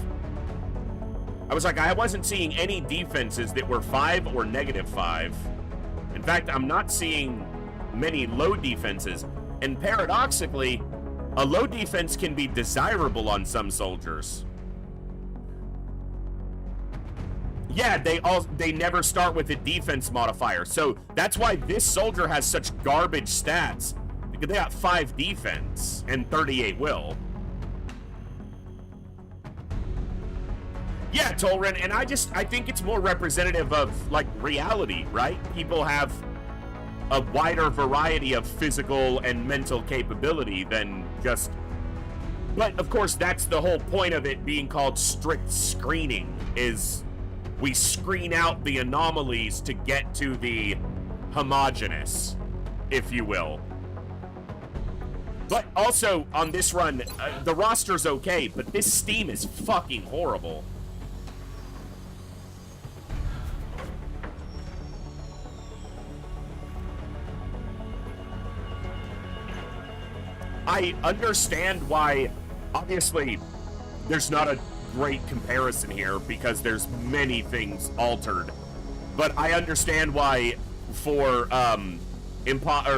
A: I was like, I wasn't seeing any defenses that were 5 or -5. In fact, I'm not seeing many low defenses. And paradoxically, a low defense can be desirable on some soldiers. Yeah, they never start with a defense modifier. So that's why this soldier has such garbage stats, because they got 5 defense and 38 will. Yeah, Tolren, and I think it's more representative of, like, reality, right? People have a wider variety of physical and mental capability than just... But, of course, that's the whole point of it being called strict screening, is we screen out the anomalies to get to the homogeneous, if you will. But also, on this run, the roster's okay, but this Steam is fucking horrible. I understand why, obviously, there's not a great comparison here because there's many things altered. But I understand why for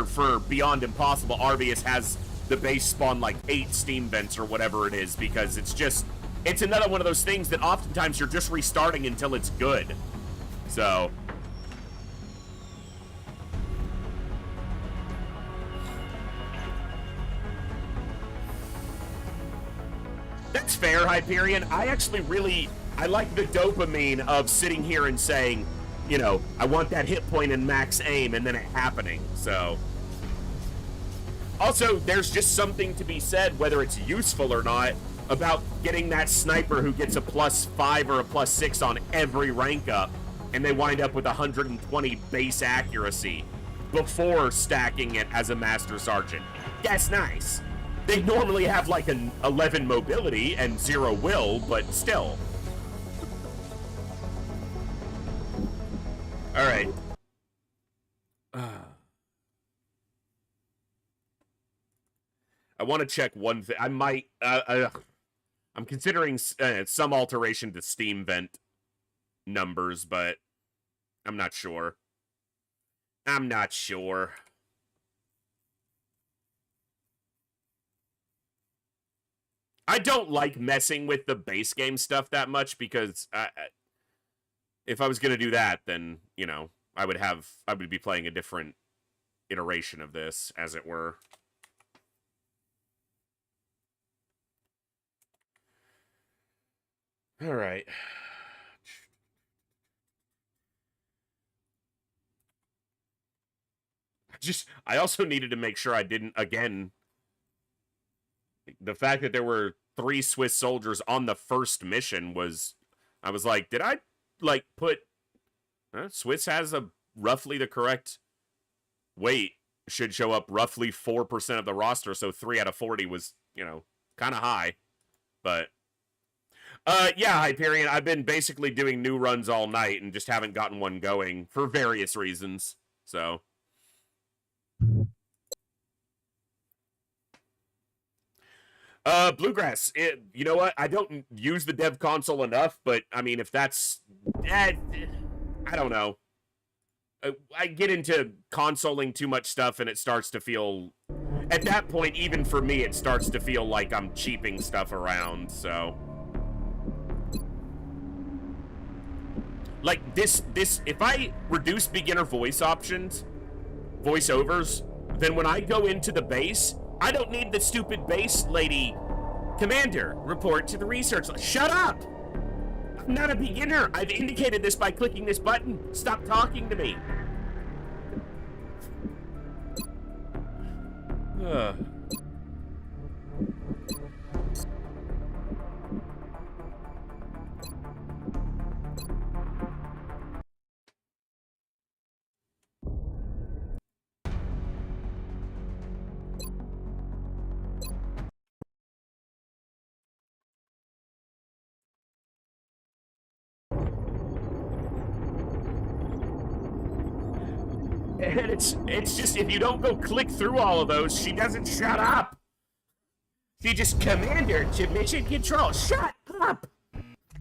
A: for Beyond Impossible, Arvius has the base spawn like 8 Steam vents or whatever it is, because it's another one of those things that oftentimes you're just restarting until it's good. So that's fair, Hyperion. I like the dopamine of sitting here and saying, you know, I want that hit point and max aim, and then it happening, so. Also, there's just something to be said, whether it's useful or not, about getting that sniper who gets a +5 or a +6 on every rank up, and they wind up with 120 base accuracy before stacking it as a Master Sergeant. That's nice. They normally have like an 11 mobility and 0 will, but still. All right. I want to check one thing. I might. I'm considering some alteration to Steam vent numbers, but I'm not sure. I'm not sure. I don't like messing with the base game stuff that much because if I was going to do that, then, you know, I would be playing a different iteration of this, as it were. All right. I also needed to make sure I didn't, again, the fact that there were 3 Swiss soldiers on the first mission was, I was like, did I, like, put, Swiss has roughly the correct weight, should show up roughly 4% of the roster, so 3 out of 40 was, you know, kind of high, but, yeah, Hyperion, I've been basically doing new runs all night and just haven't gotten one going for various reasons, so. Bluegrass, you know what? I don't use the dev console enough, but, I mean, if that's, I don't know. I get into consoling too much stuff, and it starts to feel, at that point, even for me, it starts to feel like I'm cheaping stuff around, so. Like, this, if I reduce beginner voice options, voiceovers, then when I go into the base, I don't need the stupid base lady. Commander, report to the research. Shut up! I'm not a beginner. I've indicated this by clicking this button. Stop talking to me. And it's just, if you don't go click through all of those, she doesn't shut up. She just, Commander to mission control. Shut up!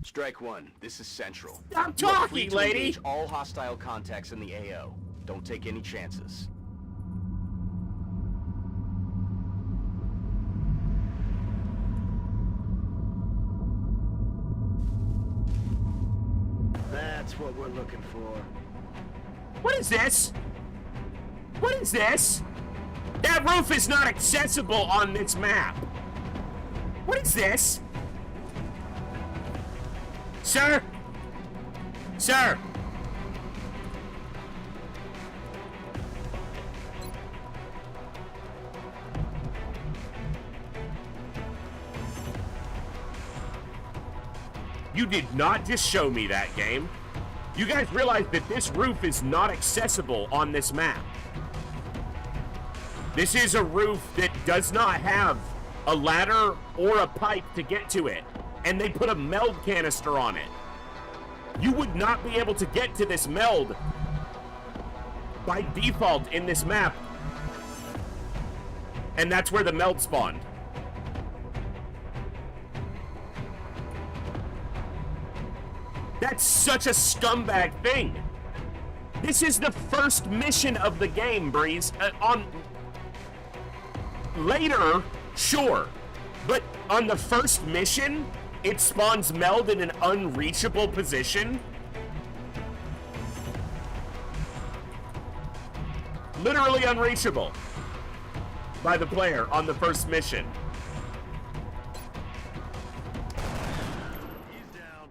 B: Strike 1, this is Central.
A: Stop
B: You are
A: talking,
B: free to
A: lady!
B: engage all hostile contacts in the AO. Don't take any chances.
D: That's what we're looking for.
A: What is this? What is this? That roof is not accessible on this map. What is this? Sir? Sir? You did not just show me that, game. You guys realize that this roof is not accessible on this map. This is a roof that does not have a ladder or a pipe to get to it, and they put a meld canister on it. You would not be able to get to this meld by default in this map, and that's where the meld spawned. That's such a scumbag thing. This is the first mission of the game, Breeze. Later, sure. But on the first mission, it spawns meld in an unreachable position. Literally unreachable by the player on the first mission.
D: He's down.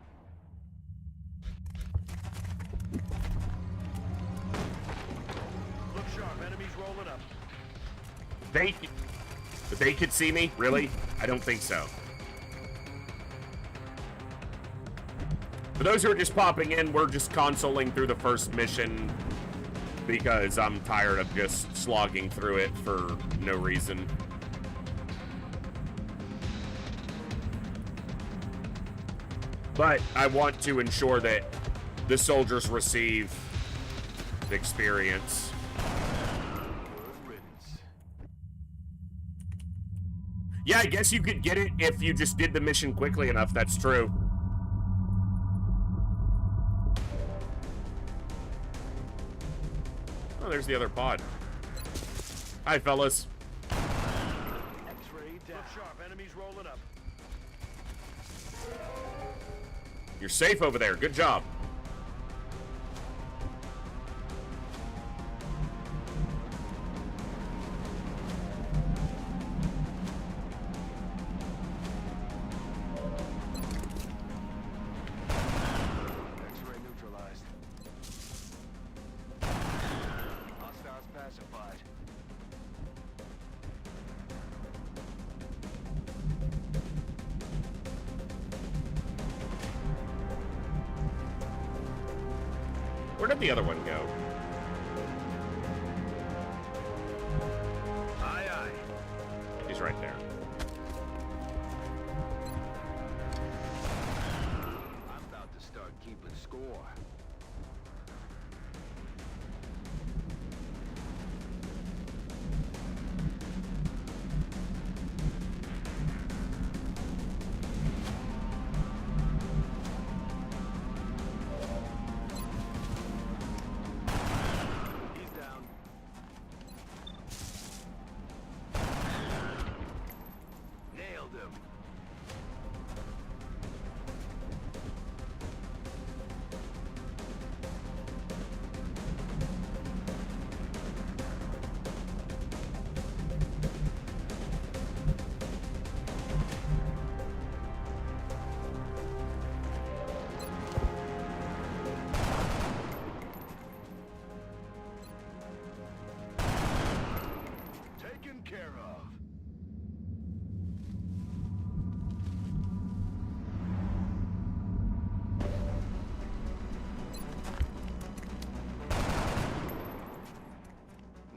D: Look sharp, enemies rolling up.
A: They could see me? Really? I don't think so. For those who are just popping in, we're just consoling through the first mission because I'm tired of just slogging through it for no reason. But I want to ensure that the soldiers receive the experience. Yeah, I guess you could get it if you just did the mission quickly enough. That's true. Oh, there's the other pod. Hi, fellas.
D: X-ray down. Look sharp, enemies rolling up.
A: You're safe over there. Good job.
D: X-ray neutralized. Hostiles pacified.
A: Where did the other one go?
D: Aye, aye.
A: He's right there.
D: I'm about to start keeping score. He's down. Nailed him. Taken care of.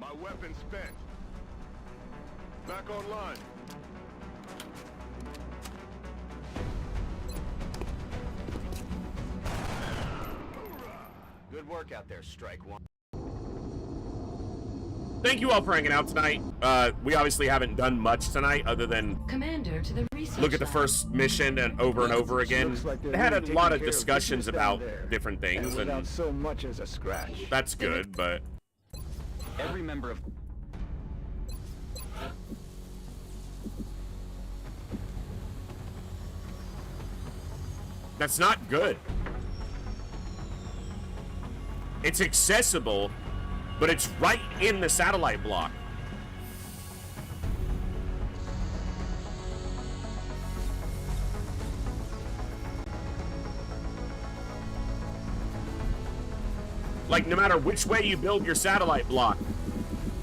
D: My weapon spent. Back online.
B: Good work out there, Strike One.
A: Thank you all for hanging out tonight. We obviously haven't done much tonight other than
F: Commander to the research
A: look at the
F: lab.
A: first mission and over again.
D: Looks like they're
A: They had a
D: really
A: lot
D: taking
A: of
D: care of
A: discussions
D: business down
A: about
D: there.
A: different things,
D: And without
A: and
D: so much as a scratch.
A: that's good, but
B: Every member of
A: that's not good. It's accessible, but it's right in the satellite block. Like, no matter which way you build your satellite block,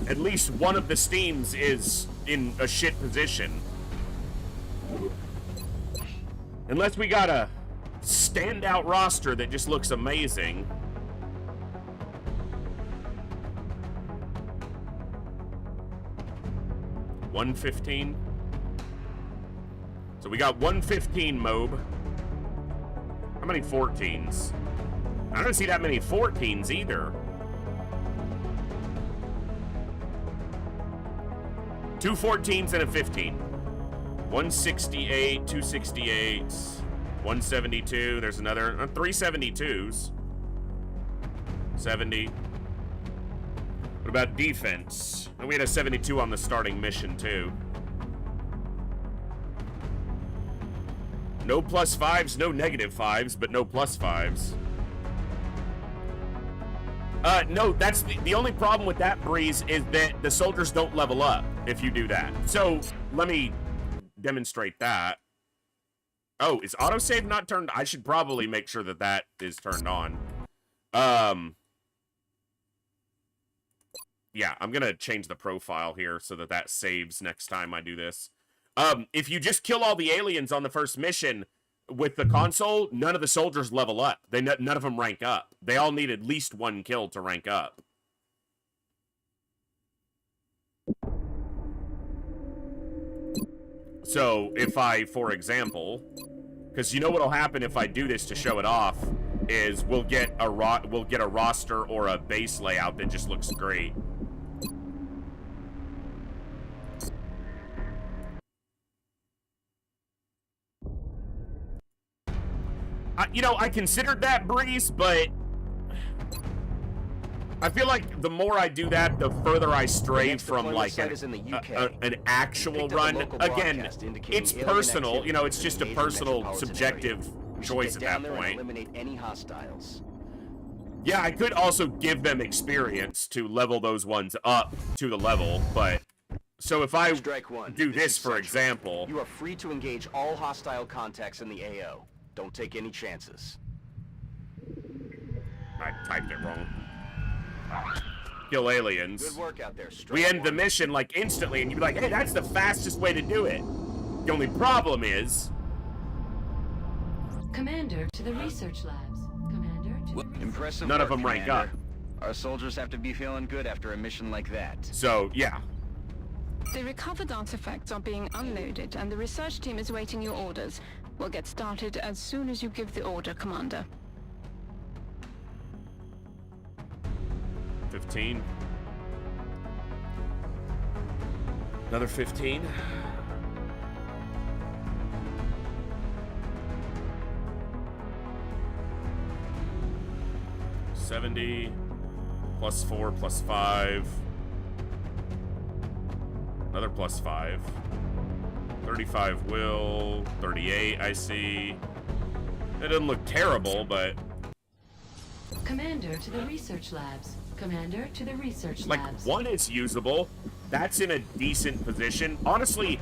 A: at least one of the steams is in a shit position. Unless we got a standout roster that just looks amazing. $115. So we got 115 Mob. How many 14s? I don't see that many 14s either. 2 14s and a 15. 168, 268, 172. There's another 372s. 70. What about defense? And we had a 72 on the starting mission too. No +5s, no -5s, but no +5s. No, that's the only problem with that, Breeze, is that the soldiers don't level up if you do that. So, let me demonstrate that. Oh, is autosave not turned? I should probably make sure that that is turned on. Yeah, I'm gonna change the profile here so that that saves next time I do this. If you just kill all the aliens on the first mission with the console, none of the soldiers level up. None of them rank up. They all need at least 1 kill to rank up. So, if I, for example, because you know what'll happen if I do this to show it off, is we'll get a roster or a base layout that just looks great. You know, I considered that, Breeze, but I feel like the more I do that, the further I stray from, like, an actual run. Again, it's personal. You know, it's just a personal, subjective choice
B: Get
A: at
B: down
A: that
B: there and
A: point.
B: eliminate any hostiles.
A: Yeah, I could also give them experience to level those ones up to the level, but... So if I
B: Strike one.
A: do this,
B: is
A: for
B: Central.
A: example...
B: You are free to engage all hostile contacts in the AO. Don't take any chances.
A: I typed it wrong. Kill aliens.
B: Good work out there, Strike
A: We end the
B: one.
A: mission, like, instantly, and you'd be like, hey, that's the fastest way to do it. The only problem is...
F: Commander to the research labs. Commander to the research.
B: Impressive
A: None of
B: work,
A: them rank
B: Commander.
A: up.
B: Our soldiers have to be feeling good after a mission like that.
A: So, yeah.
H: The recovered artifacts are being unloaded, and the research team is waiting your orders. We'll get started as soon as you give the order, Commander.
A: 15. Another 15. $70 plus 4 plus 5. Another plus 5. 35 will. 38, I see. That doesn't look terrible, but...
F: Commander to the research labs. Commander to the research
A: Like,
F: labs.
A: 1 is usable. That's in a decent position. Honestly,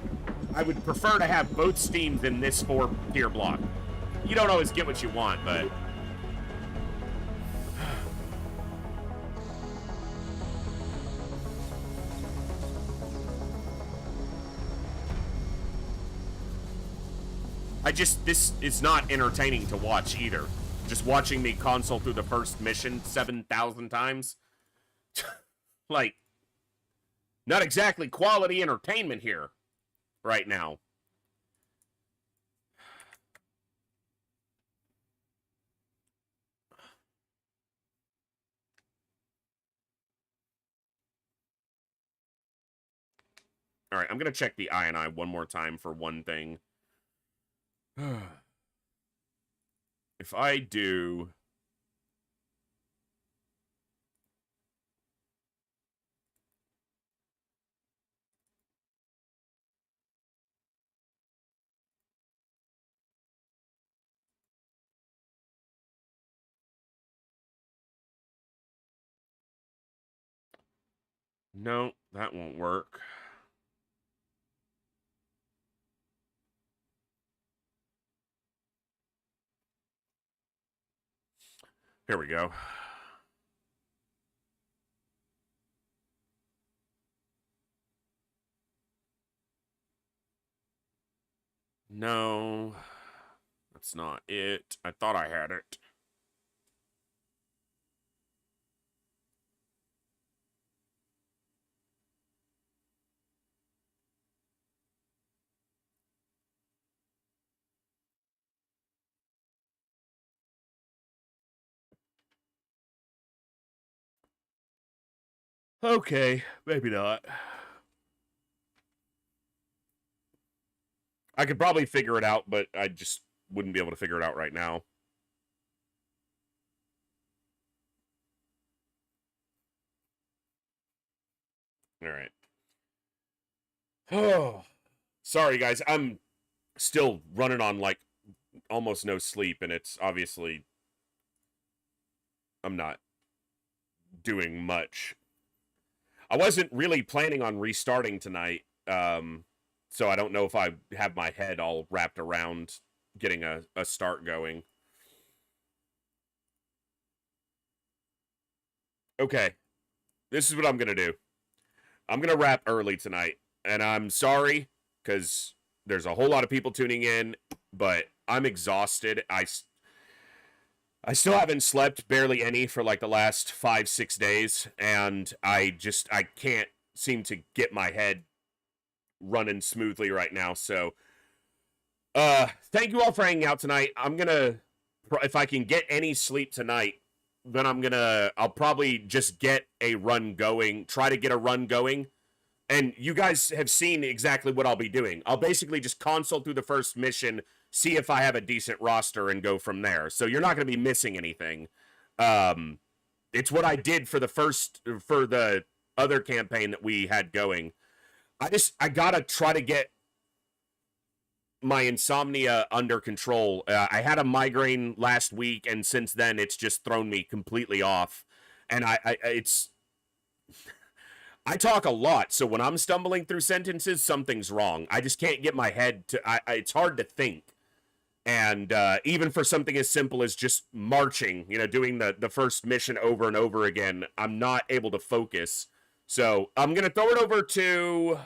A: I would prefer to have both steams in this 4-tier block. You don't always get what you want, but... this is not entertaining to watch either. Just watching me console through the first mission 7,000 times. Like, not exactly quality entertainment here right now. All right, I'm going to check the I one more time for one thing. If I do... No, that won't work. Here we go. No, that's not it. I thought I had it. Okay, maybe not. I could probably figure it out, but I just wouldn't be able to figure it out right now. All right. Oh, sorry, guys. I'm still running on, like, almost no sleep, and it's obviously... I'm not doing much. I wasn't really planning on restarting tonight, so I don't know if I have my head all wrapped around getting a start going. Okay, this is what I'm going to do. I'm going to wrap early tonight, and I'm sorry, because there's a whole lot of people tuning in, but I'm exhausted. I still haven't slept barely any for like the last 5-6 days, and I can't seem to get my head running smoothly right now. So, thank you all for hanging out tonight. I'm gonna, if I can get any sleep tonight, then I'll probably just get a run going, try to get a run going. And you guys have seen exactly what I'll be doing. I'll basically just console through the first mission, see if I have a decent roster, and go from there. So you're not going to be missing anything. It's what I did for the other campaign that we had going. I gotta try to get my insomnia under control. I had a migraine last week, and since then it's just thrown me completely off. And I talk a lot, so when I'm stumbling through sentences, something's wrong. I just can't get my head to. It's hard to think. And even for something as simple as just marching, doing the first mission over and over again, I'm not able to focus. So I'm going to throw it over to...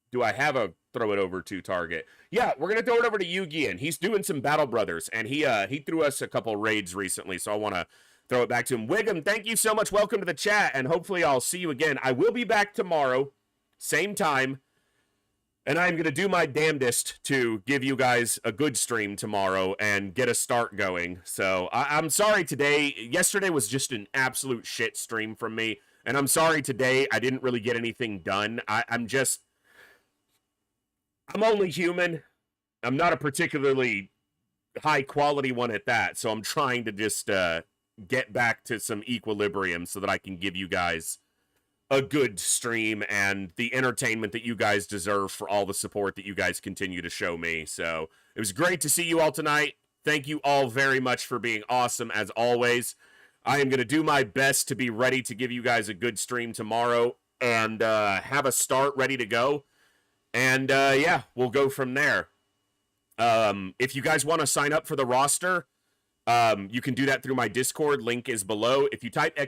A: Do I have a throw it over to target? Yeah, we're going to throw it over to Yugian. He's doing some Battle Brothers, and he threw us a couple raids recently, so I want to throw it back to him. Wiggum, thank you so much. Welcome to the chat, and hopefully I'll see you again. I will be back tomorrow, same time. And I'm going to do my damnedest to give you guys a good stream tomorrow and get a start going. So I'm sorry today. Yesterday was just an absolute shit stream from me. And I'm sorry today I didn't really get anything done. I'm only human. I'm not a particularly high quality one at that. So I'm trying to just get back to some equilibrium so that I can give you guys a good stream and the entertainment that you guys deserve for all the support that you guys continue to show me. So it was great to see you all tonight. Thank you all very much for being awesome as always. I am going to do my best to be ready to give you guys a good stream tomorrow and have a start ready to go. And yeah, we'll go from there. If you guys want to sign up for the roster, you can do that through my Discord. Link is below. If you type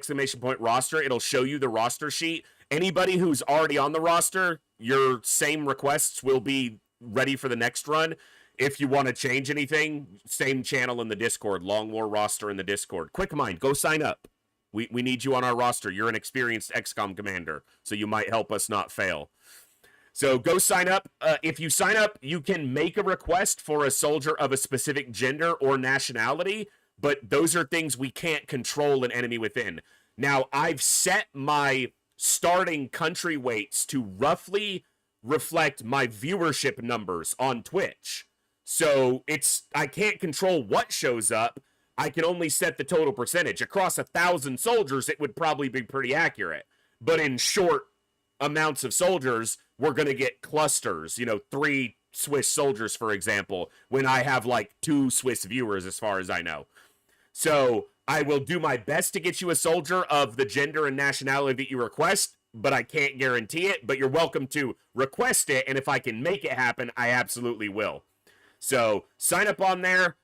A: !roster, it'll show you the roster sheet. Anybody who's already on the roster, your same requests will be ready for the next run. If you want to change anything, same channel in the Discord. Long War roster in the Discord. Quick Mind, go sign up. We need you on our roster. You're an experienced XCOM commander, so you might help us not fail. So go sign up. If you sign up, you can make a request for a soldier of a specific gender or nationality, but those are things we can't control an enemy within. Now, I've set my starting country weights to roughly reflect my viewership numbers on Twitch. So I can't control what shows up. I can only set the total percentage. Across 1,000 soldiers, it would probably be pretty accurate. But in short amounts of soldiers, we're going to get clusters, 3 Swiss soldiers, for example, when I have like 2 Swiss viewers, as far as I know. So I will do my best to get you a soldier of the gender and nationality that you request, but I can't guarantee it. But you're welcome to request it, and if I can make it happen, I absolutely will. So sign up on there.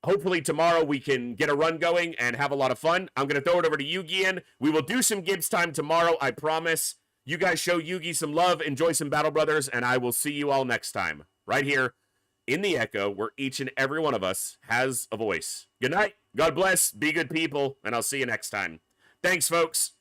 A: Hopefully tomorrow we can get a run going and have a lot of fun. I'm going to throw it over to Yugian. We will do some Gibbs time tomorrow, I promise. You guys show Yugi some love, enjoy some Battle Brothers, and I will see you all next time, right here in the Echo, where each and every one of us has a voice. Good night, God bless, be good people, and I'll see you next time. Thanks, folks.